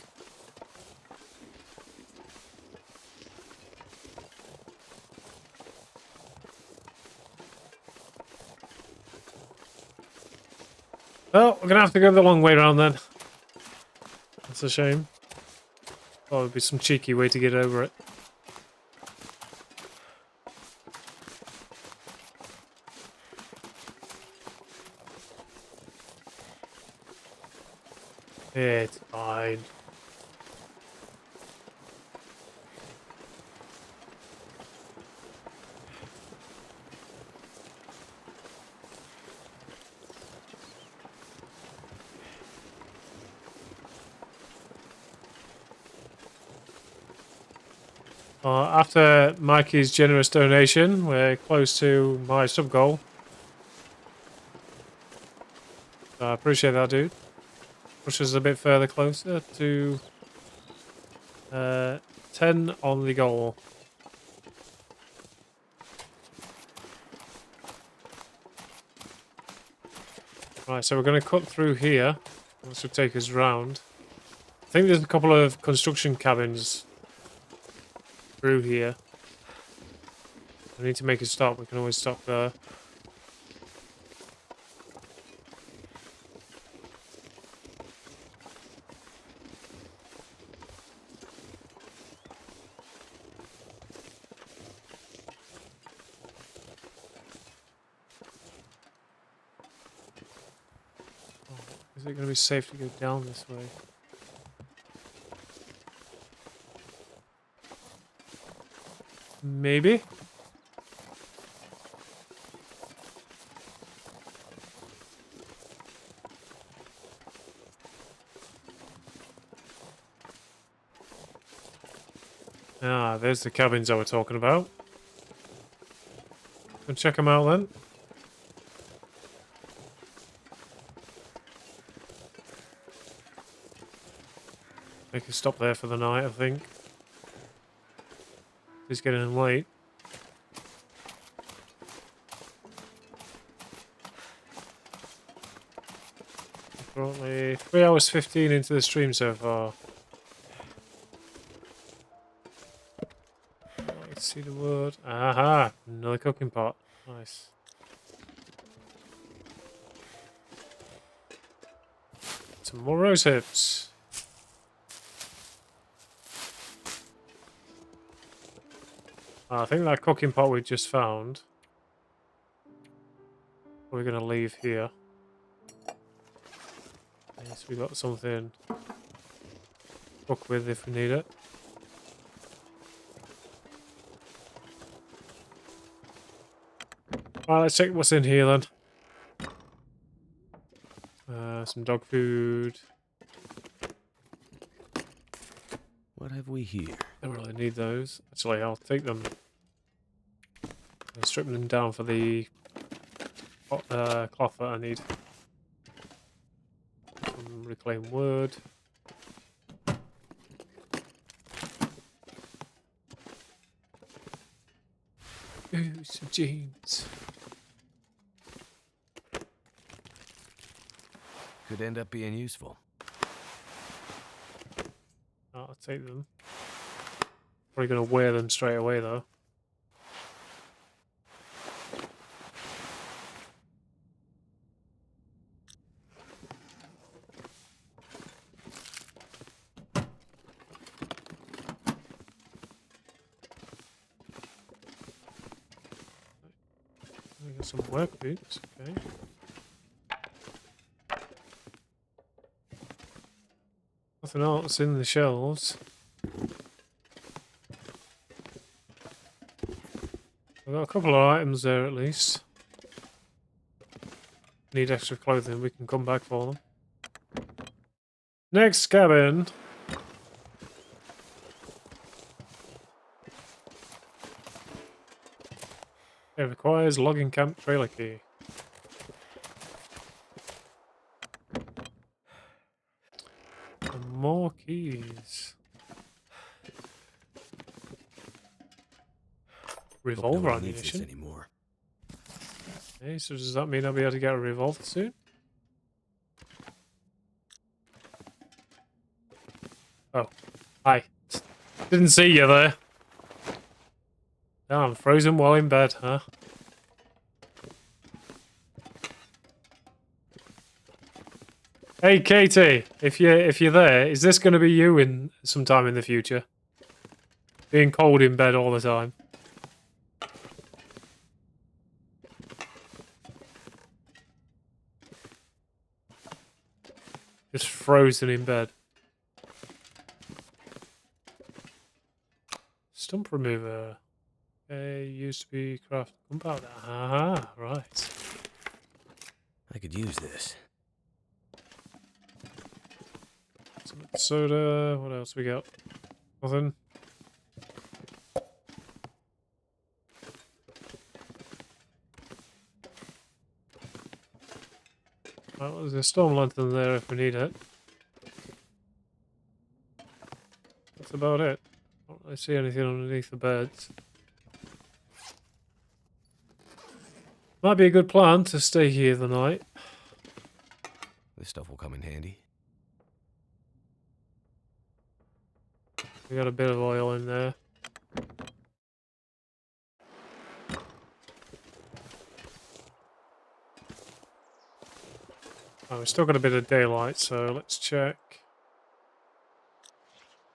Well, we're going to have to go the long way around then. That's a shame. Thought it would be some cheeky way to get over it. It's fine. After Mikey's generous donation, we're close to my sub goal. I appreciate that, dude. Push us a bit further closer to 10 on the goal. Right, so we're going to cut through here. This will take us round. I think there's a couple of construction cabins through here. We need to make a stop. We can always stop there. Is it going to be safe to go down this way? Maybe? Ah, there's the cabins I was talking about. Go check them out then. Make a stop there for the night, I think. It's getting late. Currently 3 hours 15 into the stream so far. Let's see the word. Aha! Another cooking pot. Nice. Some more rose hips. I think that cooking pot we just found, we're going to leave here. Yes, we got something to cook with if we need it. Right, let's check what's in here then. Some dog food. What have we here? Don't really need those. Actually, I'll take them and strip them down for the cloth that I need. Some reclaimed wood. Ooh, some jeans. Could end up being useful. I'll take them. Probably going to wear them straight away though. We got some work boots, okay. Nothing else in the shelves. We've got a couple of items there at least. Need extra clothing, we can come back for them. Next cabin. It requires logging camp trailer key. And more keys. Revolver ammunition. Anymore. Okay, so does that mean I'll be able to get a revolver soon? Oh, hi. Didn't see you there. Oh, I'm frozen while in bed, huh? Hey, Katie, if you're there, is this going to be you in sometime in the future? Being cold in bed all the time. Just frozen in bed. Stump remover. Used to be craft gunpowder. Ah, right. I could use this. Some soda. What else we got? Nothing. Well, there's a storm lantern there if we need it. That's about it. I don't really see anything underneath the beds. Might be a good plan to stay here the night. This stuff will come in handy. We got a bit of oil in there. Oh, we've still got a bit of daylight, so let's check.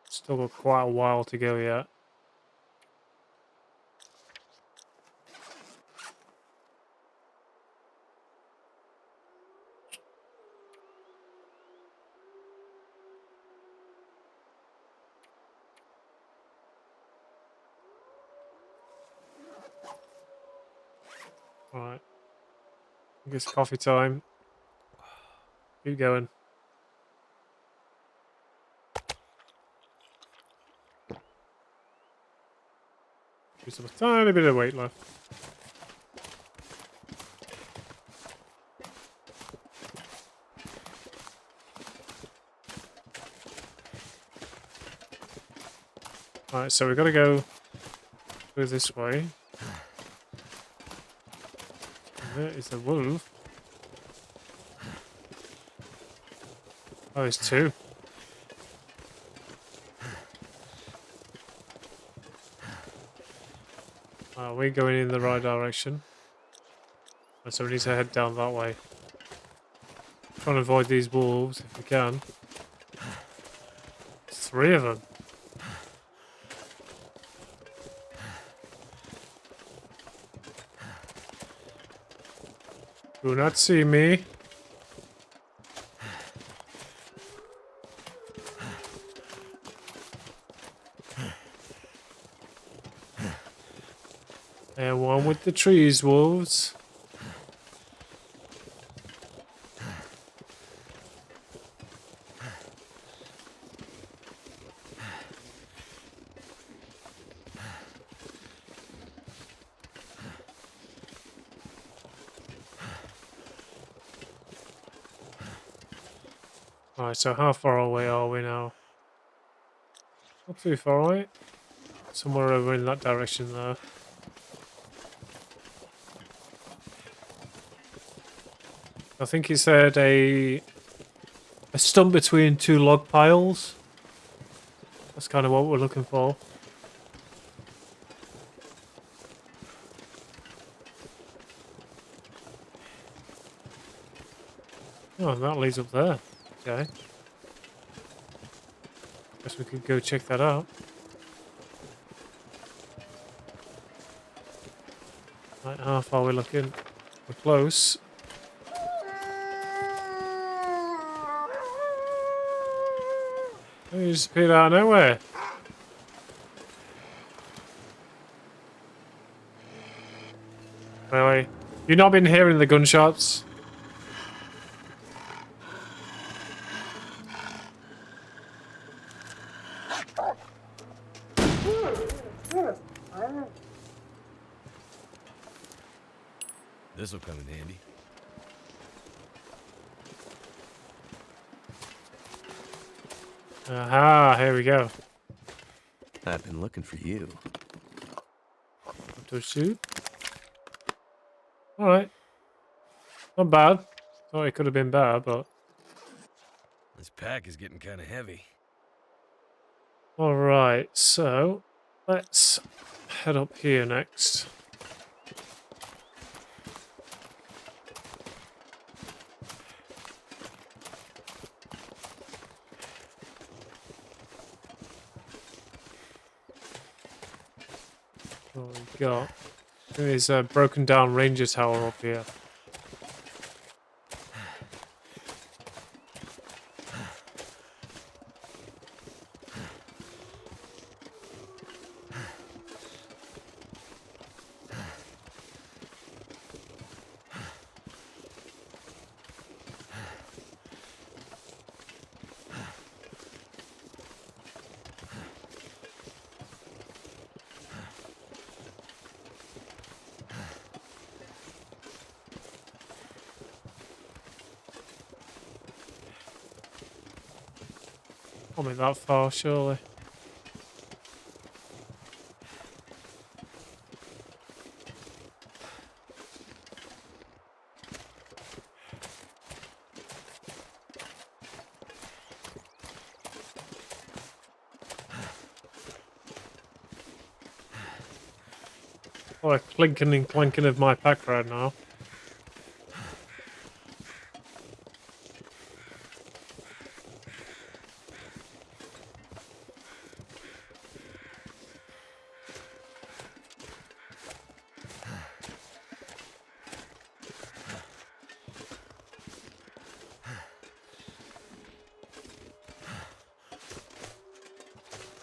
Still got quite a while to go yet. Alright. I think it's coffee time. Keep going. Just a tiny bit of weight left. Alright, so we've got to go this way. There is the wolf. Oh, there's two. We're going in the right direction. So we need to head down that way. Trying to avoid these wolves if we can. Three of them. Do not see me. And one with the trees, wolves. Alright, so how far away are we now? Not too far away. Somewhere over in that direction there. I think he said a stump between two log piles. That's kind of what we're looking for. Oh, that leads up there. Okay. Guess we could go check that out. Right, how far are we looking? We're close. Oh, you just appeared out of nowhere. Really? You've not been hearing the gunshots? This'll come in handy. Aha, here we go. I've been looking for you. Shoot. Alright. Not bad. Thought it could have been bad, but... This pack is getting kind of heavy. Alright, so... let's head up here next. What we got? There's a broken down ranger tower up here. Can't be that far, surely. Oh, a clinking and clanking of my pack right now.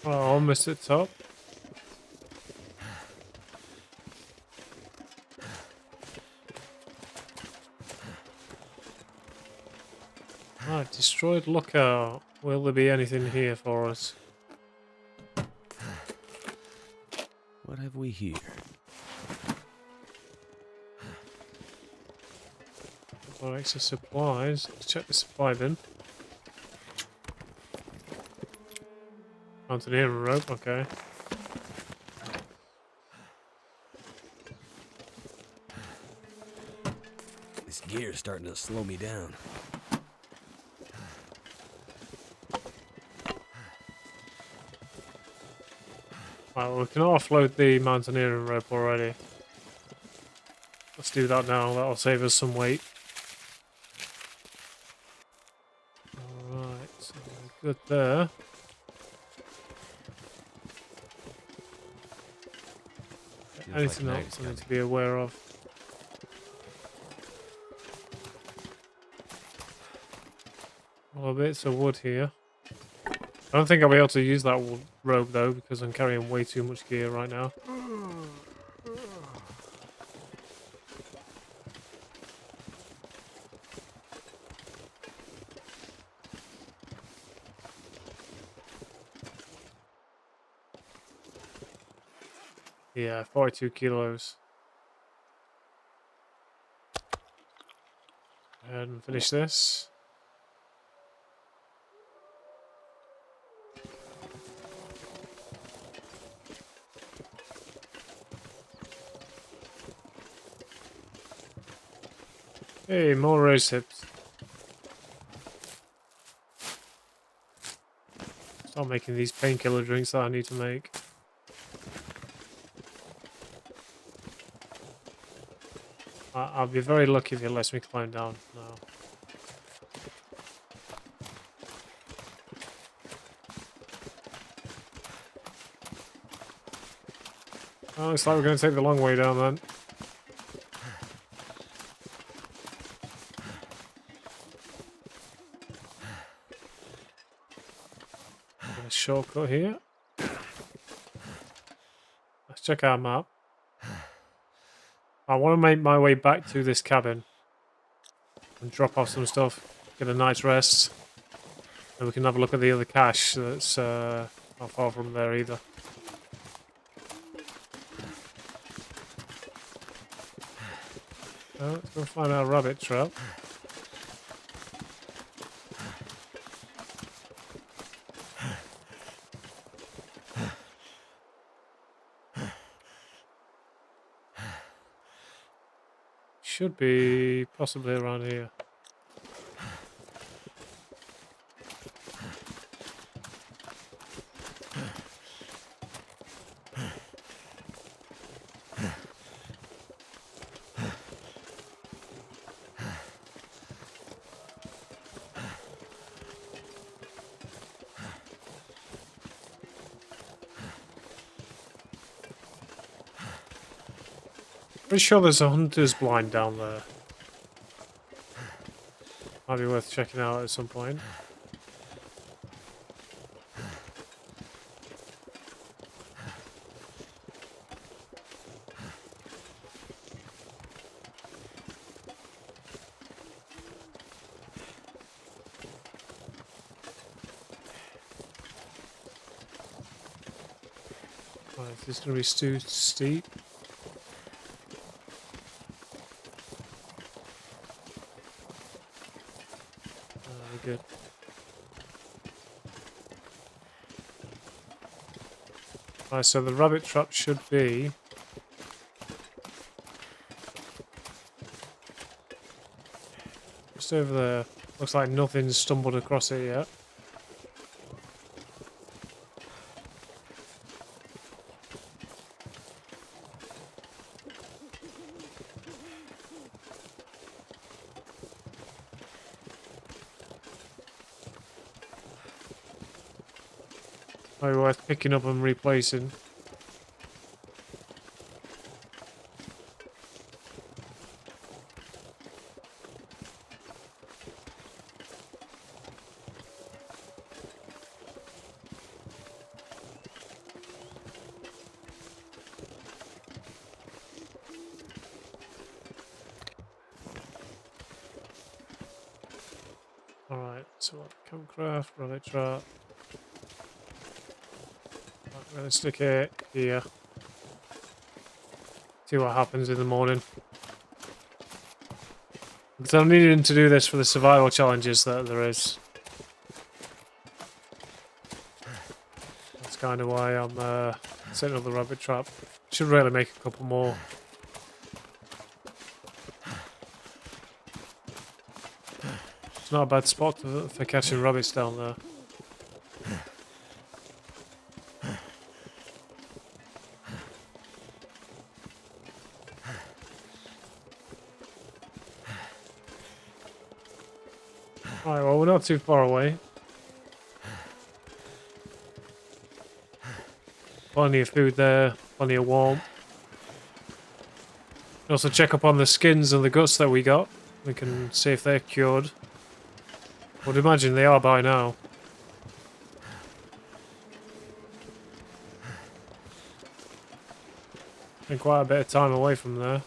Oh, almost at top. Ah, destroyed lookout. Will there be anything here for us? What have we here? Got extra supplies. Let's check the supply bin. Mountaineering rope, okay. This gear's starting to slow me down. Right, well, we can offload the mountaineering rope already. Let's do that now. That'll save us some weight. Alright, so we're good there. Anything like else I need to be aware of? Well, bits of wood here. I don't think I'll be able to use that rope though, because I'm carrying way too much gear right now. Yeah, 42 kilos. Go ahead and finish this. Hey, more rose hips. Start making these painkiller drinks that I need to make. I'll be very lucky if it lets me climb down now. Oh, looks like we're going to take the long way down then. A shortcut here. Let's check our map. I want to make my way back to this cabin and drop off some stuff, get a night's rest, and we can have a look at the other cache that's not far from there either. Let's go find our rabbit trap. Should be possibly around here. Pretty sure there's a hunter's blind down there. Might be worth checking out at some point. Right, this is going to be too steep. We're good. Right, so the rabbit trap should be just over there. Looks like nothing's stumbled across it yet. Might be worth picking up and replacing. Alright, so campcraft, rabbit trap. I'm going to stick it here. See what happens in the morning. Because I'm needing to do this for the survival challenges that there is. That's kind of why I'm setting up the rabbit trap. Should really make a couple more. It's not a bad spot for catching rabbits down there. Alright, well, we're not too far away. Plenty of food there, plenty of warmth. Also check up on the skins and the guts that we got. We can see if they're cured. I would imagine they are by now. Been quite a bit of time away from there.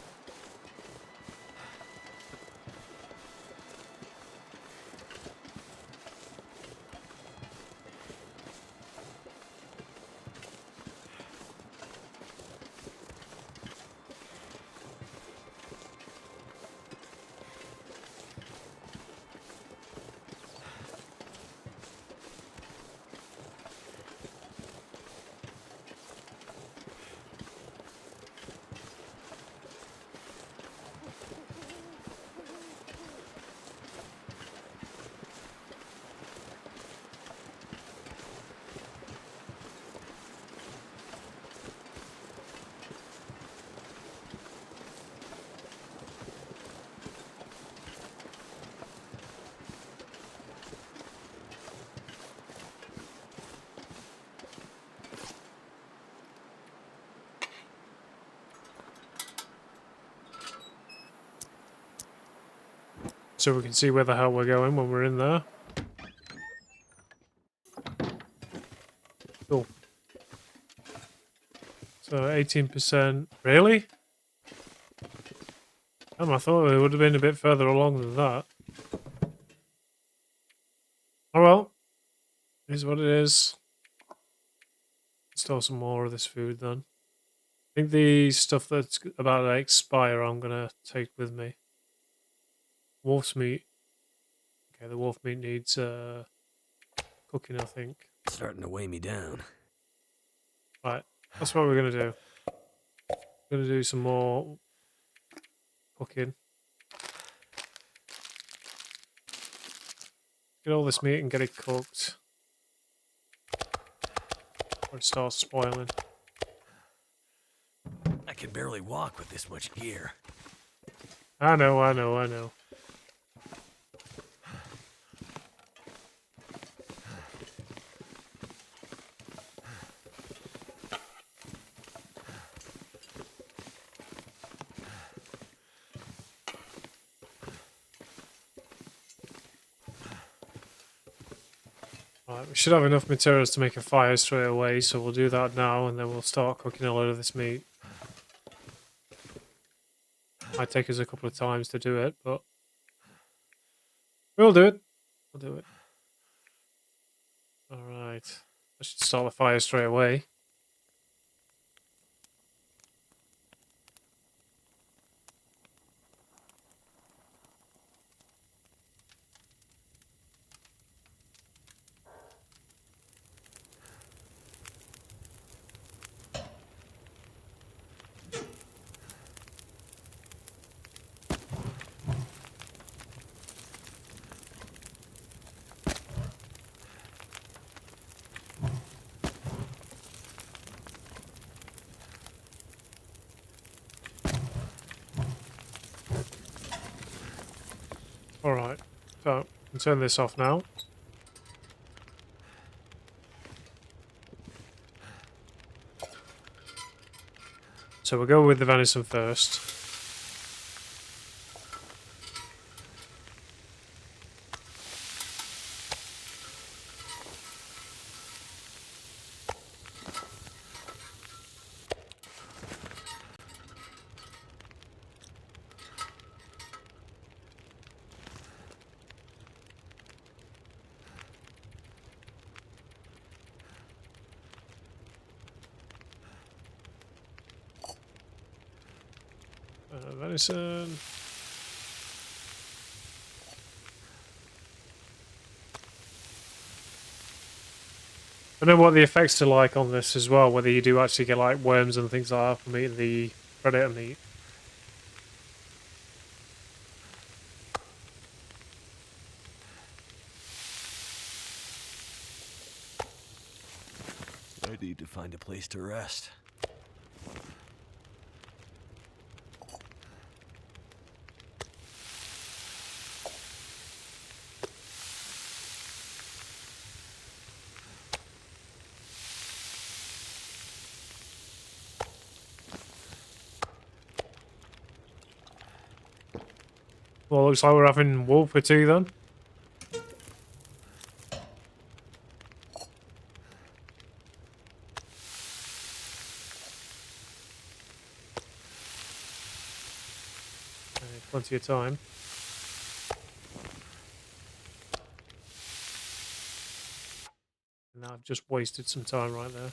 So we can see where the hell we're going when we're in there. Cool. So 18%. Really? I thought it would have been a bit further along than that. Oh well. Here's what it is. Store some more of this food then. I think the stuff that's about to expire I'm going to take with me. Wolf's meat. Okay, the wolf meat needs cooking, I think. Starting to weigh me down. Right, that's what we're going to do. We're going to do some more cooking. Get all this meat and get it cooked. Or it starts spoiling. I can barely walk with this much gear. I know. Right, we should have enough materials to make a fire straight away, so we'll do that now, and then we'll start cooking a load of this meat. Might take us a couple of times to do it, but we'll do it. We'll do it. Alright. I should start the fire straight away. Alright, so I can turn this off now. So we'll go with the venison first. Venison. I don't know what the effects are like on this as well, whether you do actually get like worms and things like that from eating the predator meat. I need to find a place to rest. Well, looks like we're having wolf for tea then. Plenty of time. And I've just wasted some time right there.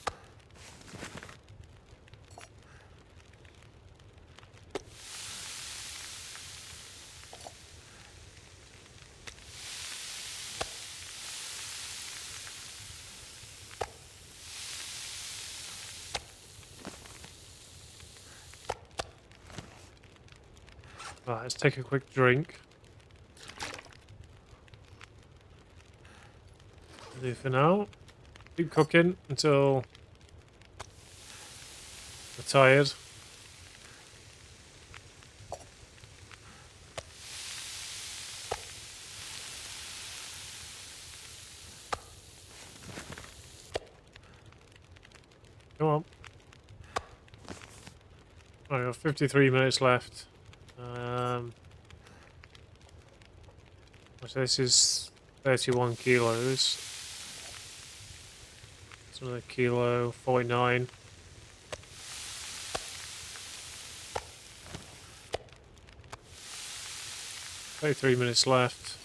Right, let's take a quick drink. Do for now. Keep cooking until we're tired. Come on. I've got 53 minutes left. So this is 31 kilos. It's another kilo, 49. Three minutes left.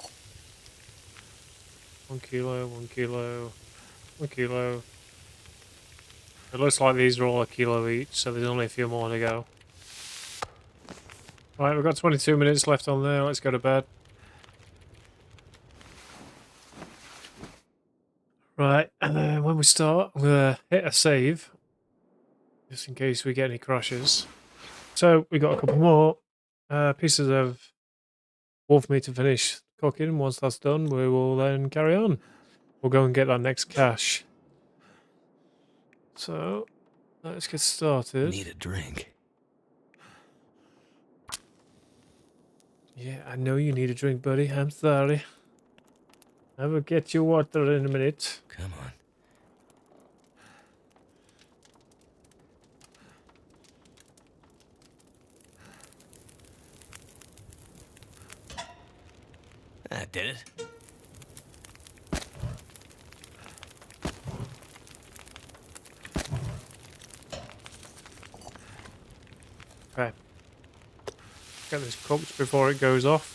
1 kilo, 1 kilo, 1 kilo. It looks like these are all a kilo each, so there's only a few more to go. Right, we've got 22 minutes left on there. Let's go to bed. Right, and then when we start, I'm going to hit a save. Just in case we get any crashes. So, we got a couple more pieces of wolf meat to finish cooking. Once that's done, we will then carry on. We'll go and get that next cache. So, let's get started. Need a drink. Yeah, I know you need a drink, buddy. I'm sorry. I will get you water in a minute. Come on. That did it. Get this cooked before it goes off.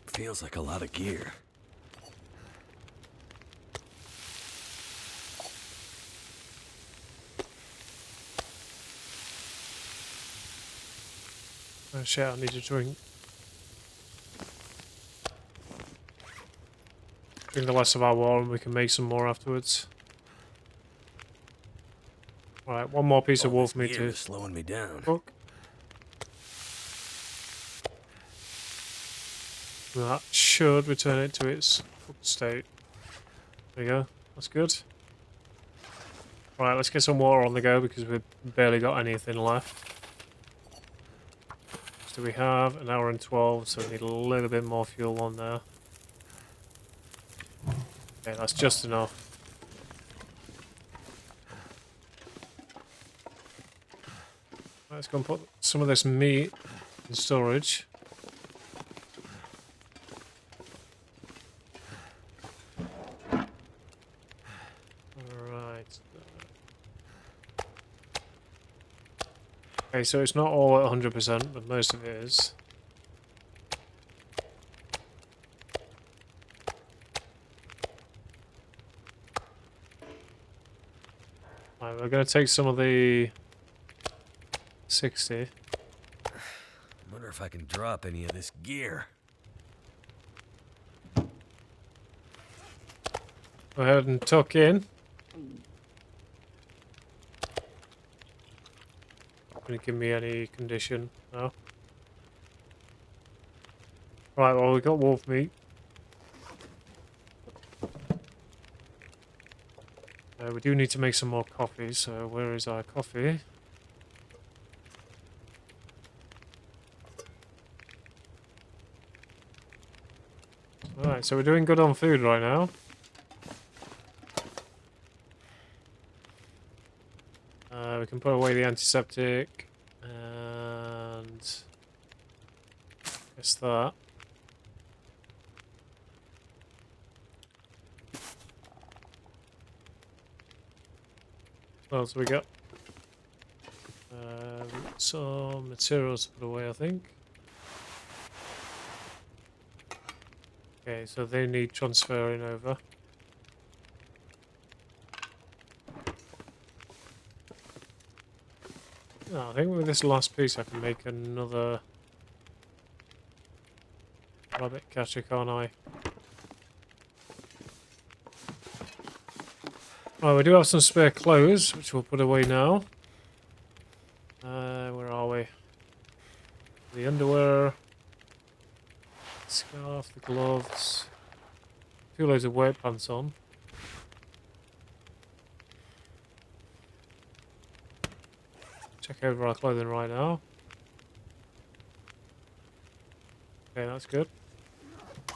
Feels like a lot of gear. Oh shit, I need a drink. Drink the rest of our water and we can make some more afterwards. Alright, one more piece of wolf meat Gear to is slowing me down. cook. And that should return it to its cooked state. There you go, that's good. Right, let's get some water on the go because we've barely got anything left. So we have an hour and 12, so we need a little bit more fuel on there. Okay, that's just enough. Let's go and put some of this meat in storage. Alright. Okay, so it's not all at 100%, but most of it is. Right, we're going to take some of the 60. Wonder if I can drop any of this gear. Go ahead and tuck in. Going to give me any condition? No. Right, well, we got wolf meat. We do need to make some more coffee, so where is our coffee? Alright, so we're doing good on food right now. We can put away the antiseptic and guess that. What else have we got? Some materials to put away, I think. Okay, so they need transferring over. Oh, I think with this last piece I can make another rabbit catcher, can't I? Oh, we do have some spare clothes, which we'll put away now. Where are we? The underwear, scarf, the gloves, 2 loads of weight pants on. Check over our clothing right now. Okay, that's good.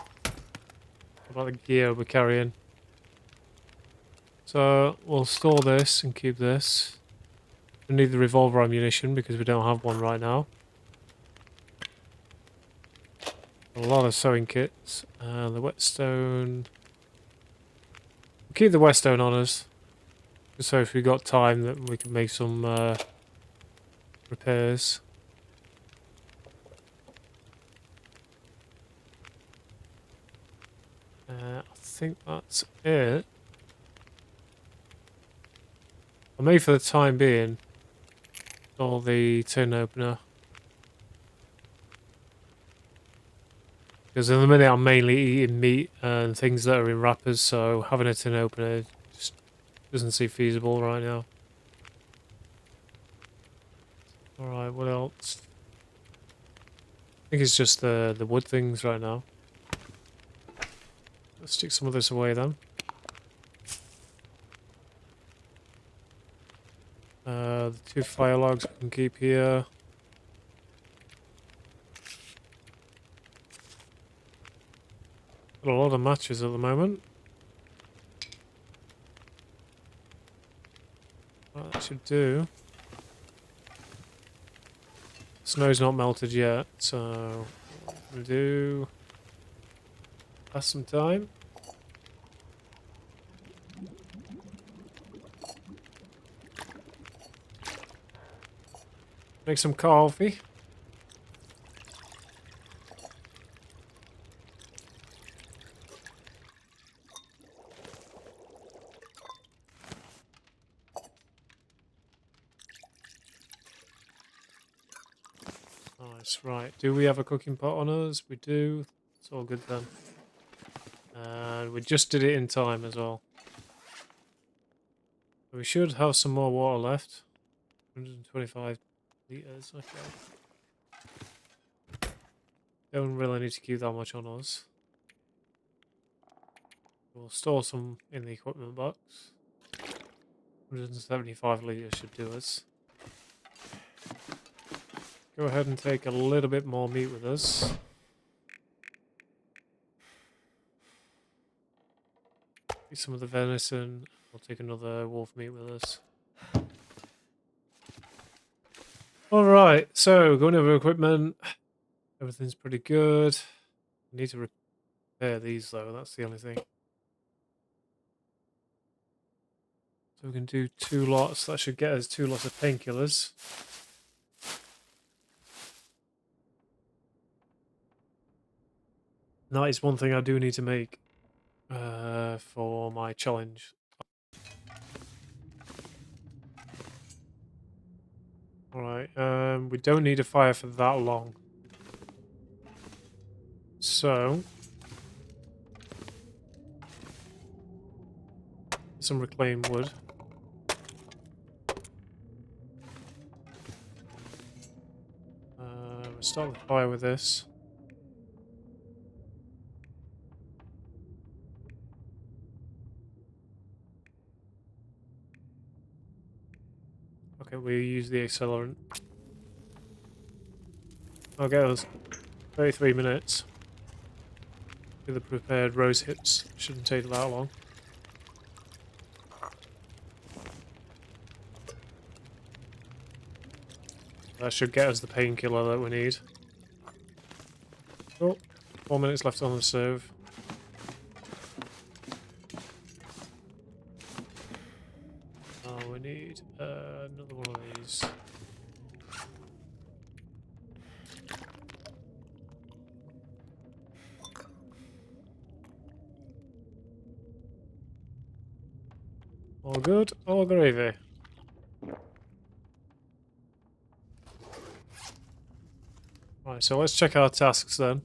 What about the gear we're carrying? So we'll store this and keep this. We need the revolver ammunition because we don't have one right now. A lot of sewing kits. The whetstone. We'll keep the whetstone on us. So if we've got time, that we can make some repairs. I think that's it. I may, for the time being, all the tin opener. Because in the minute I'm mainly eating meat and things that are in wrappers, so having a tin opener just doesn't seem feasible right now. Alright, what else? I think it's just the wood things right now. Let's stick some of this away then. The 2 fire logs we can keep here. Got a lot of matches at the moment. Well, that should do. Snow's not melted yet, so what we'll do. Pass some time. Make some coffee. Nice, right. Do we have a cooking pot on us? We do. It's all good then. And we just did it in time as well. We should have some more water left. 125 litres, okay. Don't really need to keep that much on us. We'll store some in the equipment box. 175 litres should do us. Go ahead and take a little bit more meat with us. Get some of the venison. We'll take another wolf meat with us. Alright, so going over equipment. Everything's pretty good. I need to repair these though, that's the only thing. So we can do 2 lots. That should get us 2 lots of painkillers. That is one thing I do need to make for my challenge. Alright, we don't need a fire for that long. So, some reclaimed wood. We'll start the fire with this. Okay, we use the accelerant. I'll get us 33 minutes. With the prepared rose hips. Shouldn't take that long. That should get us the painkiller that we need. Oh, 4 minutes left on the stove. Oh, we need another one of these. All good, all gravy. Right, so let's check our tasks then.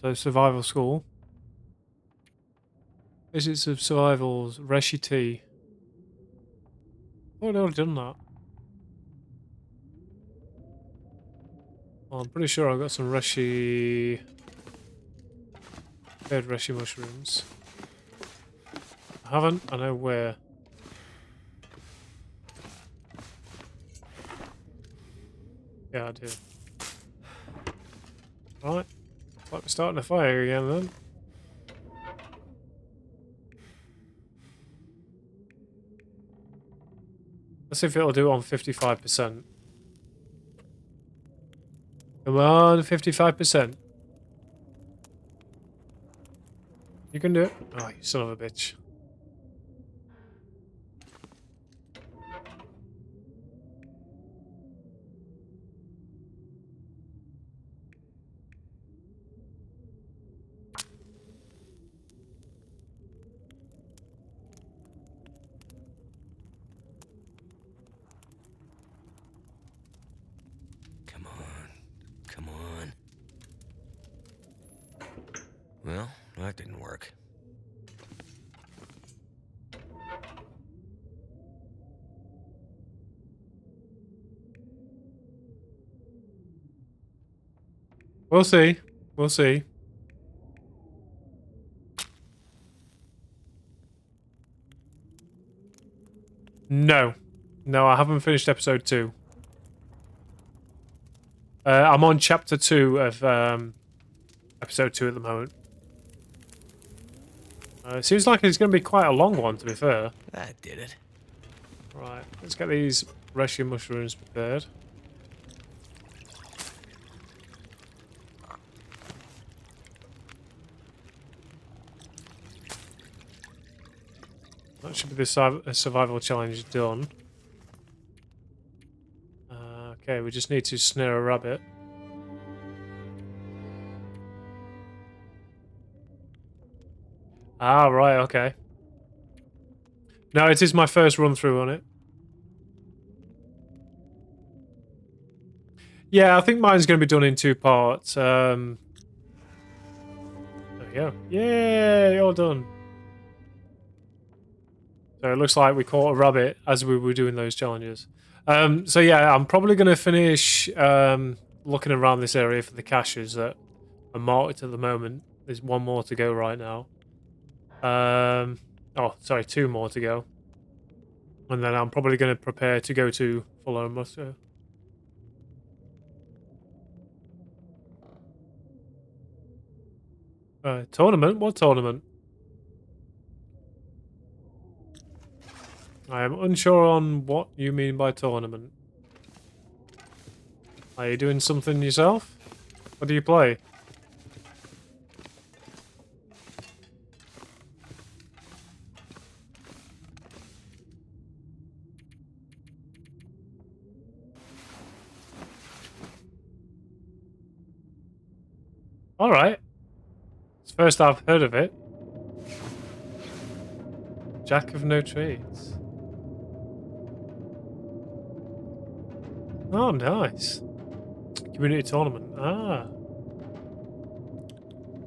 So, survival school. Visits of survivals, Reshi tea. Oh, I've already done that. Well, I'm pretty sure I've got some Reshi... Prepared Reshi mushrooms. I haven't, I know where. Yeah, I do. Right. Looks like we're starting a fire again then. Let's see if it'll do it on 55%. Come on, 55%. You can do it. Oh, you son of a bitch. Well, that didn't work. We'll see. We'll see. No. No, I haven't finished episode 2. I'm on chapter 2 of episode 2 at the moment. It seems like it's going to be quite a long one, to be fair. That did it. Right, let's get these Reshi mushrooms prepared. That should be the survival challenge done. Okay, we just need to snare a rabbit. Ah, right, okay. No, it is my first run through on it. Yeah, I think mine's going to be done in 2 parts. There we go. Yay, all done. So it looks like we caught a rabbit as we were doing those challenges. So yeah, I'm probably going to finish looking around this area for the caches that are marked at the moment. There's 1 more to go right now. Oh, sorry, 2 more to go. And then I'm probably going to prepare to go to Follow Muster. Tournament? What tournament? I am unsure on what you mean by tournament. Are you doing something yourself? What do you play? Alright. It's the first I've heard of it. Jack of no trades. Oh, nice. Community tournament. Ah.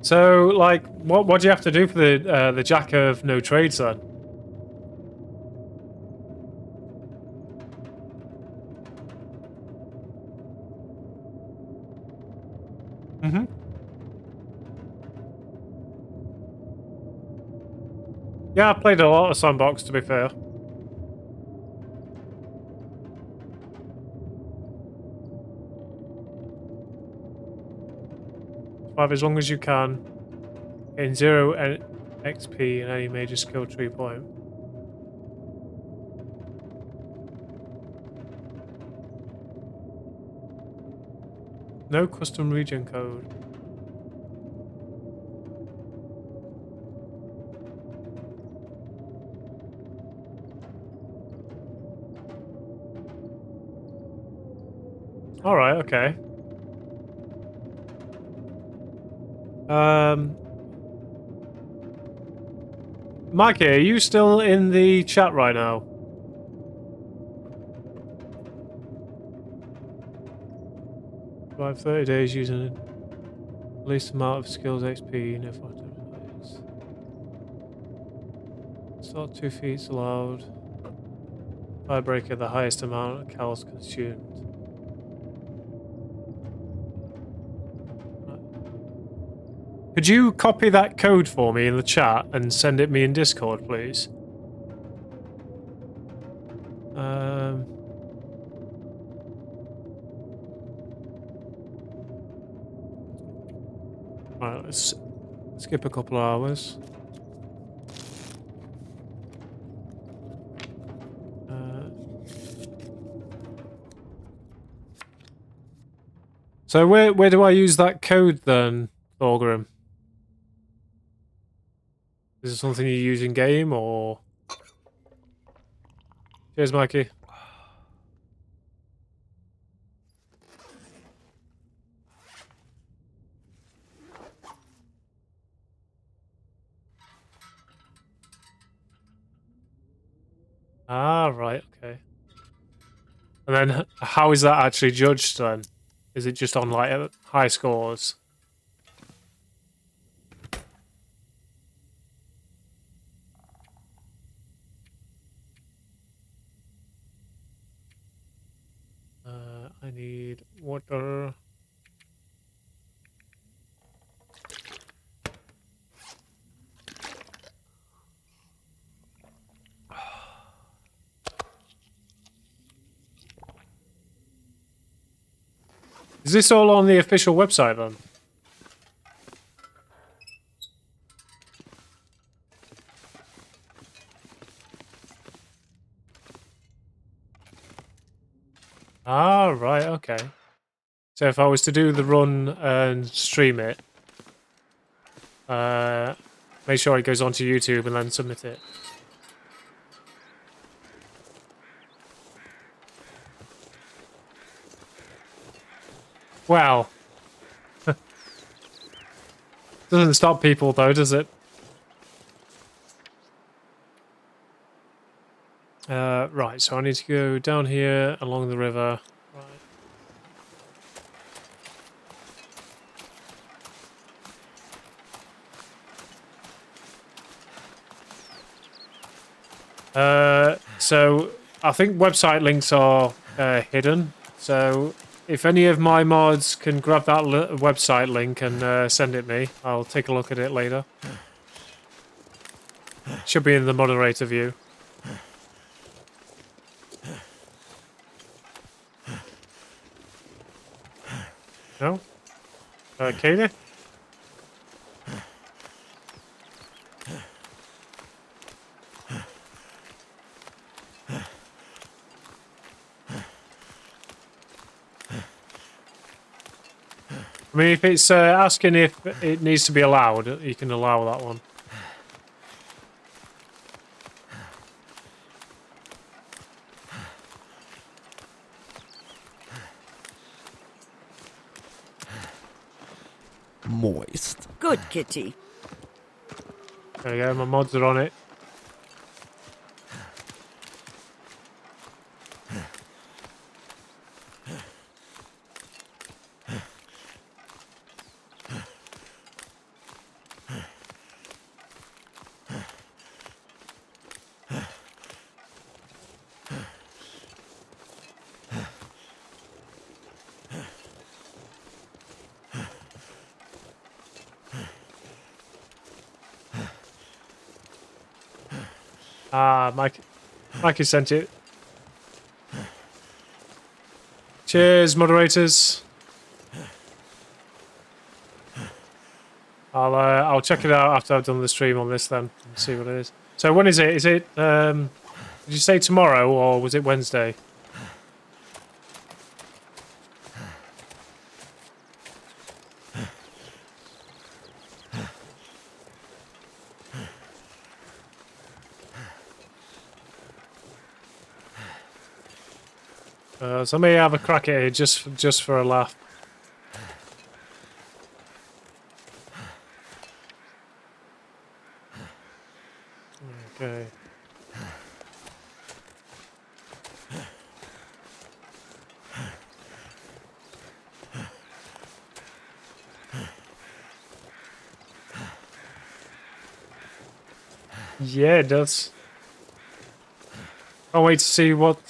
So, like, what do you have to do for the Jack of no trades then? Mm-hmm. Yeah, I played a lot of Sandbox, to be fair. Survive as long as you can. Gain 0 XP in any major skill tree point. No custom region code. Alright, okay. Mikey, are you still in the chat right now? Survive 30 days using the least amount of skills XP, no photos. Start 2 feats allowed. Firebreaker, the highest amount of calories consumed. Could you copy that code for me in the chat and send it me in Discord, please? Right, let's skip a couple of hours. So where do I use that code then, Thorgrim? Is it something you use in game or? Cheers, Mikey. Ah, right, okay. And then how is that actually judged then? Is it just on like high scores? I need water. Is this all on the official website then? Ah, right, okay. So if I was to do the run and stream it, make sure it goes onto YouTube and then submit it. Well, doesn't stop people though, does it? Right, so I need to go down here along the river. So I think website links are hidden. So if any of my mods can grab that website link and send it me, I'll take a look at it later. Should be in the moderator view. No? Katie? I mean, if it's asking if it needs to be allowed, you can allow that one. Moist. Good kitty. There you go, my mods are on it. Ah, Mikey sent it. Cheers, moderators. I'll check it out after I've done the stream on this then and see what it is. So when is it? Is it did you say tomorrow or was it Wednesday? So I may have a crack at it just for a laugh. Okay. Yeah, it does. Can't wait to see what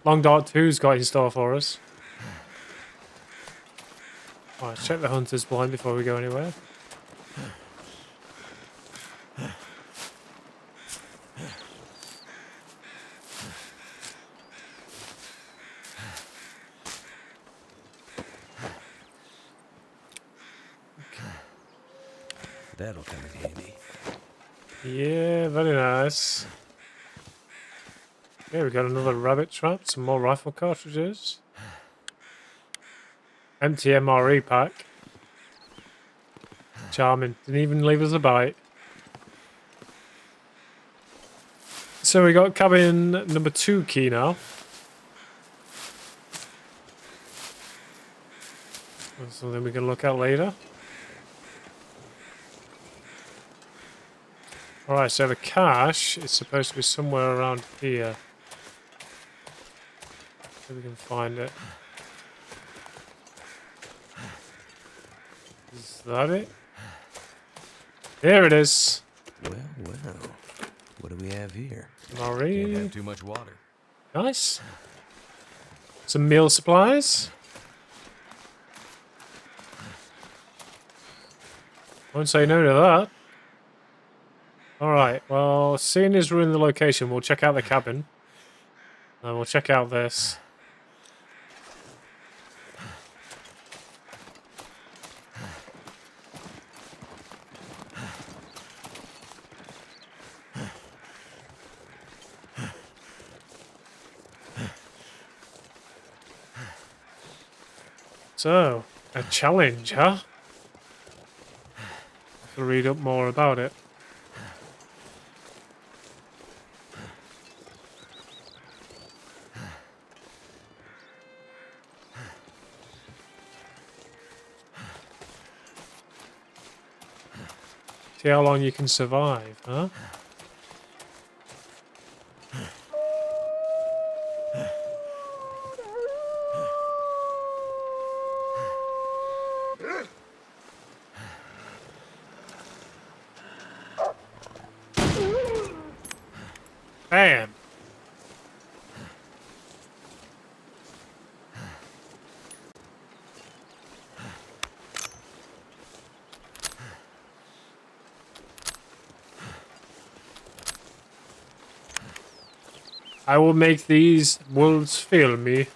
Long Dark 2's got in store for us. Alright, let's check the hunter's blind before we go anywhere. That'll come in handy. Yeah, very nice. Okay, we got another rabbit trap, some more rifle cartridges. Empty MRE pack. Charming. Didn't even leave us a bite. So we got cabin number 2 key now. That's something we can look at later. Alright, so the cache is supposed to be somewhere around here. See if we can find it. Is that it? There it is. Well. What do we have here? Marie. Can't have too much water. Nice. Some meal supplies. Won't say no to that. Alright, well, seeing as we're in the location, we'll check out the cabin. And we'll check out this. So, a challenge, huh? To read up more about it. See how long you can survive, huh? Bam! I will make these wolves feel me.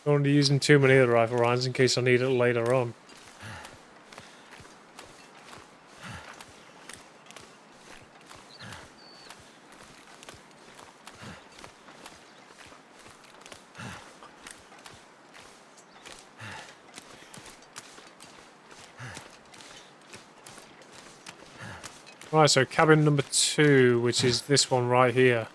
Don't want to be using too many of the rifle rounds in case I need it later on. Right, so cabin number 2, which is this one right here.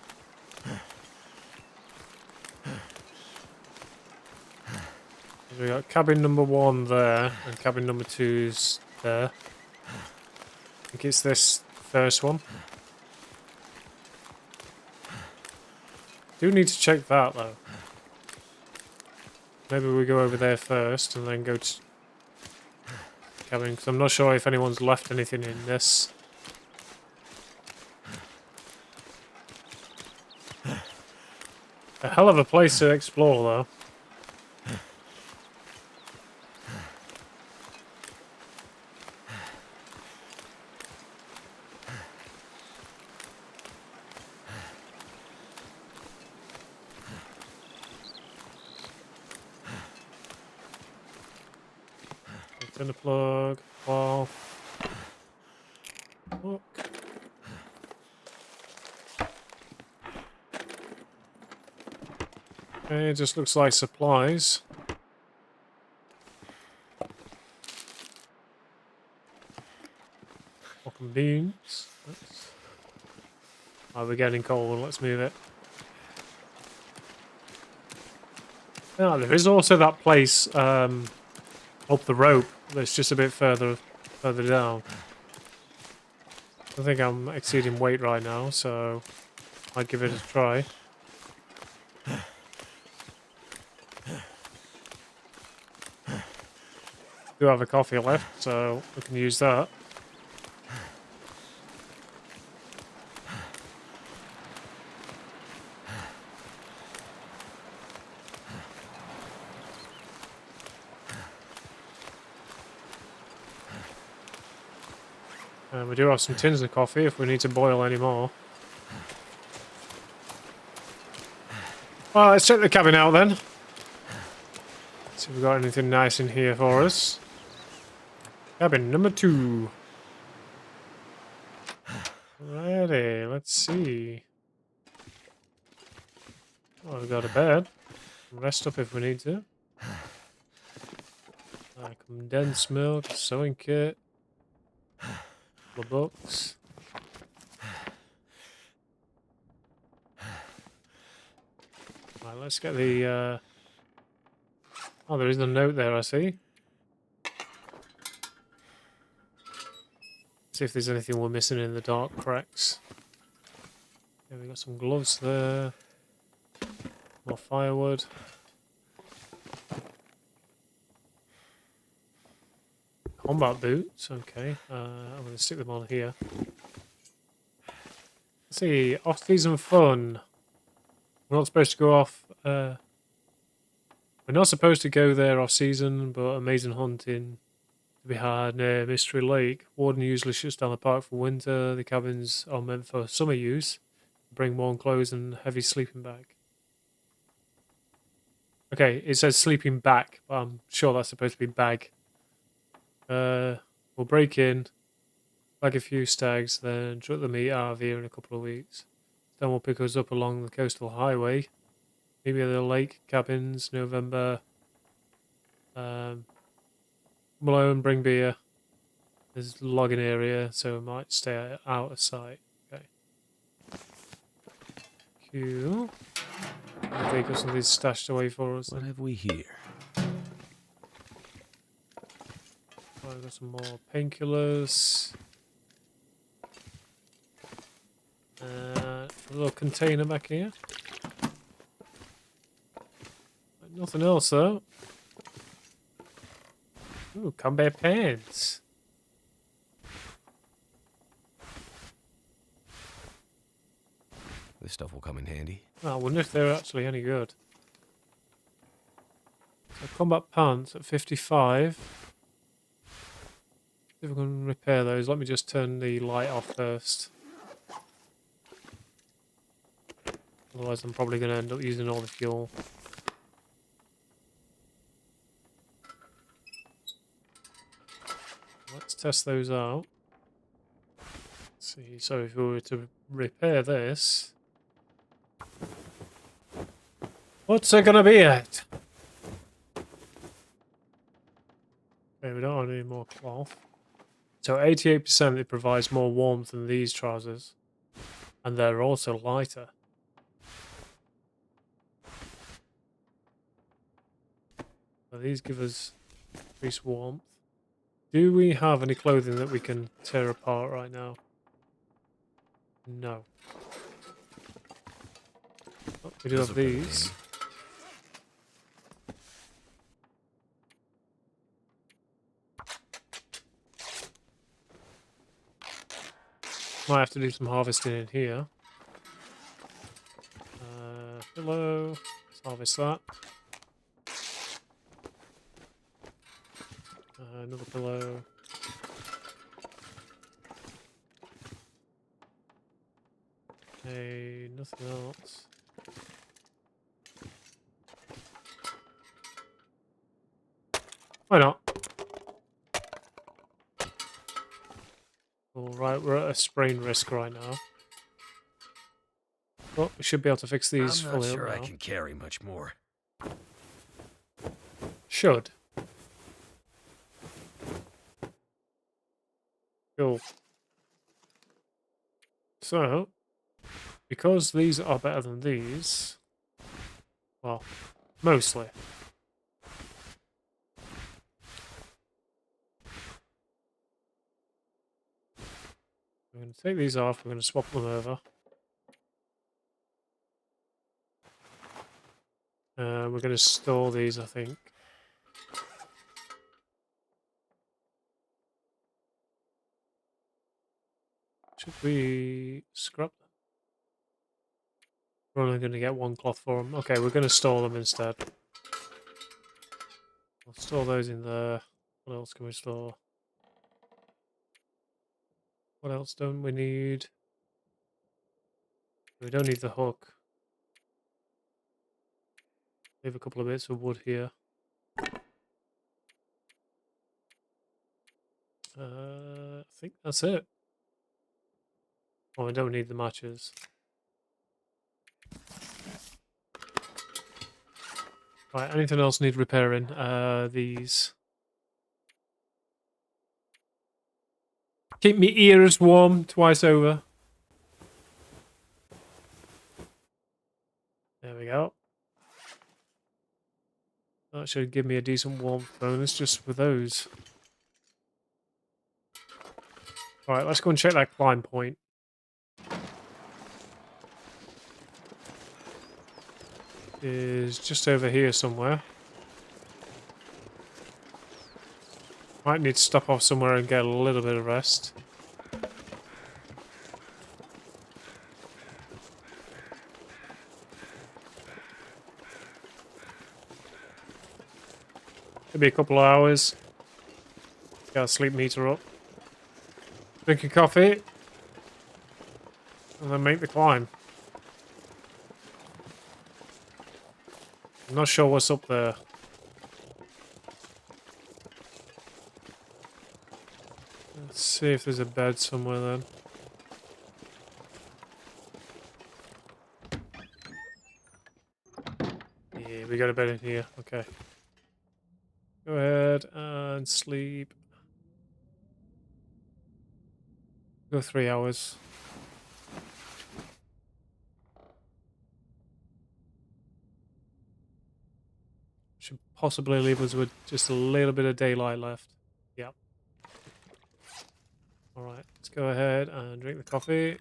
So we got cabin number 1 there, and cabin number 2's there. I think it's this first one. Do need to check that though. Maybe we go over there first and then go to cabin, because I'm not sure if anyone's left anything in this. A hell of a place to explore though. Turn the plug, off. Look. Okay, it just looks like supplies. Welcome beans. Oh, we're getting cold. Let's move it. Yeah, there is also that place up the rope that's just a bit further down. I think I'm exceeding weight right now, so I'd give it a try. Do have a coffee left, so we can use that. And we do have some tins of coffee if we need to boil any more. Well, let's check the cabin out then. See if we've got anything nice in here for us. Cabin number 2. Alrighty, let's see. Well, we've got a bed. Rest up if we need to. Condensed milk, sewing kit. The books. Right, let's get the oh, there is a note there, I see. See if there's anything we're missing in the dark cracks. Yeah, we got some gloves there. More firewood. Combat boots, okay. I'm going to stick them on here. Let's see, off-season fun. We're not supposed to go off... we're not supposed to go there off-season, but amazing hunting to be had near Mystery Lake. Warden usually shuts down the park for winter. The cabins are meant for summer use. Bring warm clothes and heavy sleeping bag. Okay, it says sleeping bag, but I'm sure that's supposed to be bag. We'll break in, bag a few stags, then truck the meat out of here in a couple of weeks. Then we'll pick us up along the coastal highway. Maybe at the lake cabins, November. Malone, bring beer. There's a logging area, so we might stay out of sight. Okay. you. Okay, got some of these stashed away for us. What have we here? Oh, I've got some more painkillers. A little container back here. Nothing else though. Ooh, combat pants. This stuff will come in handy. Oh, I wonder if they're actually any good. So combat pants at 55. If we can repair those, let me just turn the light off first. Otherwise I'm probably going to end up using all the fuel. Let's test those out. Let's see, so if we were to repair this, what's it gonna be at? Okay, we don't want any more cloth. So 88% it provides more warmth than these trousers. And they're also lighter. So these give us increased warmth. Do we have any clothing that we can tear apart right now? No. Oh, we do have these. Might have to do some harvesting in here. Pillow. Let's harvest that. Another pillow. Okay, nothing else. Why not? Alright, we're at a sprain risk right now. Well, we should be able to fix these I'm fully not sure up I now. can carry much more. Should. Cool. So, because these are better than these, well, mostly. We're going to take these off, we're going to swap them over. We're going to store these, I think. Should we scrap them? We're only going to get one cloth for them. Okay, we're going to store them instead. We'll store those in there. What else can we store? What else don't we need? We don't need the hook. Leave a couple of bits of wood here. I think that's it. Oh, we don't need the matches. Right, anything else need repairing? These. Keep me ears warm twice over. There we go. That should give me a decent warmth bonus just for those. Alright, let's go and check that climb point. Is just over here somewhere. Might need to stop off somewhere and get a little bit of rest. Could be a couple of hours. Get our sleep meter up. Drink a coffee. And then make the climb. I'm not sure what's up there. Let's see if there's a bed somewhere then. Yeah, we got a bed in here. Okay. Go ahead and sleep. Go 3 hours. possibly leave us with just a little bit of daylight left. Yep. Alright, let's go ahead and drink the coffee.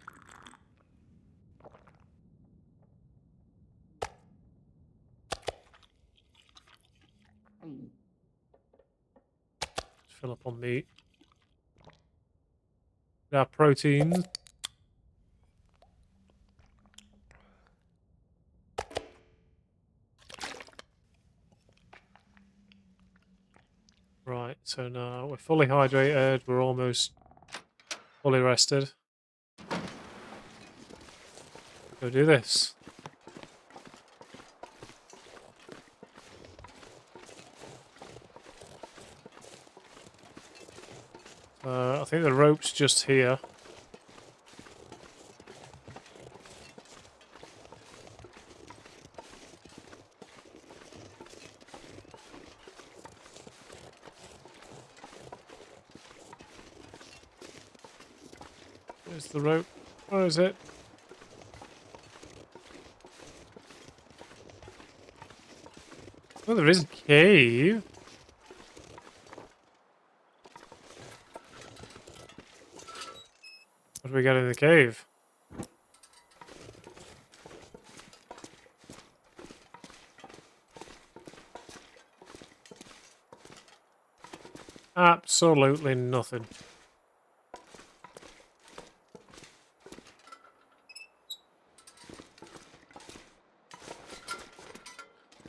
Fill up on meat. Our proteins. Right, so now we're fully hydrated, we're almost fully rested. Go do this. I think the rope's just here. Where's the rope? Where is it? Oh, there is a cave. What do we got in the cave? Absolutely nothing.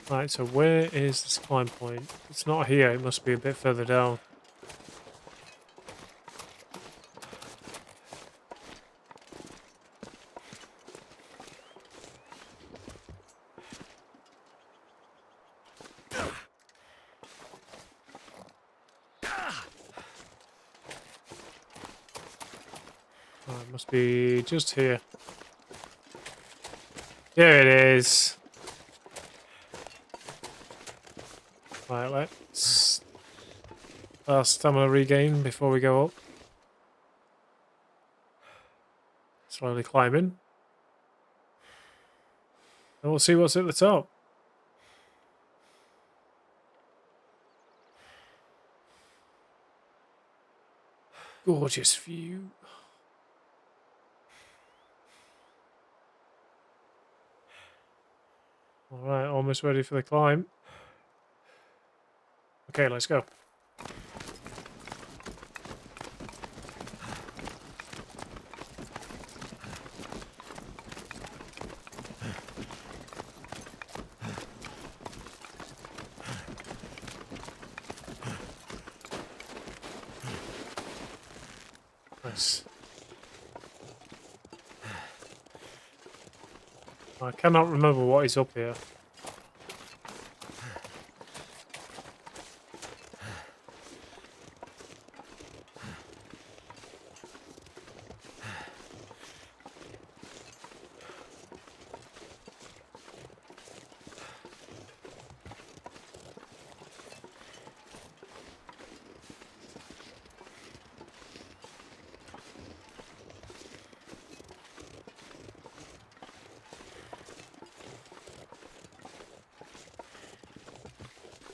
Right, so where is this climb point? It's not here, it must be a bit further down. Oh, it must be just here. There it is. Right, let's stamina regain before we go up. Slowly climbing. And we'll see what's at the top. Gorgeous view. Alright, almost ready for the climb. Okay, let's go. Nice. I cannot remember what is up here.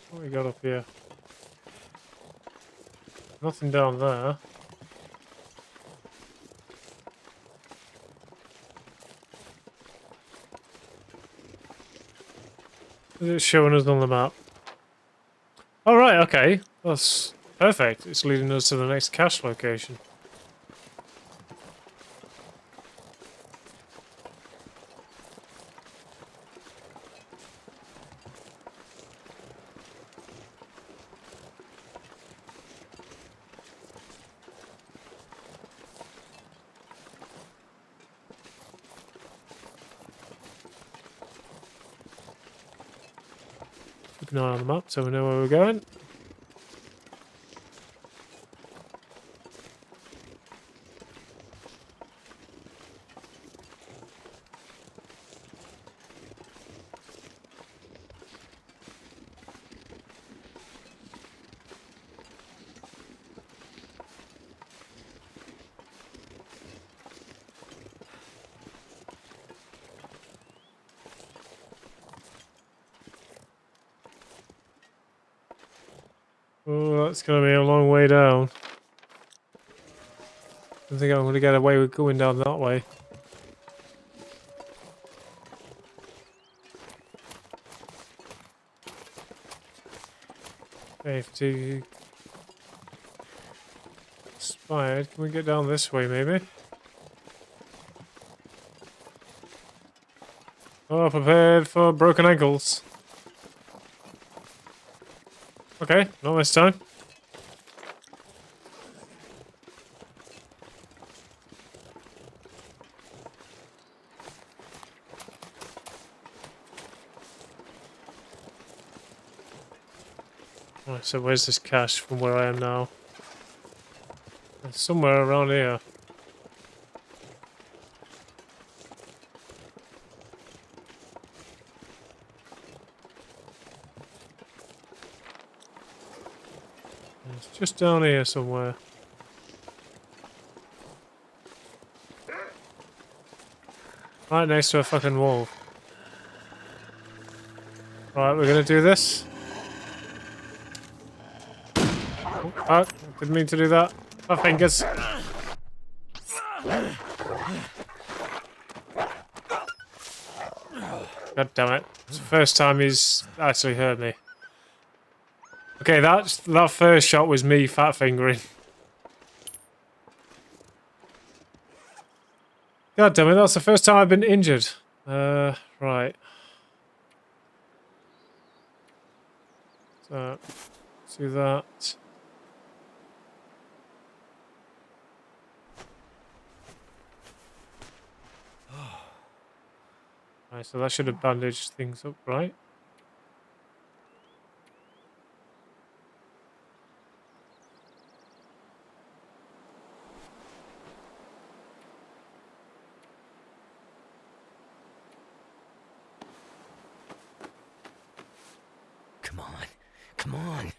What we got up here? Nothing down there. Is it showing us on the map? Oh, right, okay. That's perfect. It's leading us to the next cache location. Keep an eye on the map so we know where we're going. Oh, that's gonna be a long way down. I think I'm gonna get away with going down that way. Safety expired. Can we get down this way, maybe? Oh, prepared for broken ankles. Okay, not this time. Right, so where's this cache from where I am now? It's somewhere around here. It's just down here somewhere. Right next to a fucking wall. Right, we're gonna do this. Oh, didn't mean to do that. My fingers. God damn it. It's the first time he's actually heard me. Okay, that first shot was me fat fingering. God damn it, that's the first time I've been injured. Right. So, let's do that. Right, so that should have bandaged things up, right? Come on. Come on.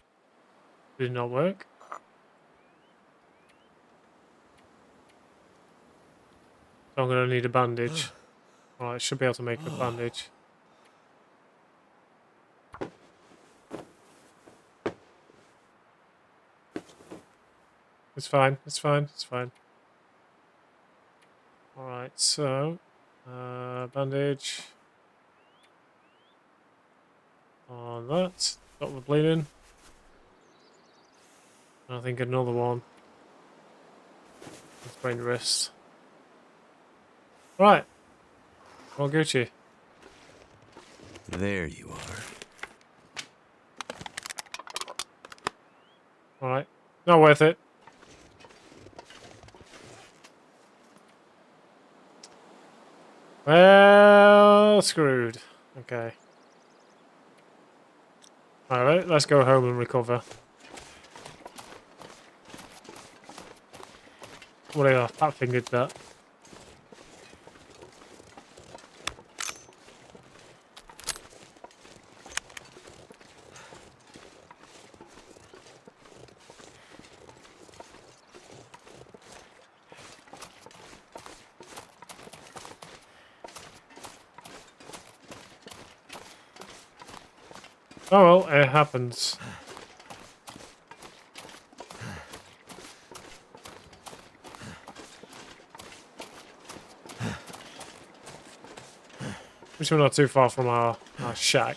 Did not work. So I'm gonna need a bandage. Alright, should be able to make a bandage. It's fine, it's fine, it's fine. Alright, so bandage on that. Stop the bleeding. I think another one. Let's brain wrist. Right. All Gucci. There you are. Alright. Not worth it. Well, screwed. Okay. Alright, let's go home and recover. Whatever, fat fingered that. Oh well, it happens. Which we're not too far from our shack.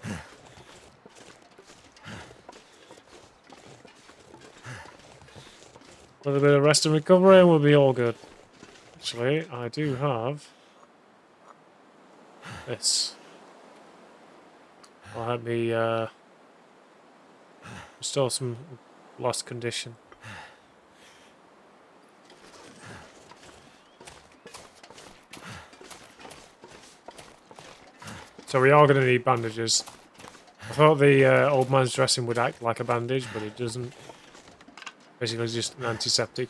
A little bit of rest and recovery and we'll be all good. Actually, I do have this. Will help me restore some lost condition. So we are going to need bandages. I thought the old man's dressing would act like a bandage, but it doesn't. Basically just an antiseptic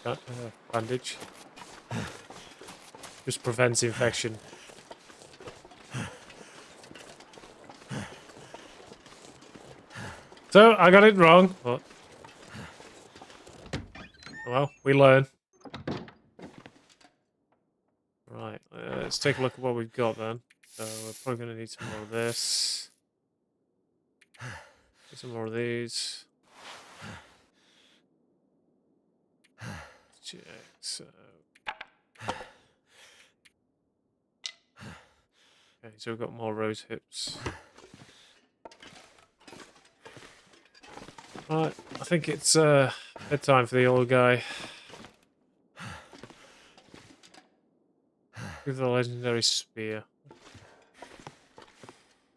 bandage. Just prevents infection. So, I got it wrong, but... well, we learn. Right, let's take a look at what we've got then. So, we're probably going to need some more of this. Get some more of these. Check, so. Okay, so we've got more rose hips. Right, I think it's bedtime for the old guy. With the legendary spear.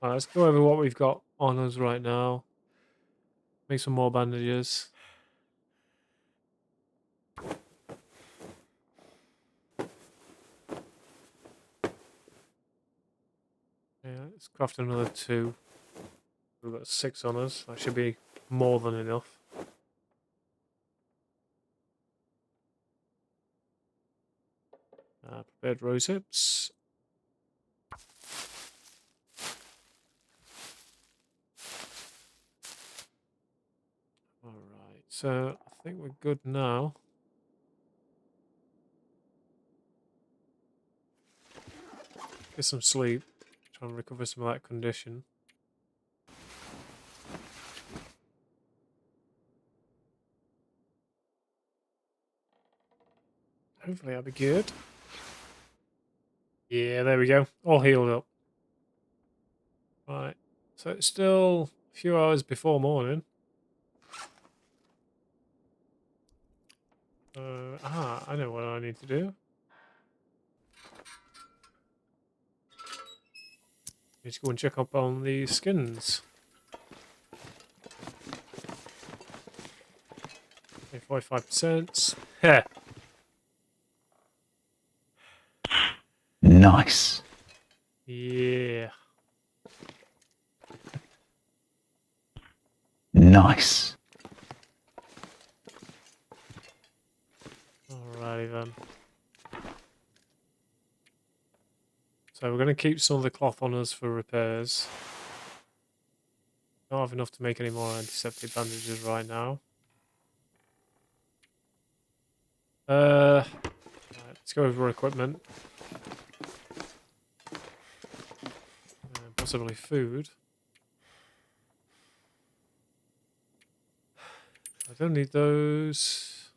Right, let's go over what we've got on us right now. Make some more bandages. Yeah, let's craft another 2. We've got 6 on us. That should be more than enough. Prepared rose hips. Alright, so I think we're good now. Get some sleep. Try and recover some of that condition. Hopefully that'll be good. Yeah, there we go. All healed up. Right. So it's still a few hours before morning. I know what I need to do. Need to go and check up on the skins. Okay, 45%. Heh. Nice. Yeah. Nice. Alrighty then. So we're going to keep some of the cloth on us for repairs. Don't have enough to make any more antiseptic bandages right now. Right, let's go over equipment. Possibly food. I don't need those.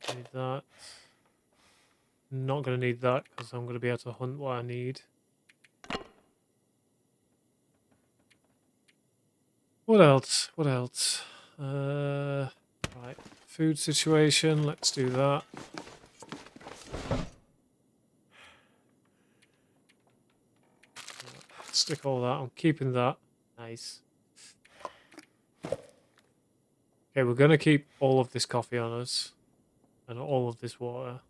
Need that. Not going to need that because I'm going to be able to hunt what I need. What else? What else? Right. Food situation. Let's do that. Stick all that. I'm keeping that. Nice. Okay, we're going to keep all of this coffee on us. And all of this water.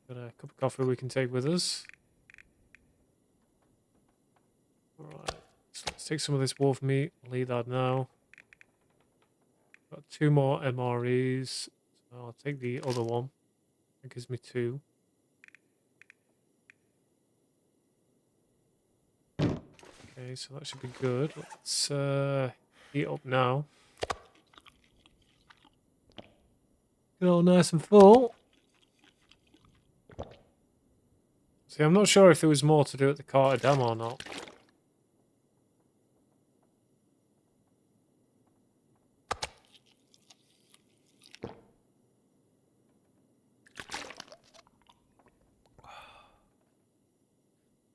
Got a cup of coffee we can take with us. Alright, so let's take some of this wolf meat. I'll eat that now. Got 2 more MREs. So I'll take the other one. That gives me 2. Okay, so that should be good. Let's eat up now. Get all nice and full. See, I'm not sure if there was more to do at the Carter Dam or not.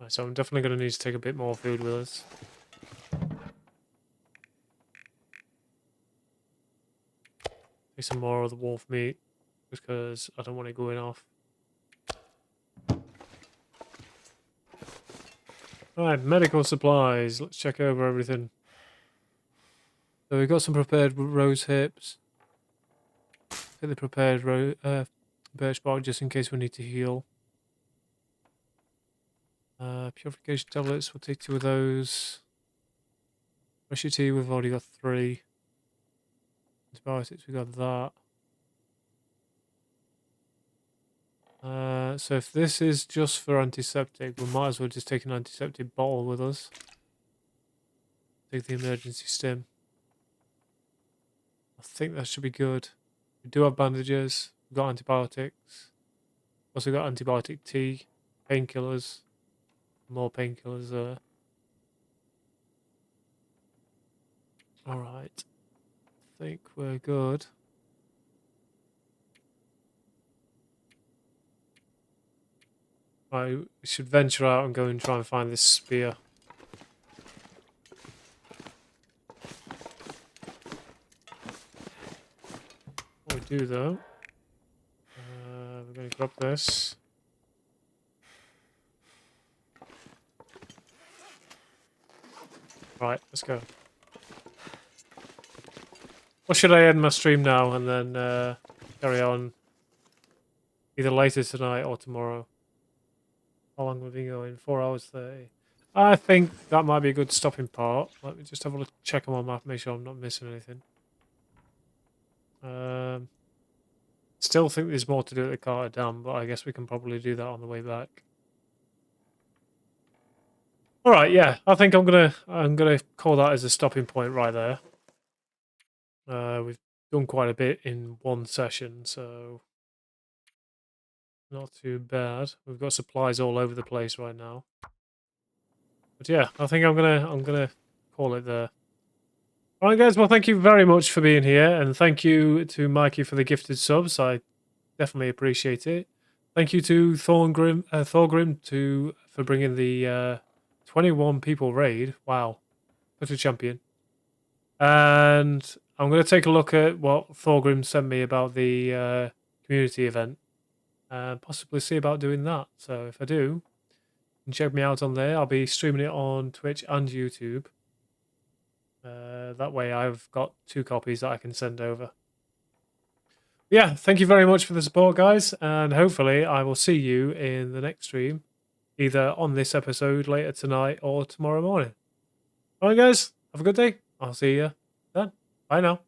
Right, so I'm definitely going to need to take a bit more food with us. Take some more of the wolf meat, because I don't want it going off. Alright, medical supplies. Let's check over everything. So we've got some prepared rose hips. Take the prepared birch bark just in case we need to heal. Purification tablets, we'll take 2 of those. Brush your teeth, we've already got 3. Antibiotics, we got that. So if this is just for antiseptic, we might as well just take an antiseptic bottle with us. Take the emergency stim. I think that should be good. We do have bandages. We've got antibiotics. Also got antibiotic tea, painkillers. more painkillers there. Alright. I think we're good. Right, we should venture out and go and try and find this spear. What we do though, we're going to grab this. Right, let's go. Or should I end my stream now and then carry on either later tonight or tomorrow? How long have we been going? 4 hours 30. I think that might be a good stopping part. Let me just have a look, check on my map, make sure I'm not missing anything. Still think there's more to do at the Carter Dam, but I guess we can probably do that on the way back. All right, yeah, I think I'm gonna call that as a stopping point right there. We've done quite a bit in one session, so not too bad. We've got supplies all over the place right now. But yeah, I think I'm gonna call it there. All right, guys. Well, thank you very much for being here, and thank you to Mikey for the gifted subs. I definitely appreciate it. Thank you to Thorgrim for bringing the 21 people raid. Wow, what a champion! And I'm going to take a look at what Thorgrim sent me about the community event, and possibly see about doing that. So if I do, you can check me out on there. I'll be streaming it on Twitch and YouTube. That way I've got 2 copies that I can send over. Yeah, thank you very much for the support, guys, and hopefully I will see you in the next stream, either on this episode later tonight or tomorrow morning. Alright, guys, have a good day. I'll see you then. Bye now.